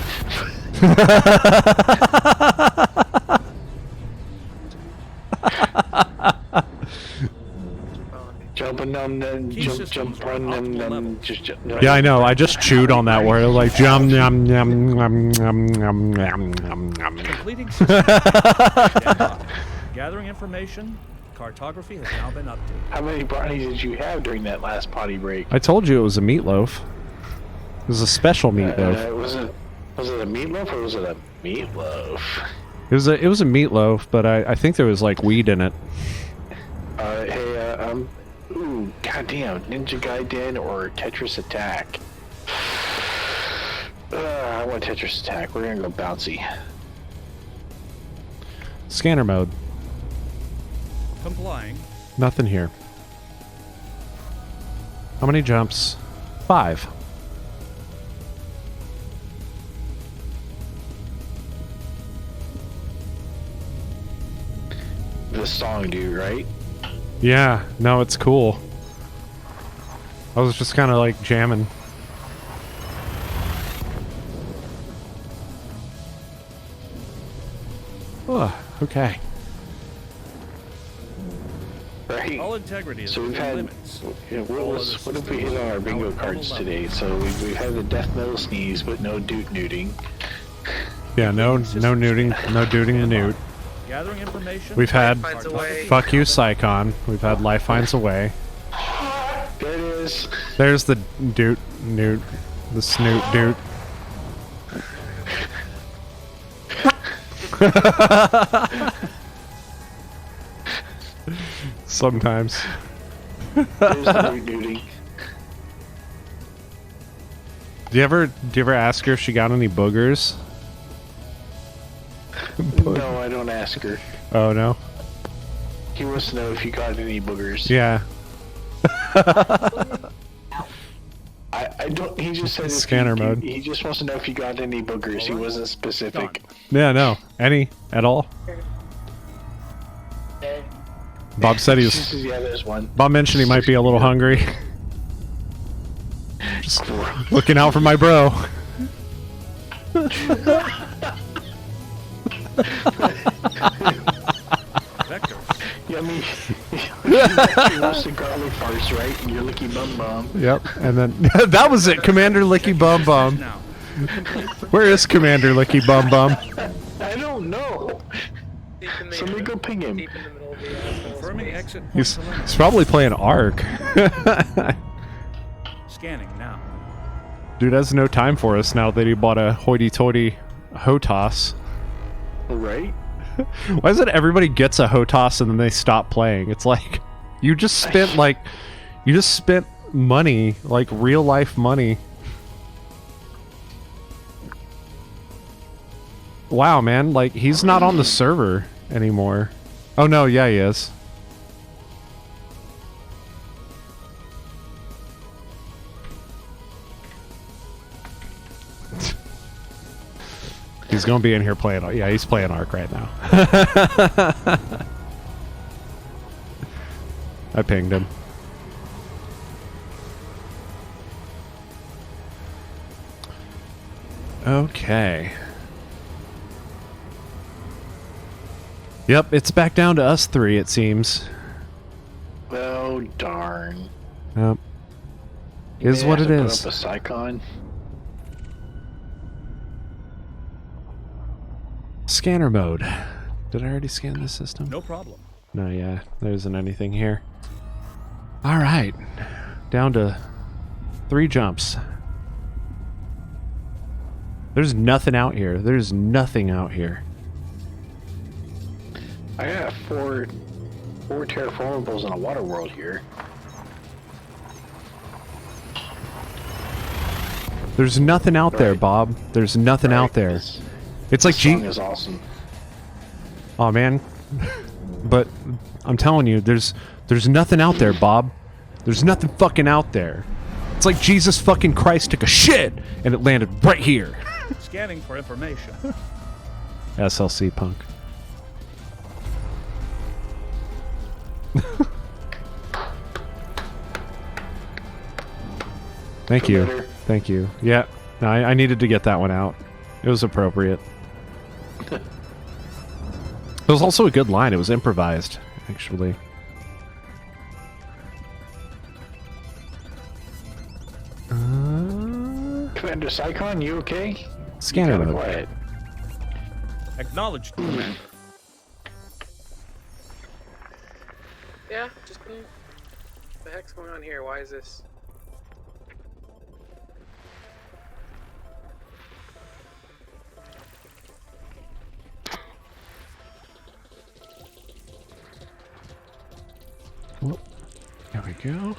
Jumping on them, Key jump systems are on on them, optimal levels. just jump. Yeah, I know. I just chewed on that word. Like jum yum yum yum yum yum yum yum yum. Completing system. Stand by. Gathering information. Cartography has now been updated. How many brownies did you have during that last potty break? I told you it was a meatloaf. It was a special meatloaf. Was it a meatloaf or was it a meatloaf? It was a meatloaf, but I think there was like weed in it. Hey, ooh, goddamn, Ninja Gaiden or Tetris Attack? I want Tetris Attack. We're gonna go bouncy. Scanner mode. Complying. Nothing here. How many jumps? 5. The song, dude, right? Yeah, no, it's cool. I was just kind of like jamming. Oh, okay. Right. All integrity is So we've within had, limits. what have we hit on our bingo cards today? So we've had the death metal sneeze, but no nuding. Yeah, no nuding, no dooting the newt. Gathering information. We've had Finds a way. fuck you, Psychon. We've had life finds a way. There it is. There's the newt, the snoot dude. Sometimes. There's the nuding. Do you ever ask her if she got any boogers? No, I don't ask her. Oh no. He wants to know if you got any boogers. Yeah. I don't. He just said if Scanner you, mode. He just wants to know if you got any boogers. He wasn't specific. Yeah, no. Any at all. Bob said he was. Yeah, there's one. Bob mentioned he might be a little hungry. Just looking out for my bro. Vectors. Yummy. You lost the garlic farce, right? And you're licky bum bum. Yep, and then that was it. Commander Licky Bum Bum. Now. Where is Commander Licky Bum Bum? I don't know. Deep in the, Somebody go ping him. deep in the middle of the asshole Confirming space. exit point He's to limits. probably playing Ark. Scanning now. Dude has no time for us now that he bought a hoity-toity HOTAS. Right? Why is it everybody gets a HOTAS and then they stop playing? It's like you just spent money, like real life money. Wow, man, like he's not on the server anymore. Oh no, yeah, he is. He's gonna be in here playing. Yeah, he's playing Ark right now. I pinged him. Okay. Yep, it's back down to us three, it seems. Oh darn. Yep. Is what it is. Put up a Psychon. Scanner mode. Did I already scan the system? No problem. No, yeah, there isn't anything here. Alright. Down to 3 jumps. There's nothing out here. There's nothing out here. I got four terraformables in a water world here. There's nothing out there, Right. Bob. There's nothing out there. This It's like song is awesome. Oh man. But I'm telling you, there's nothing out there, Bob. There's nothing fucking out there. It's like Jesus fucking Christ took a shit and it landed right here. Scanning for information. SLC punk. Thank Feel you. better? Thank you. Yeah. No, I needed to get that one out. It was appropriate. It was also a good line. It was improvised, actually. Commander Psychon, you okay? Scanner You kinda mode. quiet. Acknowledged, Commander. Yeah, just been... What the heck's going on here? Why is this? Whoop. There we go.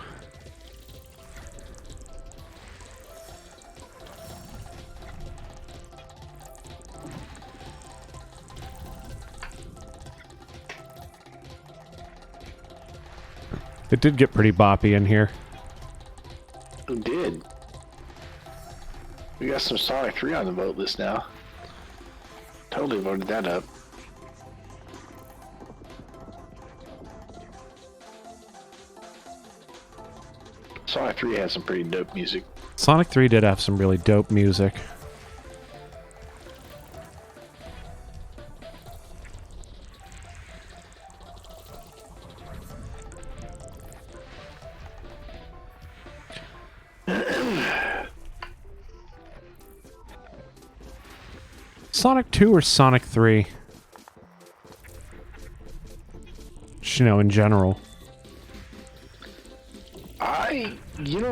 It did get pretty boppy in here. It did. We got some Sonic 3 on the vote list now. Totally voted that up. Sonic 3 has some pretty dope music. Sonic 3 did have some really dope music. Sonic 2 or Sonic 3? Just, you know, in general.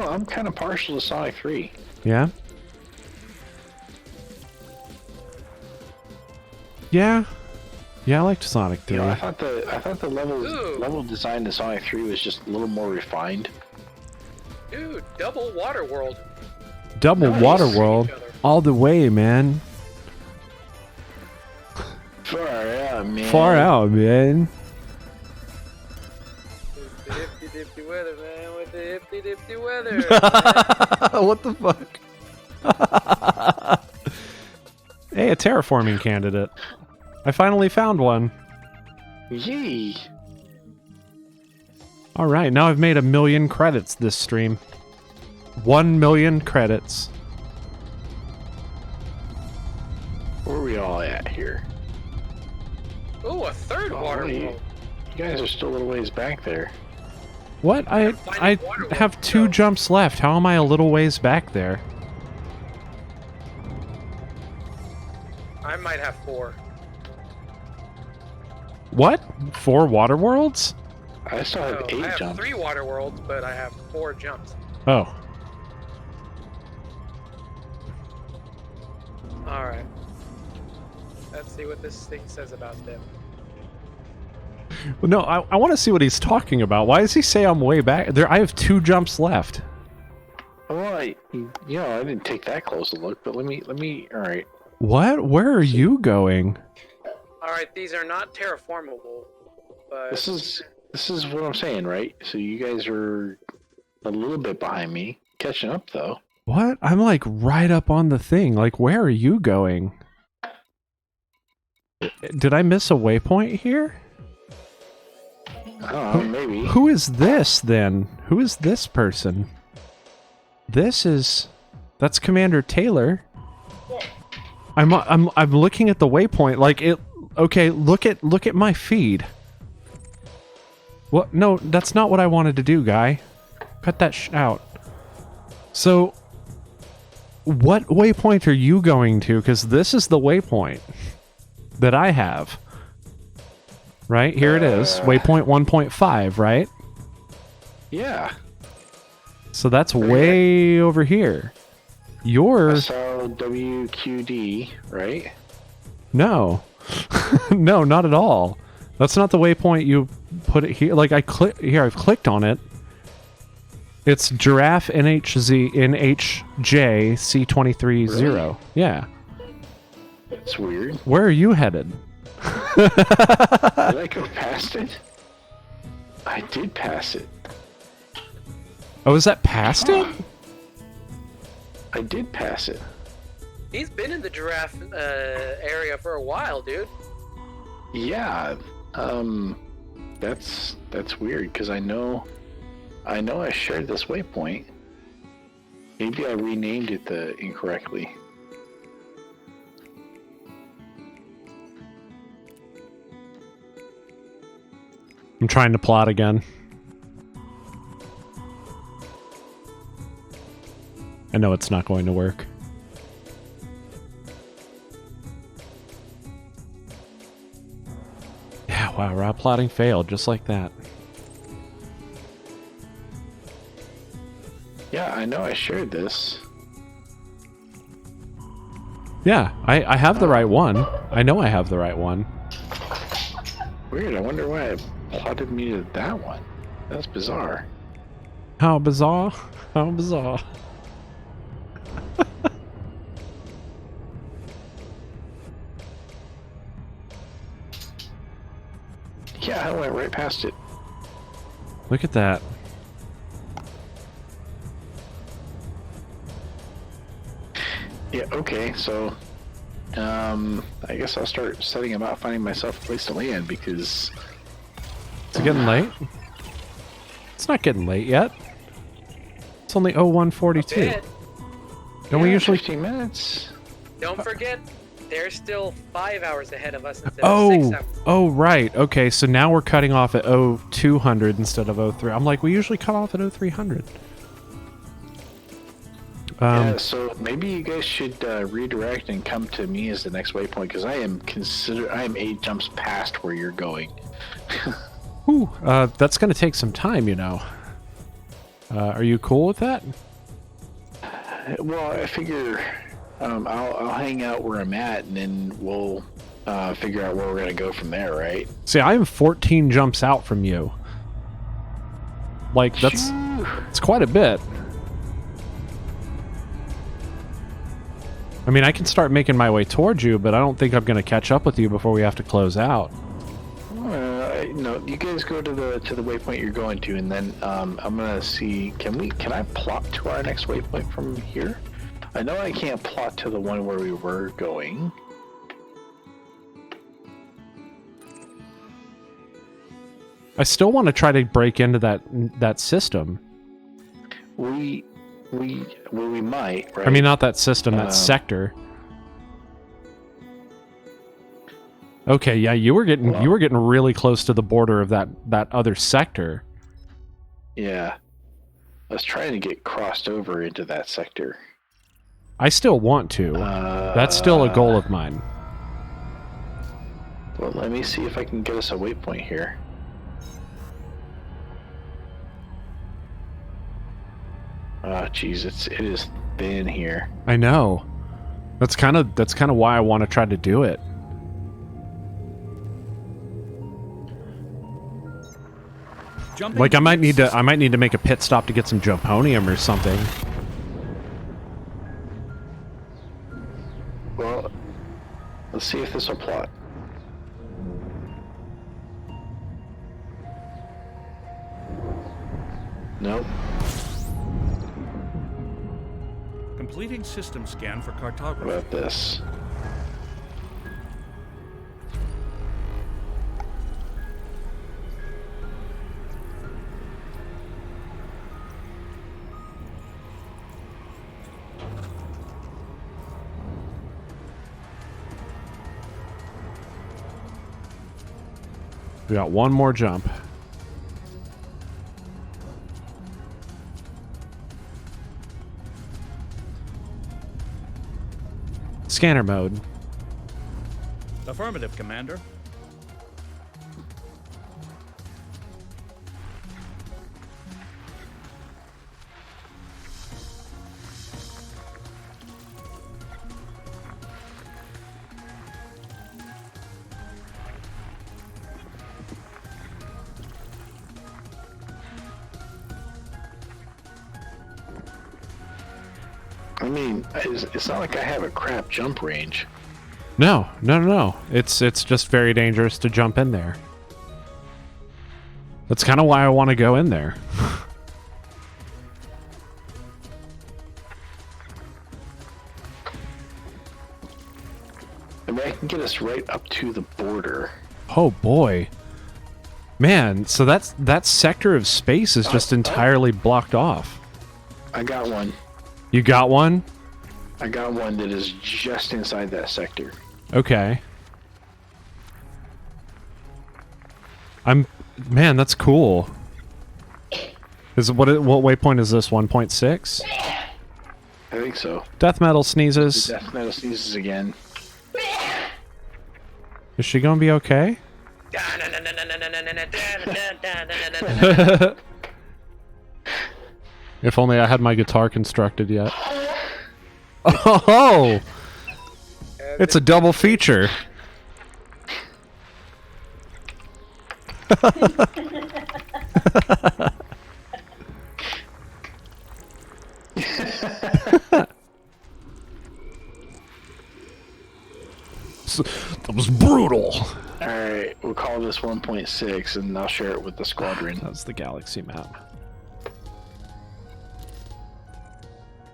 I'm kind of partial to Sonic 3. Yeah? Yeah. Yeah, I liked Sonic 3. You know, I thought the Ooh. level design in Sonic 3 was just a little more refined. Dude, double water world. Double Nice. Waterworld. All the way, man. Far out, man. Far out, man. With the hippy dippy weather, man. With the hippy dippy weather. What the fuck? Hey, a terraforming candidate. I finally found one. Yay! Alright, now I've made 1 million credits this stream. 1 million credits. Where are we all at here? Ooh, a third Oh, water what are you- world. You guys are still a little ways back there. What? I have 2 jumps left. How am I a little ways back there? I might have 4. What? 4 water worlds? I still have No, 8 I have jumps. 3 water worlds, but I have 4 jumps. Oh. Alright. Let's see what this thing says about them. Well, no, I want to see what he's talking about. Why does he say I'm way back? There, I have 2 jumps left. Well, I didn't take that close a look, but let me, alright. What? Where are you going? Alright, these are not terraformable, but... This is what I'm saying, right? So you guys are a little bit behind me. Catching up, though. What? I'm like right up on the thing. Like, where are you going? Did I miss a waypoint here? I don't know, maybe. Who is this then? Who is this person? That's Commander Taylor. I'm looking at the waypoint like it. Okay, look at my feed. What? No, that's not what I wanted to do, guy. Cut that out. So, what waypoint are you going to? Because this is the waypoint that I have. Right? Here it is. Waypoint 1.5, right? Yeah. So that's way over here. You're... So WQD, right? No. No, not at all. That's not the waypoint you put it here. Like, I've clicked on it. It's Giraffe NHZ NHJ C230. Really? Yeah. It's weird. Where are you headed? Did I go past it? I did pass it. Oh, is that past it? I did pass it. He's been in the giraffe area for a while, dude. Yeah. That's weird because I know I shared this waypoint. Maybe I renamed it incorrectly. I'm trying to plot again. I know it's not going to work. Yeah, wow, route plotting failed just like that. Yeah, I know I shared this. Yeah, I have the right one. I know I have the right one. Weird, I wonder why it plotted me to that one. That's bizarre. How bizarre. How bizarre. Yeah, I went right past it. Look at that. Yeah, okay, so I guess I'll start setting about finding myself a place to land because Is it getting late? It's not getting late yet. It's only 01:42. Bit. Don't we yeah, usually 15 minutes. Don't forget, they're still 5 hours ahead of us instead of 6 hours. Oh, right. Okay, so now we're cutting off at 0200 instead of 03. I'm like, we usually cut off at 0300. Yeah, so maybe you guys should redirect and come to me as the next waypoint because I am 8 jumps past where you're going. Ooh, that's going to take some time, you know. Are you cool with that? Well, I figure I'll hang out where I'm at and then we'll figure out where we're gonna go from there, right? See, I am 14 jumps out from you. Like, it's quite a bit. I mean, I can start making my way towards you, but I don't think I'm going to catch up with you before we have to close out. No, you guys go to the waypoint you're going to, and then I'm gonna see. Can I plot to our next waypoint from here? I know I can't plot to the one where we were going. I still want to try to break into that system. We might, right? I mean, not that system, that sector. Okay, yeah, you were getting really close to the border of that other sector. Yeah, I was trying to get crossed over into that sector. I still want to. That's still a goal of mine. Well, let me see if I can get us a waypoint here. Jeez, it is thin here. I know. That's kind of why I want to try to do it. Jumping Like I might need to make a pit stop to get some Joponium or something. Well, let's see if this will plot. Nope. Completing system scan for How cartography. about this? We got one more jump. Scanner mode. Affirmative, Commander. I mean, it's not like I have a crap jump range. No. It's just very dangerous to jump in there. That's kind of why I want to go in there. I mean, I can get us right up to the border. Oh boy. Man, so that sector of space is just entirely blocked off. I got one. You got one? I got one that is just inside that sector. Okay. Man, that's cool. What waypoint is this? 1.6? I think so. Death metal sneezes. Death metal sneezes again. Is she gonna be okay? If only I had my guitar constructed yet. Oh! It's a double feature. That was brutal. Alright, we'll call this 1.6 and I'll share it with the squadron. That's the galaxy map.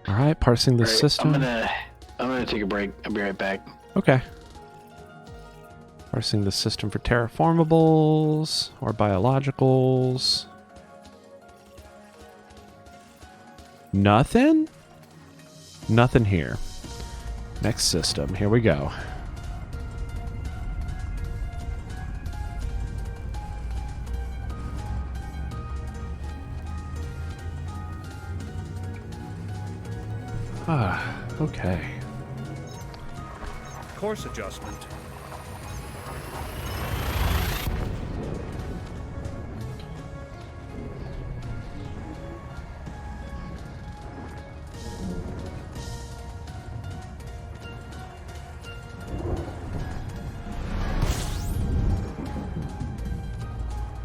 Alright, parsing the Alright, system. I'm gonna take a break. I'll be right back. Okay. Parsing the system for terraformables or biologicals. Nothing? Nothing here. Next system. Here we go. Ah, okay. Course adjustment.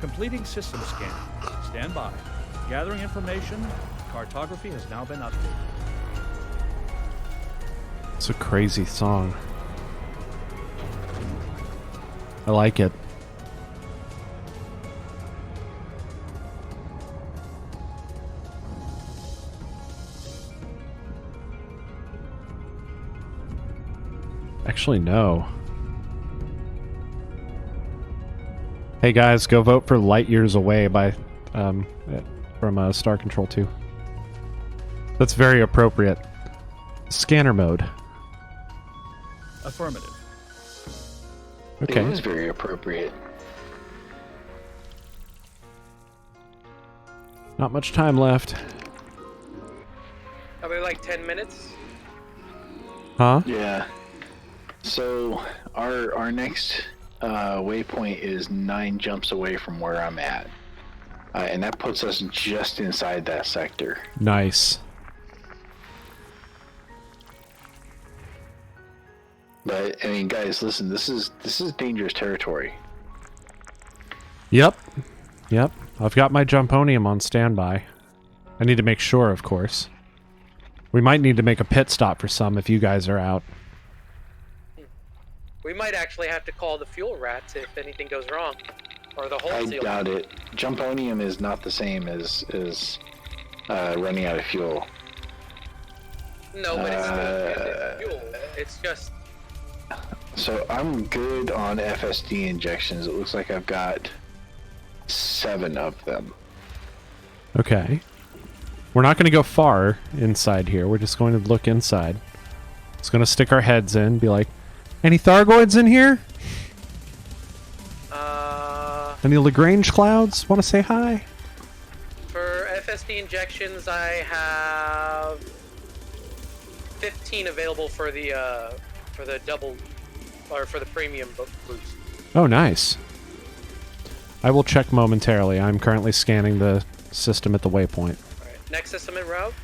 Completing system scan. Stand by. Gathering information. Cartography has now been updated. It's a crazy song. I like it. Actually, no. Hey guys, go vote for Light Years Away by from Star Control 2. That's very appropriate. Scanner mode. Affirmative. Okay. It was very appropriate. Not much time left. Probably like 10 minutes. Huh? Yeah. So our next waypoint is 9 jumps away from where I'm at, and that puts us just inside that sector. Nice. But I mean, guys, listen. This is dangerous territory. Yep. Yep. I've got my Jumponium on standby. I need to make sure, of course. We might need to make a pit stop for some if you guys are out. We might actually have to call the fuel rats if anything goes wrong. Or the I whole seal. doubt it. Jumponium is not the same as running out of fuel. No, but it's still fuel. It's just... So I'm good on FSD injections. It looks like I've got 7 of them. Okay. We're not going to go far inside here. We're just going to look inside. Just going to stick our heads in, be like, any Thargoids in here? Any Lagrange clouds? Want to say hi? For FSD injections, I have 15 available for the double, or for the premium boost. Oh, nice. I will check momentarily. I'm currently scanning the system at the waypoint. Alright, next system en route.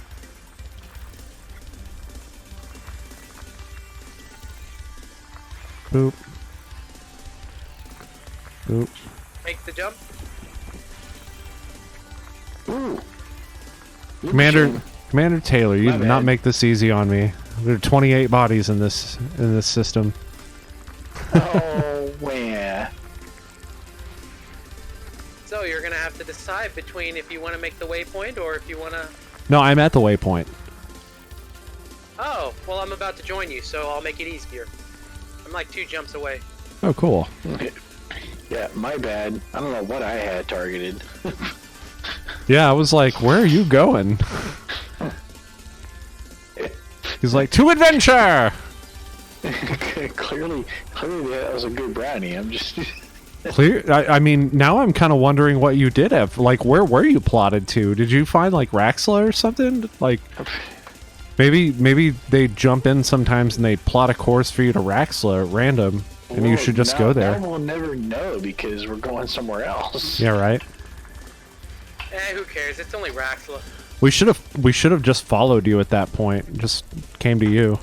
Boop. Boop. Make the jump. Ooh. Commander Taylor, you My did not bad. make this easy on me. There are 28 bodies in this system. Oh, where? So you're gonna have to decide between if you want to make the waypoint or if you want to... No, I'm at the waypoint. Oh, well I'm about to join you, so I'll make it easier. I'm like 2 jumps away. Oh, cool. Yeah, my bad. I don't know what I had targeted. Yeah, I was like, where are you going? He's like, to adventure! clearly that was a good brownie. I'm just... Clear. I mean, now I'm kind of wondering what you did have. Like, where were you plotted to? Did you find, like, Raxla or something? Like, maybe they jump in sometimes and they plot a course for you to Raxla at random, and you should just go there. Now we'll never know because we're going somewhere else. Yeah, right. Who cares? It's only Raxla. We should have just followed you at that point. Just came to you.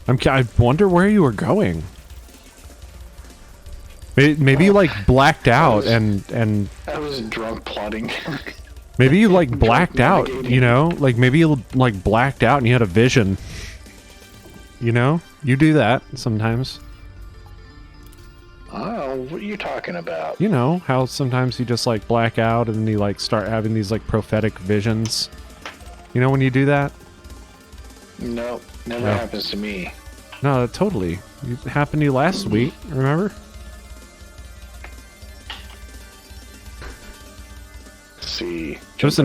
I wonder where you were going. Maybe you like blacked out and I was drunk plotting. maybe you like blacked out, you know? Like maybe you like blacked out and you had a vision. You know? You do that sometimes. Oh, what are you talking about? You know how sometimes you just like black out and then you like start having these like prophetic visions. You know when you do that? No, never No. happens to me. No, totally. It happened to you last week, remember? Let's see. There's a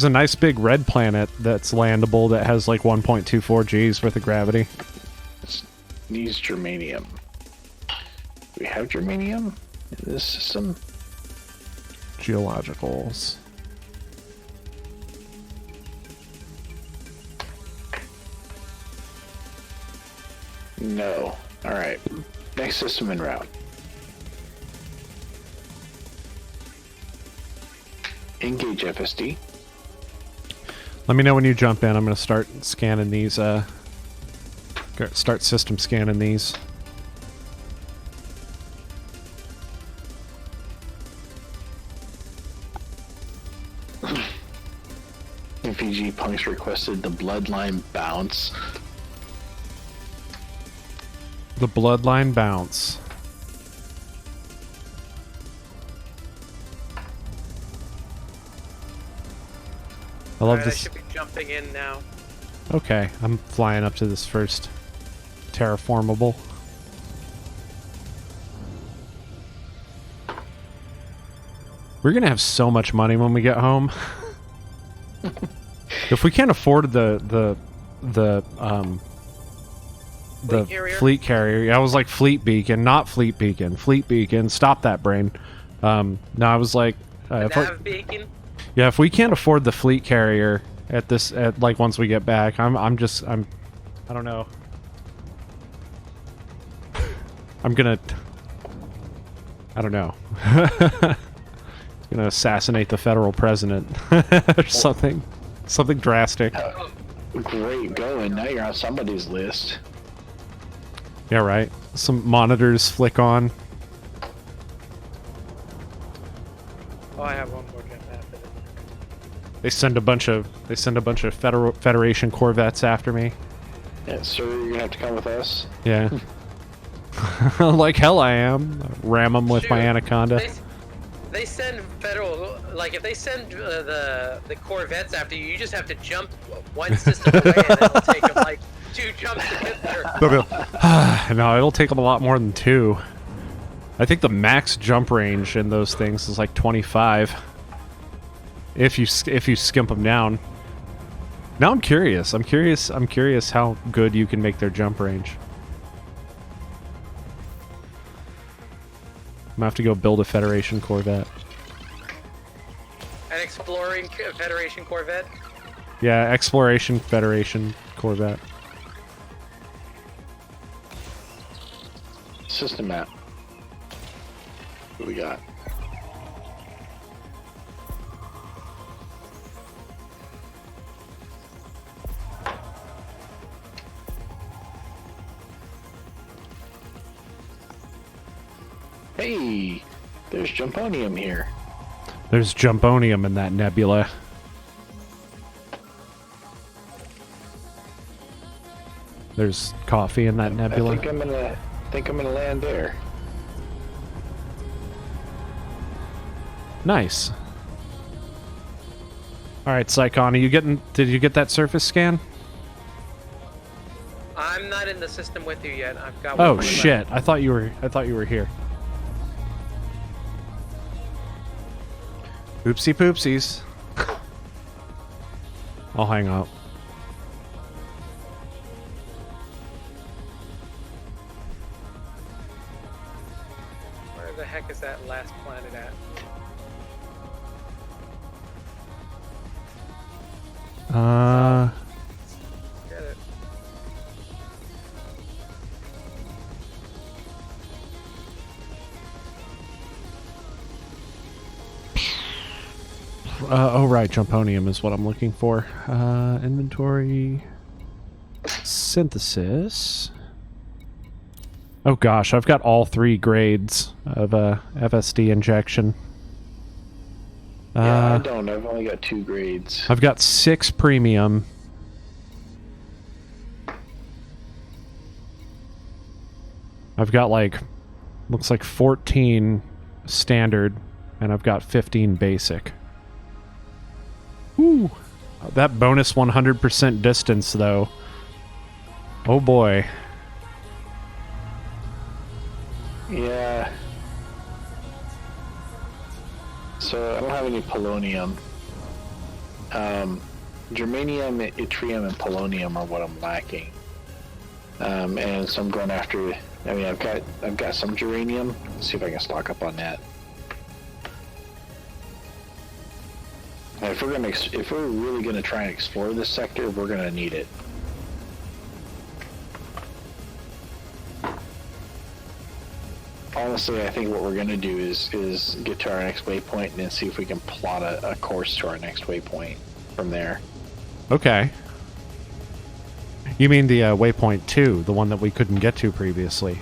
nice big red planet that's landable that has like 1.24 G's worth of gravity. It needs germanium. Do we have germanium in this system? Geologicals. No. Alright. Next system en route. Engage FSD. Let me know when you jump in. I'm going to start scanning these, start system scanning these. MPG Punks requested the Bloodline bounce. The Bloodline bounce. I love Alright, this. I should be jumping in now. Okay, I'm flying up to this first terraformable. We're gonna have so much money when we get home. If we can't afford the fleet carrier, I was like fleet beacon, not fleet beacon. Fleet beacon, stop that brain. No, I was like, Nav beacon? yeah, if we can't afford the fleet carrier like once we get back, I don't know. I'm gonna, I don't know. Gonna assassinate the federal president or something drastic. Great going. Now you're on somebody's list. Yeah, right. Some monitors flick on. Oh, I have one more jump after this. They send a bunch of Federation Corvettes after me. Yeah, sir, you're gonna have to come with us. Yeah. Like hell I am. Ram them with my Shoot, Anaconda. They send federal, like if they send the Corvettes after you, you just have to jump one system away and it'll take them like 2 jumps to get there. No, it'll take them a lot more than 2. I think the max jump range in those things is like 25. If you skimp them down. Now I'm curious. I'm curious how good you can make their jump range. I'm gonna have to go build a Federation Corvette. An exploring Federation Corvette? Yeah, Exploration Federation Corvette. System map. What we got? Hey, there's Jumponium here. There's Jumponium in that nebula. There's coffee in that nebula. I think I'm gonna land there. Nice. All right, Psychon, did you get that surface scan? I'm not in the system with you yet. I've got Oh one shit! I thought you were here. Oopsie poopsies. I'll hang up. Where the heck is that last planet at? Get it. Oh right, Jumponium is what I'm looking for. Inventory, synthesis. Oh gosh, I've got all 3 grades of FSD injection. Yeah, I don't. I've only got 2 grades. I've got 6 premium. I've got looks like 14 standard, and I've got 15 basic. Woo! That bonus 100% distance, though. Oh boy. Yeah. So I don't have any polonium. Germanium, yttrium, and polonium are what I'm lacking. And so I'm going after. I mean, I've got some geranium. Let's see if I can stock up on that. And if we're really gonna try and explore this sector, we're gonna need it. Honestly, I think what we're gonna do is get to our next waypoint and then see if we can plot a course to our next waypoint from there. Okay. You mean the waypoint 2, the one that we couldn't get to previously?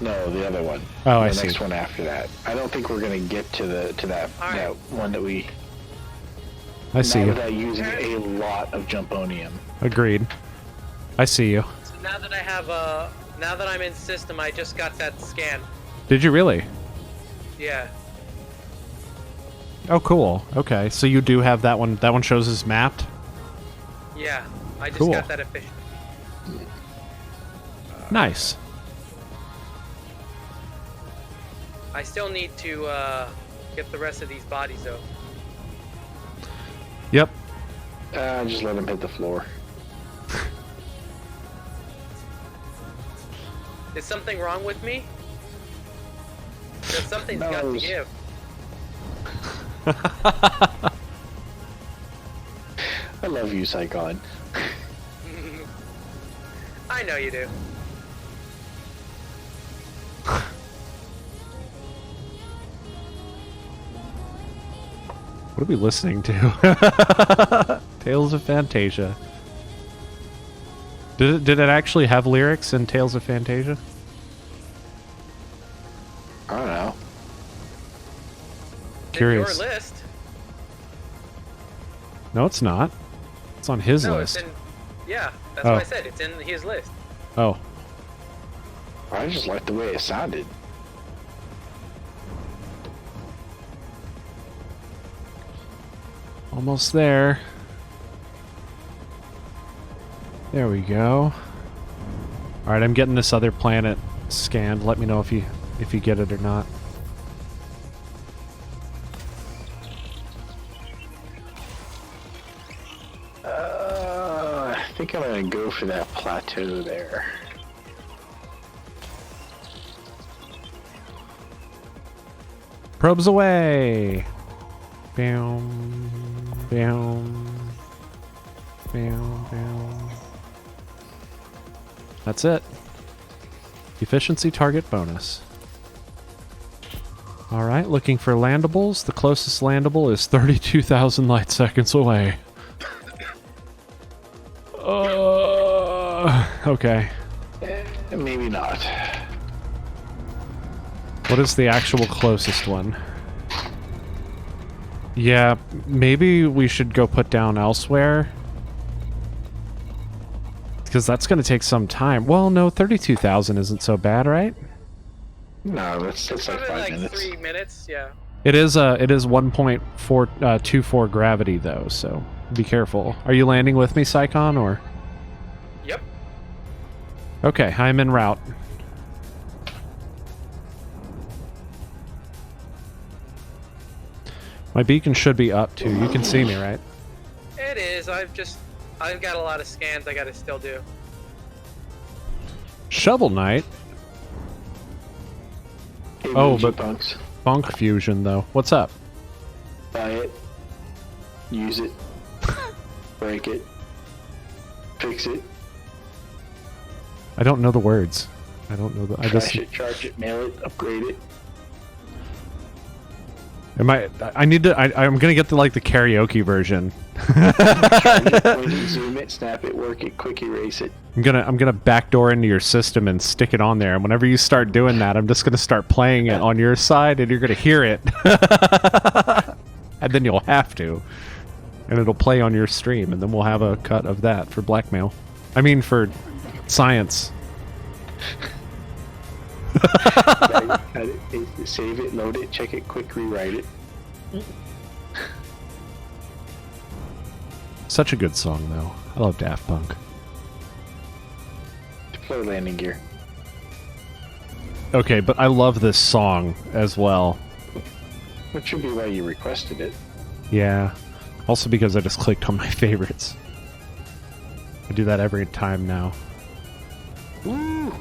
No, the other one. Oh, I the see. next one after that. I don't think we're gonna get to that one that we. I see you. Without using a lot of Jumponium. Agreed. I see you. So now that I have now that I'm in system, I just got that scan. Did you really? Yeah. Oh, cool. Okay, so you do have that one. That one shows as mapped? Yeah. I just Cool. got that efficient. Nice. I still need to get the rest of these bodies though. Yep. Just let him hit the floor. Is something wrong with me? Because something's No, got it to was- give. I love you, Saigon. I know you do. What are we listening to? Tales of Fantasia. Did it actually have lyrics in Tales of Fantasia? I don't know. Curious. In your list. No, it's not. It's on his No, list. it's in. Yeah, that's Oh. what I said. It's in his list. Oh. I just like the way it sounded. Almost there. There we go. Alright, I'm getting this other planet scanned. Let me know if you get it or not. I think I'm gonna go for that plateau there. Probes away! Bam, bam, bam, bam. That's it. Efficiency target bonus. Alright, looking for landables. The closest landable is 32,000 light seconds away. Okay. Maybe not. What is the actual closest one? Yeah, maybe we should go put down elsewhere. Because that's going to take some time. Well, no, 32,000 isn't so bad, right? No, that's like Probably 5 like minutes. 3 minutes. Yeah. It is 1.424 gravity though, so be careful. Are you landing with me, Psychon, or? Yep. Okay, I'm en route. My beacon should be up too. You can see me, right? It is I've got a lot of scans I gotta still do. Shovel Knight? Hey, Oh, Luigi but punks. Funk Fusion, though. What's up? Buy it. Use it. Break it. Fix it. I don't know the words. I don't know the. I just. Trash it, charge it, mail it, upgrade it. I need to. I'm gonna get to like the karaoke version. Point it, zoom it, snap it, work it, quick erase it. I'm gonna backdoor into your system and stick it on there. And whenever you start doing that, I'm just gonna start playing it on your side, and you're gonna hear it. And then you'll have to, and it'll play on your stream, and then we'll have a cut of that for blackmail. I mean, for science. Save it, load it, check it, quick rewrite it. Such a good song, though. I love Daft Punk. Deploy landing gear. Okay, but I love this song as well. Which should be why you requested it. Yeah. Also because I just clicked on my favorites. I do that every time now. Ooh!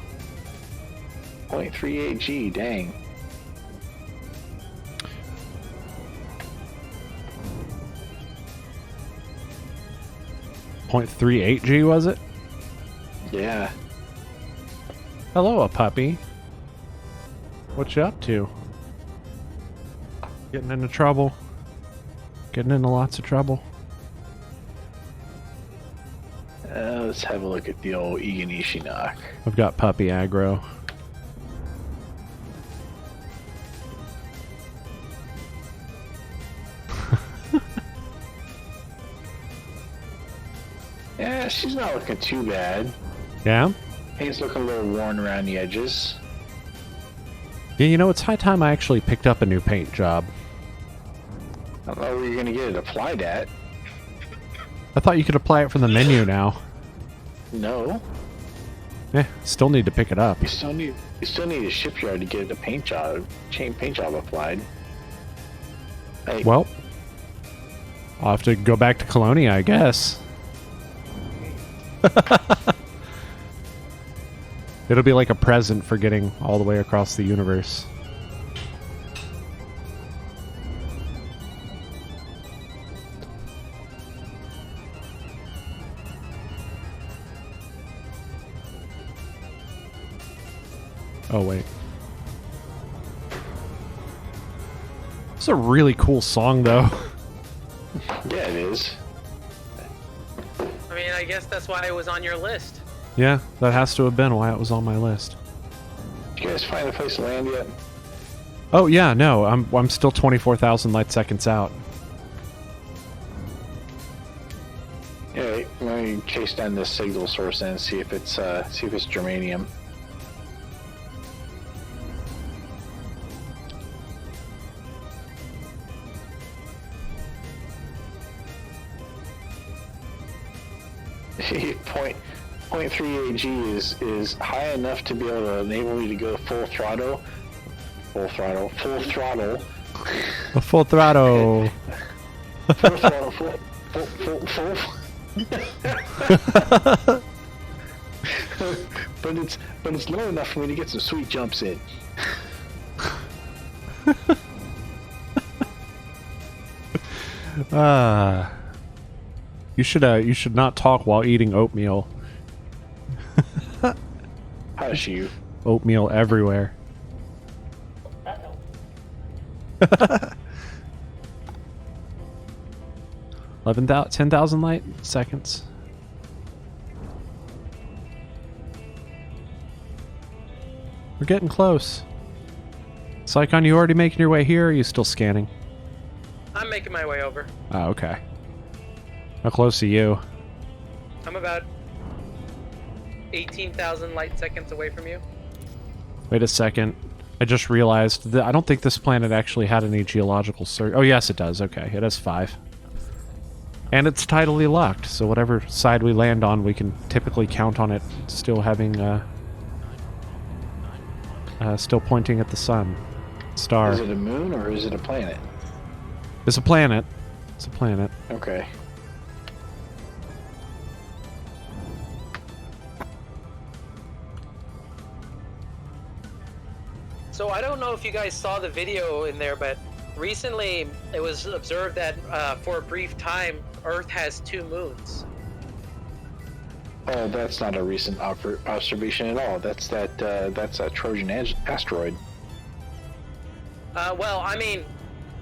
0.38 G, dang. .38 G, was it? Yeah. Hello, a puppy. What you up to? Getting into trouble? Getting into lots of trouble? Let's have a look at the old Iganishi knock. I've got puppy aggro. Yeah, she's not looking too bad. Yeah? Paint's looking a little worn around the edges. Yeah, you know, it's high time I actually picked up a new paint job. I don't know where you're gonna get it applied at. I thought you could apply it from the menu now. No. Still need to pick it up. You still need a shipyard to get a paint job applied. Hey, Well, I'll have to go back to Colonia, I guess. It'll be like a present for getting all the way across the universe. Oh, wait. It's a really cool song, though. yeah, it is. I mean, I guess that's why it was on your list. Yeah, that has to have been why it was on my list. Did you guys find a place to land yet? Oh, yeah, no, I'm still 24,000 light seconds out. Yeah, let me chase down this signal source and see if it's germanium. Point 0.38 G is high enough to be able to enable me to go full throttle. A full throttle. Full throttle, full. but it's low enough for me to get some sweet jumps in. You should not talk while eating oatmeal. Hush you. Oatmeal everywhere. Uh-oh. 10,000 light seconds. We're getting close. Sycon, you already making your way here, or are you still scanning? I'm making my way over. Oh, okay. How close are you? I'm about 18,000 light seconds away from you. Wait a second. I just realized that I don't think this planet actually had any geological search. Oh, yes, it does. Okay, it has 5. And it's tidally locked, so whatever side we land on, we can typically count on it still having, still pointing at the sun. Star. Is it a moon or is it a planet? It's a planet. It's a planet. Okay. So I don't know if you guys saw the video in there, but recently it was observed that for a brief time, Earth has 2 moons. Oh, that's not a recent observation at all. That's a Trojan asteroid. Well, I mean,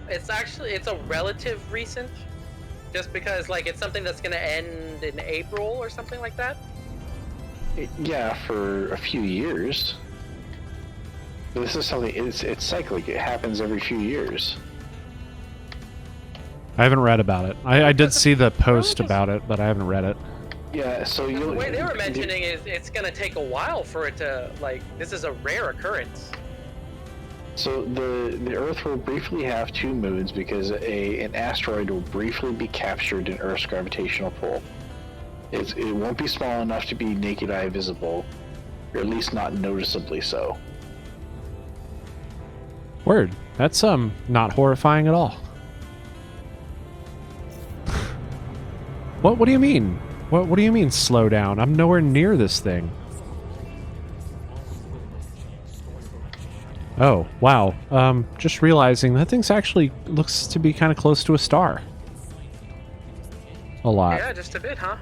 it's a relative recent, just because like it's something that's gonna end in April or something like that. Yeah, for a few years. This is something. It's cyclic. It happens every few years. I haven't read about it. I did see the post about it, but I haven't read it. Yeah, so The way they were mentioning is it's gonna take a while for it to like. This is a rare occurrence. So the Earth will briefly have 2 moons because an asteroid will briefly be captured in Earth's gravitational pull. It won't be small enough to be naked eye visible, or at least not noticeably so. Word. That's not horrifying at all. What do you mean? What do you mean slow down? I'm nowhere near this thing. Oh, wow. Just realizing that thing's actually looks to be kind of close to a star. A lot. Yeah, just a bit, huh?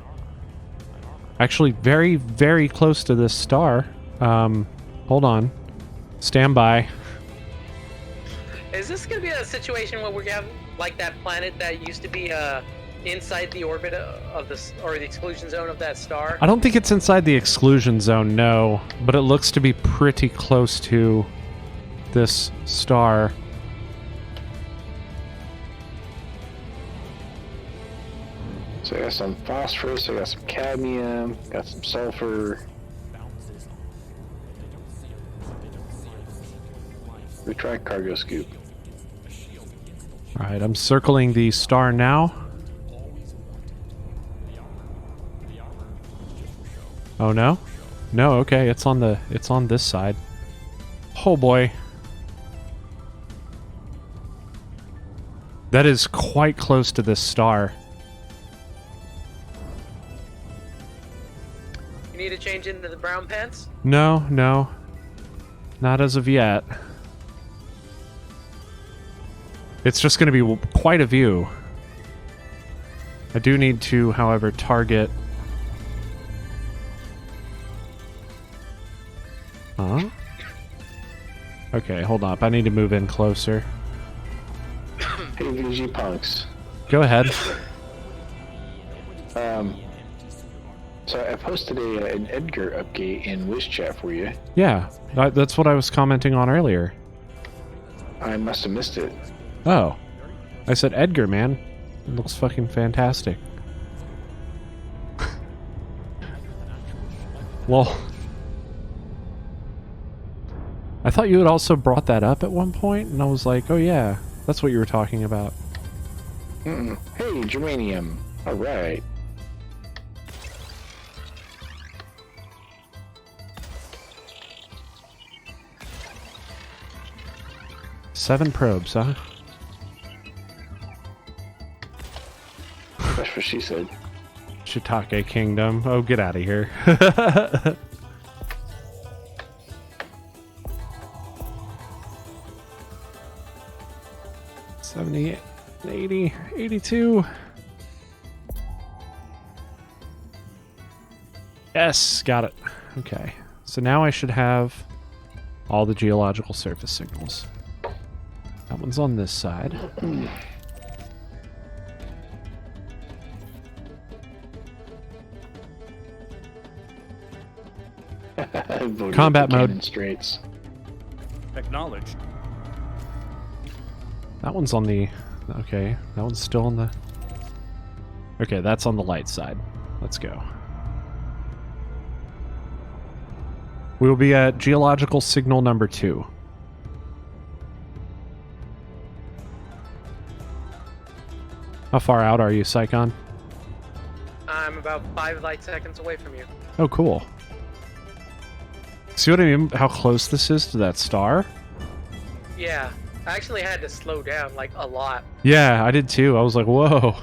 Actually, very, very close to this star. Hold on. Stand by. Is this gonna be a situation where we have like that planet that used to be inside the orbit of or the exclusion zone of that star? I don't think it's inside the exclusion zone, no. But it looks to be pretty close to this star. So I got some phosphorus, I got some cadmium, got some sulfur. Retract cargo scoop. Alright, I'm circling the star now. Oh no? No, okay, it's on this side. Oh boy. That is quite close to this star. You need to change into the brown pants? No, no. Not as of yet. It's just going to be quite a view. I do need to, however, target... Huh? Okay, hold up. I need to move in closer. Hey, VG punks. Go ahead. So I posted an Edgar update in WizChat for you. Yeah, that's what I was commenting on earlier. I must have missed it. Oh. I said Edgar, man. It looks fucking fantastic. Well... I thought you had also brought that up at one point, and I was like, oh yeah, that's what you were talking about. Hey, germanium. All right. Seven probes, huh? That's what she said. Shiitake Kingdom. Oh, get out of here. 70, 80, 82. Yes, got it. Okay. So now I should have all the geological surface signals. That one's on this side. Combat mode. Straits. Acknowledged. That one's on the... Okay, that one's still on the... Okay, that's on the light side. Let's go. We will be at geological signal number 2. How far out are you, Psychon? I'm about 5 light seconds away from you. Oh, cool. See what I mean? How close this is to that star? Yeah, I actually had to slow down like a lot. Yeah, I did too. I was like, whoa.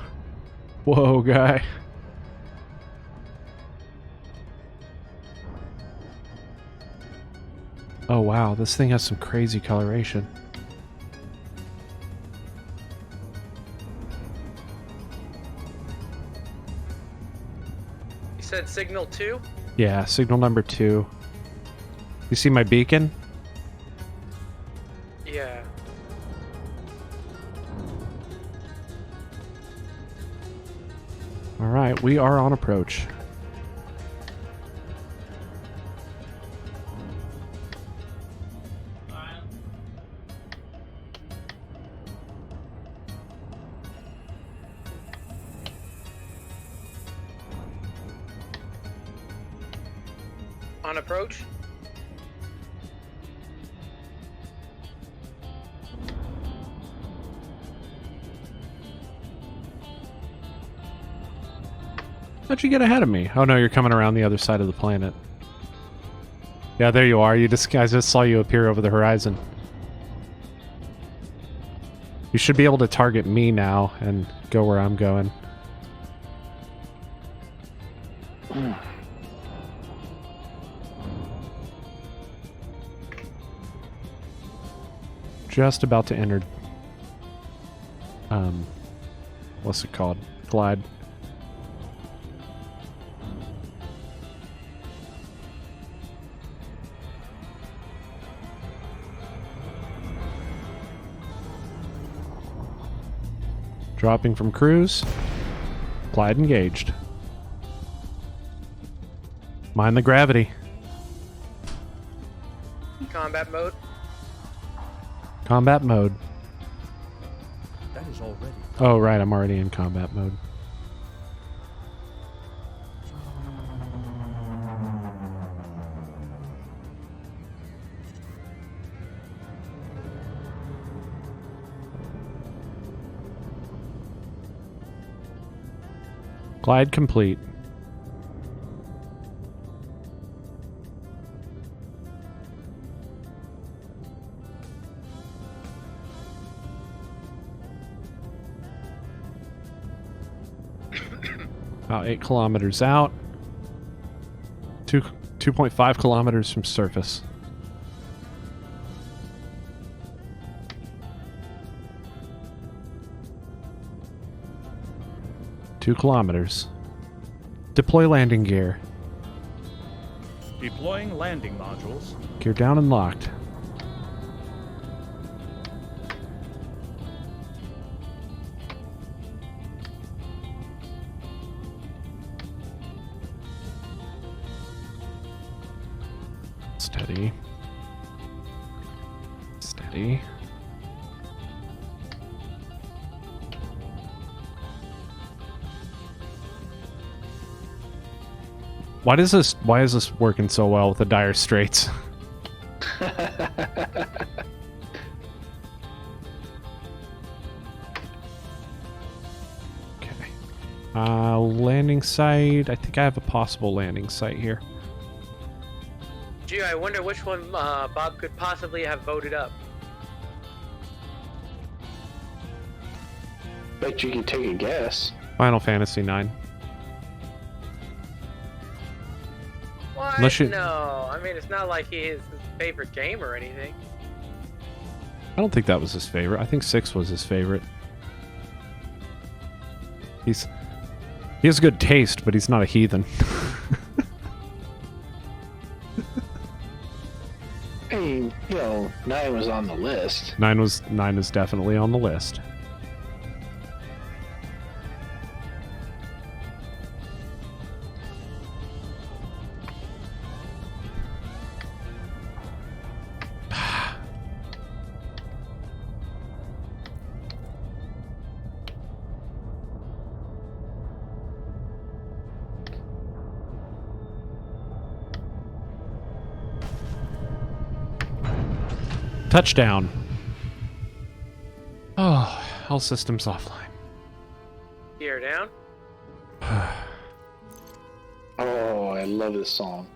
Whoa, guy. Oh wow, this thing has some crazy coloration. You said signal 2? Yeah, signal number 2. You see my beacon? Yeah. Alright, we are on approach. On approach? How'd you get ahead of me? Oh no, you're coming around the other side of the planet. Yeah, there you are. I just saw you appear over the horizon. You should be able to target me now and go where I'm going. Just about to enter. What's it called? Glide. Dropping from cruise. Glide engaged. Mind the gravity. Combat mode? Combat mode. That is already. Oh, right, I'm already in combat mode. Glide complete. About 8 kilometers out. 2.5 kilometers from surface. Two kilometers. Deploy landing gear. Deploying landing modules. Gear down and locked. Steady. Steady. Why is this working so well with the dire straits? Okay. Landing site. I think I have a possible landing site here. Gee, I wonder which one Bob could possibly have voted up. Bet you can take a guess. Final Fantasy 9. What? Unless you- No, I mean, it's not like he is his favorite game or anything. I don't think that was his favorite. I think 6 was his favorite. He has good taste, but he's not a heathen. I mean, 9 was on the list. 9 is definitely on the list. Touchdown. Oh, all systems offline. Gear down. Oh, I love this song.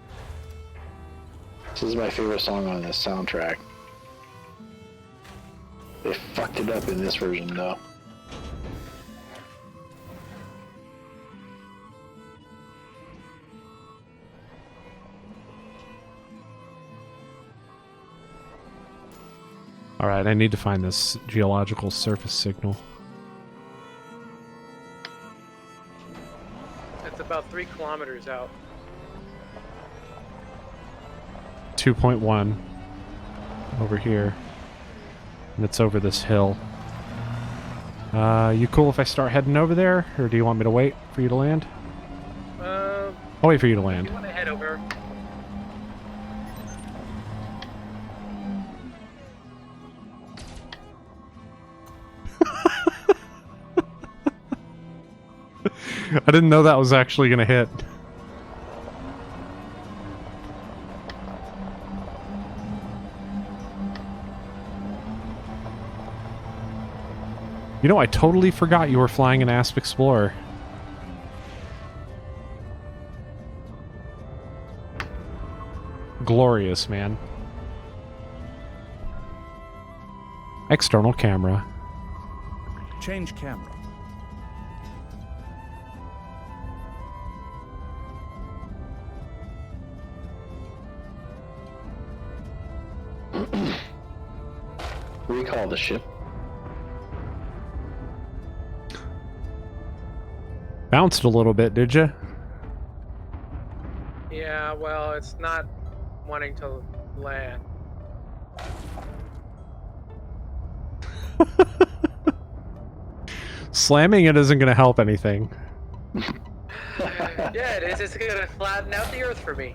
This is my favorite song on this soundtrack. They fucked it up in this version, though. Alright, I need to find this geological surface signal. It's about 3 kilometers out. 2.1 over here. And it's over this hill. You cool if I start heading over there? Or do you want me to wait for you to land? I'll wait for you to land. You want to head over? I didn't know that was actually going to hit. You know, I totally forgot you were flying an Asp Explorer. Glorious, man. External camera. Change camera. Recall the ship. Bounced a little bit, did you? Yeah, well, it's not wanting to land. Slamming it isn't going to help anything. Yeah, it is. It's gonna flatten out the Earth for me.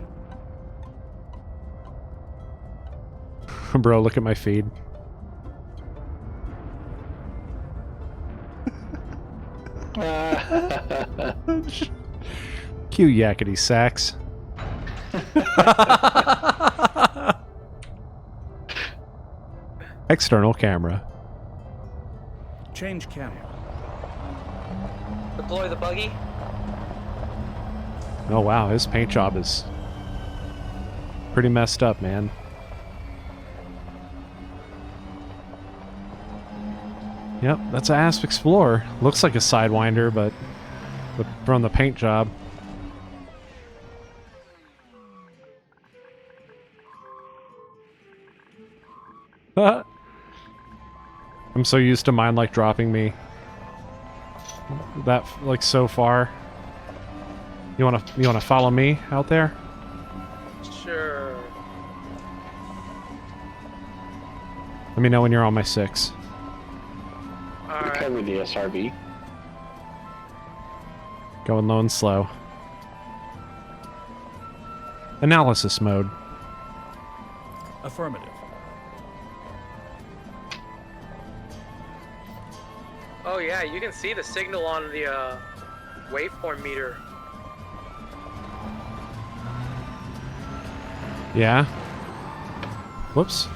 Bro, look at my feed. Cue yakety sax. External camera. Change camera. Deploy the buggy. Oh wow, his paint job is pretty messed up, man. Yep, that's an Asp Explorer. Looks like a Sidewinder, but from the paint job. I'm so used to mine like dropping me that like so far. You wanna follow me out there? Sure. Let me know when you're on my 6. Alright. Recover the SRV. Going low and slow. Analysis mode. Affirmative. Oh yeah, you can see the signal on the waveform meter. Yeah. Whoops.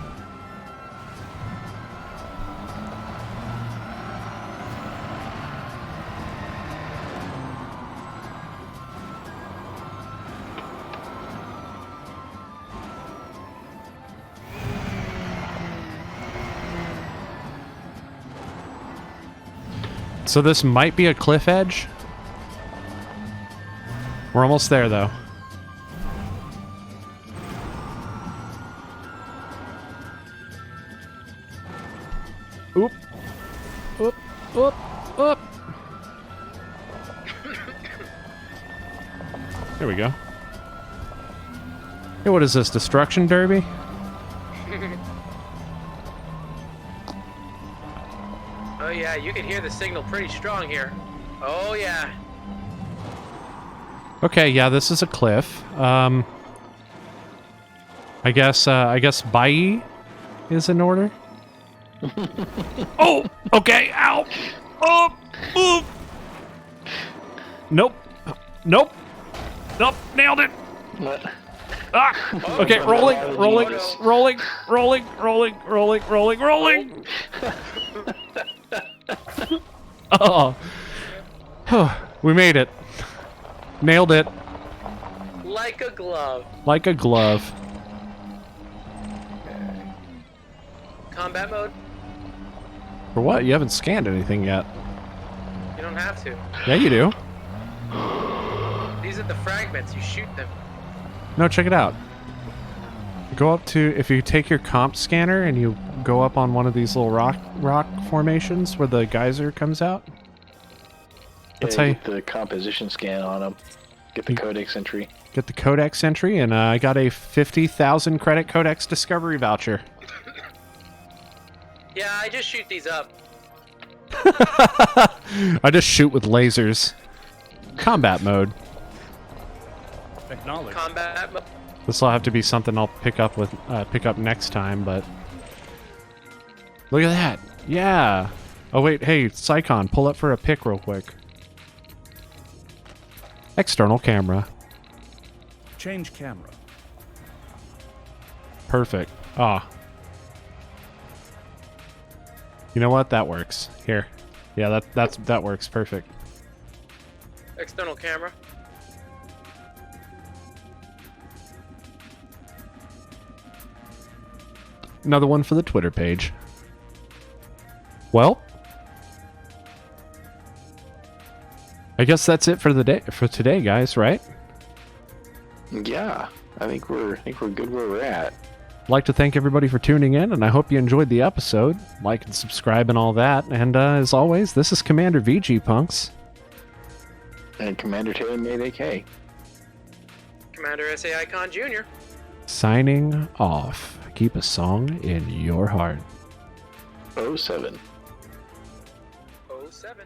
So this might be a cliff edge. We're almost there, though. Oop. Oop. Oop. Oop. There we go. Hey, what is this? Destruction Derby? Oh yeah, you can hear the signal pretty strong here. Oh yeah. Okay, yeah, this is a cliff. I guess Bai is in order. Oh, okay, ow. Oh, move. Nope. Nope. Nope, nailed it. What? Ah, okay, rolling. Oh. We made it. Nailed it. Like a glove. Like a glove. Combat mode? For what? You haven't scanned anything yet. You don't have to. Yeah, you do. These are the fragments. You shoot them. No, check it out. Go up to, if you take your comp scanner and you go up on one of these little rock formations where the geyser comes out. That's how you Get the composition scan on them. Get the codex entry. get the codex entry, and I got a 50,000 credit codex discovery voucher. Yeah, I just shoot these up. I just shoot with lasers. Combat mode. Acknowledged. Combat mode. This will have to be something I'll pick up next time, but look at that. Yeah. Oh wait, hey, Psycon, pull up for a pic real quick. External camera. Change camera. Perfect. Ah. You know what? That works. Here. Yeah, that works perfect. External camera. Another one for the Twitter page. Well, I guess that's it for today, guys, right? Yeah, I think we're good where we're at. I'd like to thank everybody for tuning in, and I hope you enjoyed the episode. Like and subscribe and all that. And as always, this is Commander VG Punks. And Commander Taylor-MadeAK. Commander SA Icon Jr. Signing off. Keep a song in your heart. 07. 07.